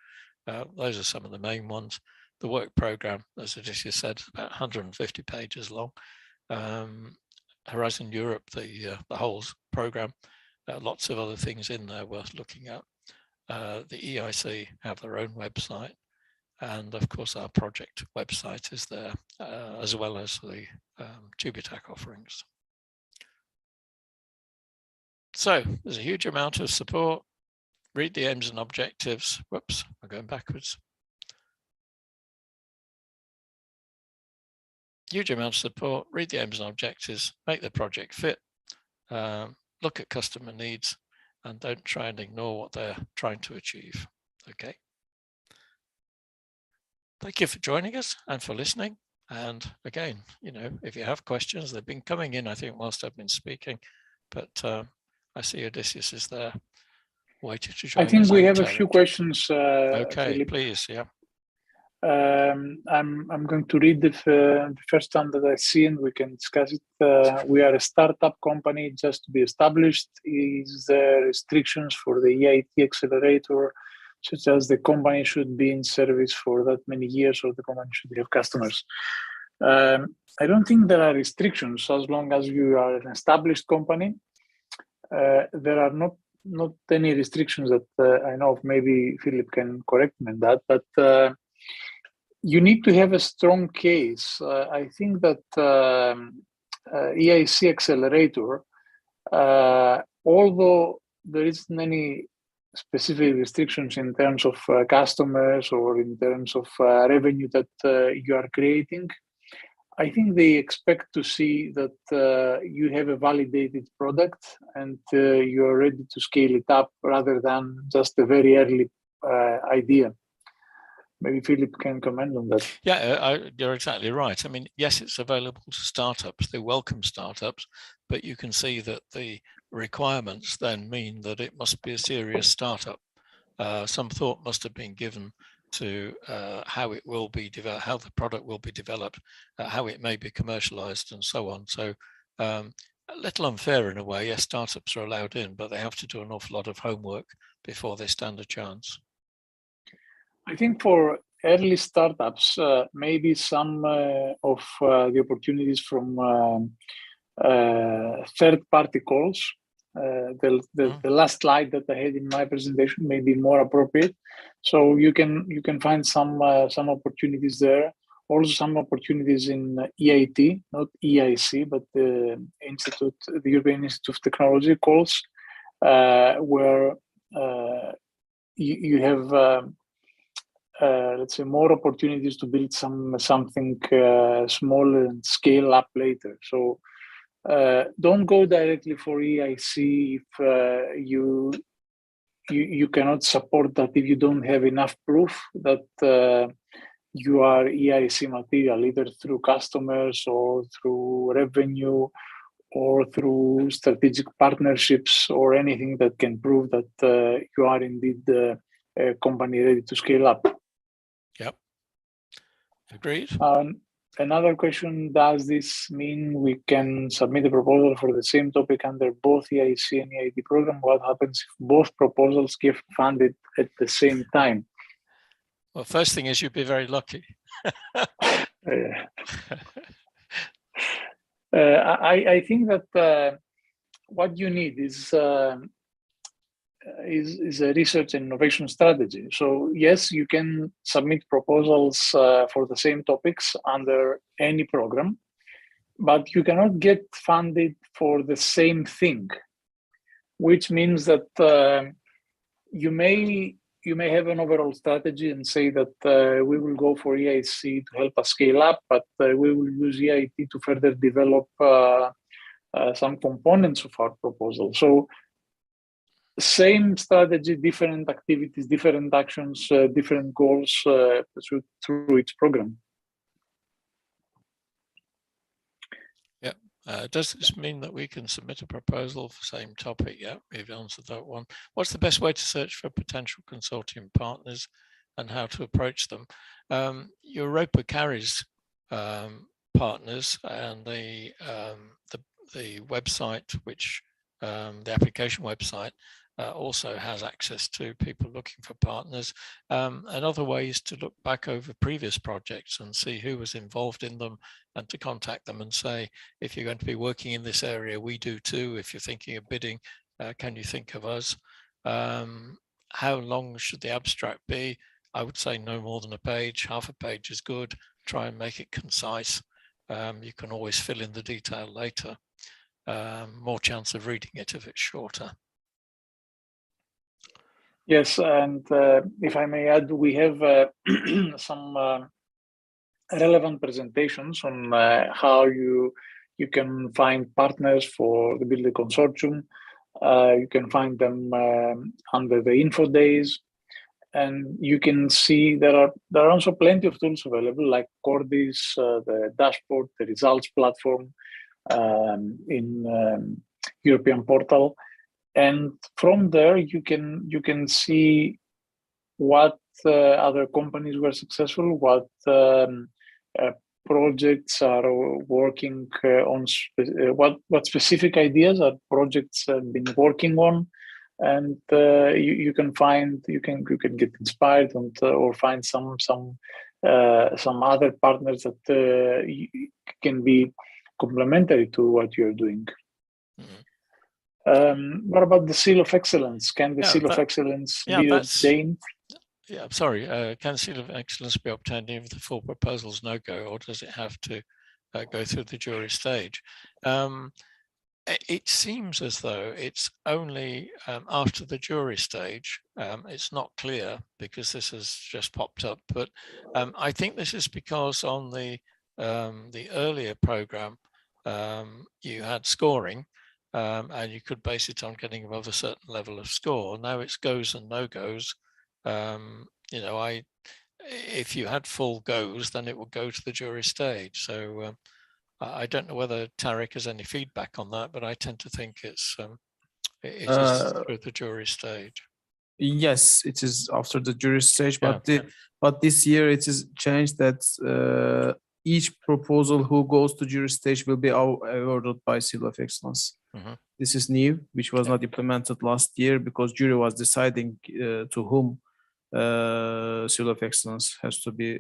those are some of the main ones. The work program, as Odysseus said, is about 150 pages long. Horizon Europe, the whole program. Lots of other things in there worth looking at. The EIC have their own website, and of course our project website is there, as well as the TÜBİTAK offerings. So there's a huge amount of support. Read the aims and objectives. Whoops, I'm going backwards. Huge amount of support. Read the aims and objectives. Make the project fit. Look at customer needs, and don't try and ignore what they're trying to achieve. Okay. Thank you for joining us and for listening. And again, you know, if you have questions, they've been coming in, I think, whilst I've been speaking, but I see Odysseus is there waiting to join us. I think we have a few questions. Okay, Philip. please, yeah. I'm going to read the first one that I see, and we can discuss it. We are a startup company just to be established. Is there restrictions for the EIT accelerator, such as the company should be in service for that many years, or the company should have customers? I don't think there are restrictions as long as you are an established company. There are not any restrictions that I know of. Maybe Philip can correct me on that, but you need to have a strong case. I think that EIC Accelerator, although there isn't any specific restrictions in terms of customers or in terms of revenue that you are creating, I think they expect to see that you have a validated product and you are ready to scale it up rather than just a very early idea. Maybe Philip can comment on that. Yeah, you're exactly right. I mean, yes, it's available to startups. They welcome startups, but you can see that the requirements then mean that it must be a serious startup. Some thought must have been given to how it will be developed, how the product will be developed, how it may be commercialized, and so on. So a little unfair in a way. Yes, startups are allowed in, but they have to do an awful lot of homework before they stand a chance. I think for early startups, maybe some of the opportunities from third-party calls, the last slide that I had in my presentation may be more appropriate. So you can find some opportunities there. Also some opportunities in EIT, not EIC, but the European Institute of Technology calls, where you have let's say more opportunities to build something smaller and scale up later. So don't go directly for EIC if you cannot support that, if you don't have enough proof that you are EIC material, either through customers or through revenue or through strategic partnerships or anything that can prove that you are indeed a company ready to scale up. Yep. Agreed. Another question, does this mean we can submit a proposal for the same topic under both EIC and EIT program? What happens if both proposals get funded at the same time? Well, first thing is you'd be very lucky. I think that what you need is a research and innovation strategy. So yes, you can submit proposals for the same topics under any program, but you cannot get funded for the same thing, which means that you may have an overall strategy and say that we will go for EIC to help us scale up, but we will use EIT to further develop some components of our proposal. So same strategy, different activities, different actions, different goals through each program. Yeah. Does this mean that we can submit a proposal for the same topic? Yeah, we've answered that one. What's the best way to search for potential consortium partners and how to approach them? Europa carries partners, and the website, which the application website, also has access to people looking for partners. Another way is to look back over previous projects and see who was involved in them, and to contact them and say, if you're going to be working in this area, we do too. If you're thinking of bidding, can you think of us? How long should the abstract be? I would say no more than a page. Half a page is good. Try and make it concise. You can always fill in the detail later. More chance of reading it if it's shorter. Yes, and if I may add, we have some relevant presentations on how you can find partners for the Build the Consortium. You can find them under the info days, and you can see there are also plenty of tools available, like Cordis, the dashboard, the results platform in European portal. And from there, you can see what other companies were successful, what projects are working on, what specific ideas are projects have been working on, and you can get inspired and or find some other partners that can be complementary to what you're doing. What about the Seal of Excellence? Can the Seal of Excellence be obtained? Yeah, I'm sorry. Can the Seal of Excellence be obtained if the full proposal is no-go, or does it have to go through the jury stage? It seems as though it's only after the jury stage. It's not clear because this has just popped up, but I think this is because on the earlier program you had scoring. And you could base it on getting above a certain level of score. Now it's goes and no-goes. You know, if you had full goes, then it would go to the jury stage. So I don't know whether Tarek has any feedback on that, but I tend to think it is through the jury stage. Yes, it is after the jury stage, but this year it is changed that each proposal who goes to jury stage will be awarded by Seal of Excellence. This is new, which was not implemented last year because jury was deciding to whom Seal of Excellence has to be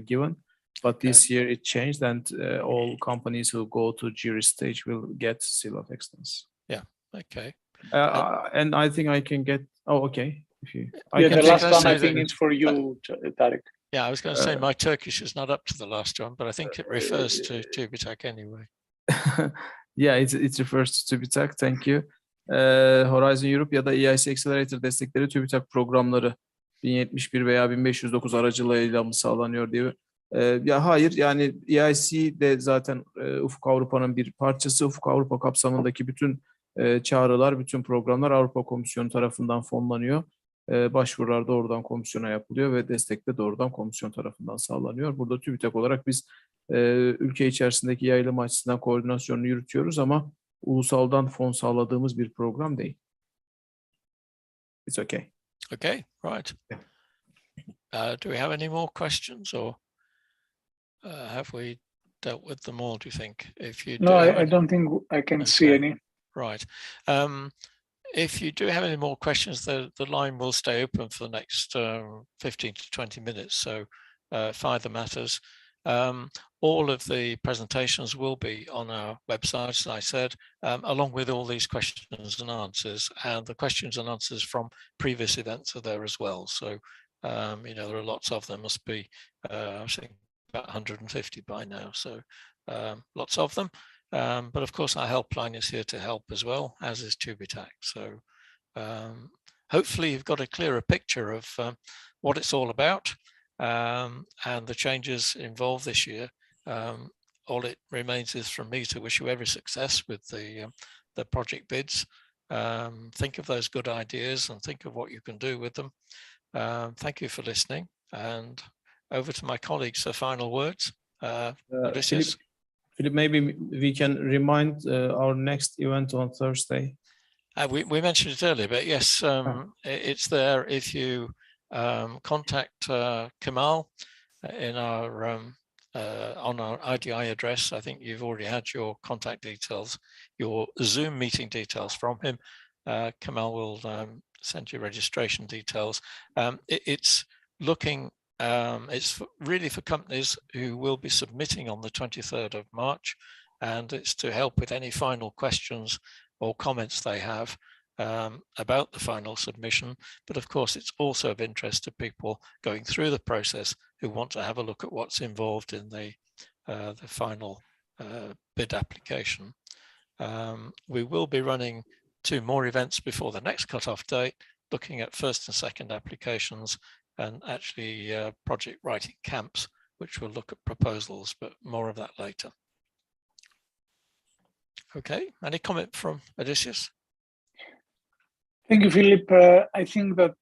given. But this year it changed, and all companies who go to jury stage will get Seal of Excellence. Yeah. Okay. And I think I can get. Oh, okay. If you, the last one I think it's for you, Tarek. Yeah, I was going to say my Turkish is not up to the last one, but I think it refers to TÜBİTAK anyway. Yeah, it refers to TÜBİTAK. Thank you. Horizon Europe ya da Eic Accelerator destekleri TÜBİTAK programları 1071 veya 1509 aracılığıyla mı sağlanıyor diye. Ya hayır, yani EIC de zaten Ufuk Avrupa'nın bir parçası. Ufuk Avrupa kapsamındaki bütün çağrılar, bütün programlar Avrupa Komisyonu tarafından fonlanıyor. Başvurular doğrudan komisyona yapılıyor ve destek de doğrudan komisyon tarafından sağlanıyor. Burada TÜBİTAK olarak biz ülke içerisindeki yayılım açısından koordinasyonunu yürütüyoruz ama ulusaldan fon sağladığımız bir program değil. It's okay. Okay, right. Do we have any more questions, or have we dealt with them all, do you think? If you no, I don't think I can see any. Right. If you do have any more questions, the line will stay open for the next 15 to 20 minutes, so fire the matters. All of the presentations will be on our website, as I said, along with all these questions and answers, and the questions and answers from previous events are there as well. So, you know, there are lots of them, must be, I think, about 150 by now, so lots of them. But of course, our helpline is here to help as well, as is TÜBİTAK. So hopefully you've got a clearer picture of what it's all about and the changes involved this year. All it remains is from me to wish you every success with the project bids. Think of those good ideas and think of what you can do with them. Thank you for listening, and over to my colleagues for final words. Philip, maybe we can remind our next event on Thursday. We mentioned it earlier, but yes, it's there. If you contact Kemal in our on our IDI address, I think you've already had your contact details, your Zoom meeting details from him. Kemal will send you registration details. It's looking, it's really for companies who will be submitting on the 23rd of March, and it's to help with any final questions or comments they have about the final submission. But of course, it's also of interest to people going through the process who want to have a look at what's involved in the final bid application. We will be running 2 more events before the next cutoff date, looking at first and second applications, and actually project writing camps, which will look at proposals, but more of that later. Okay, any comment from Odysseus? Thank you, Philip. I think that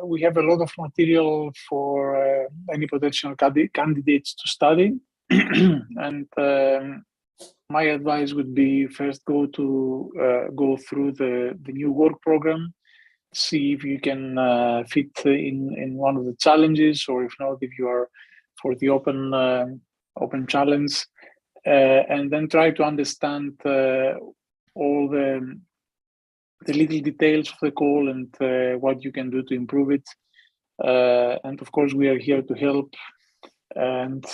we have a lot of material for any potential candidates to study. And my advice would be first go through the new work program, see if you can fit in one of the challenges, or if not, if you are for the open challenge, and then try to understand all the little details of the call and what you can do to improve it. And of course, we are here to help. And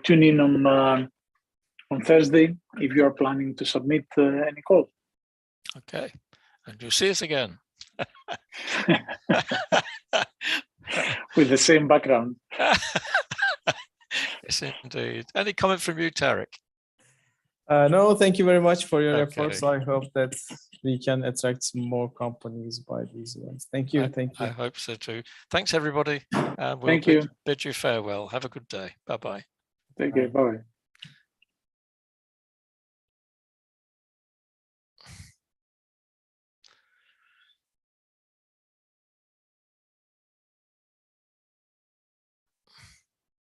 tune in on Thursday if you are planning to submit any call. Okay, and you'll see us again. With the same background. Yes, indeed. Any comment from you, Tarek? No, thank you very much for your Okay. efforts. I hope that we can attract some more companies by these events. Thank you. Thank you. I hope so too. Thanks, everybody. We'll Thank you. bid you farewell. Have a good day. Bye-bye. Take care. Bye.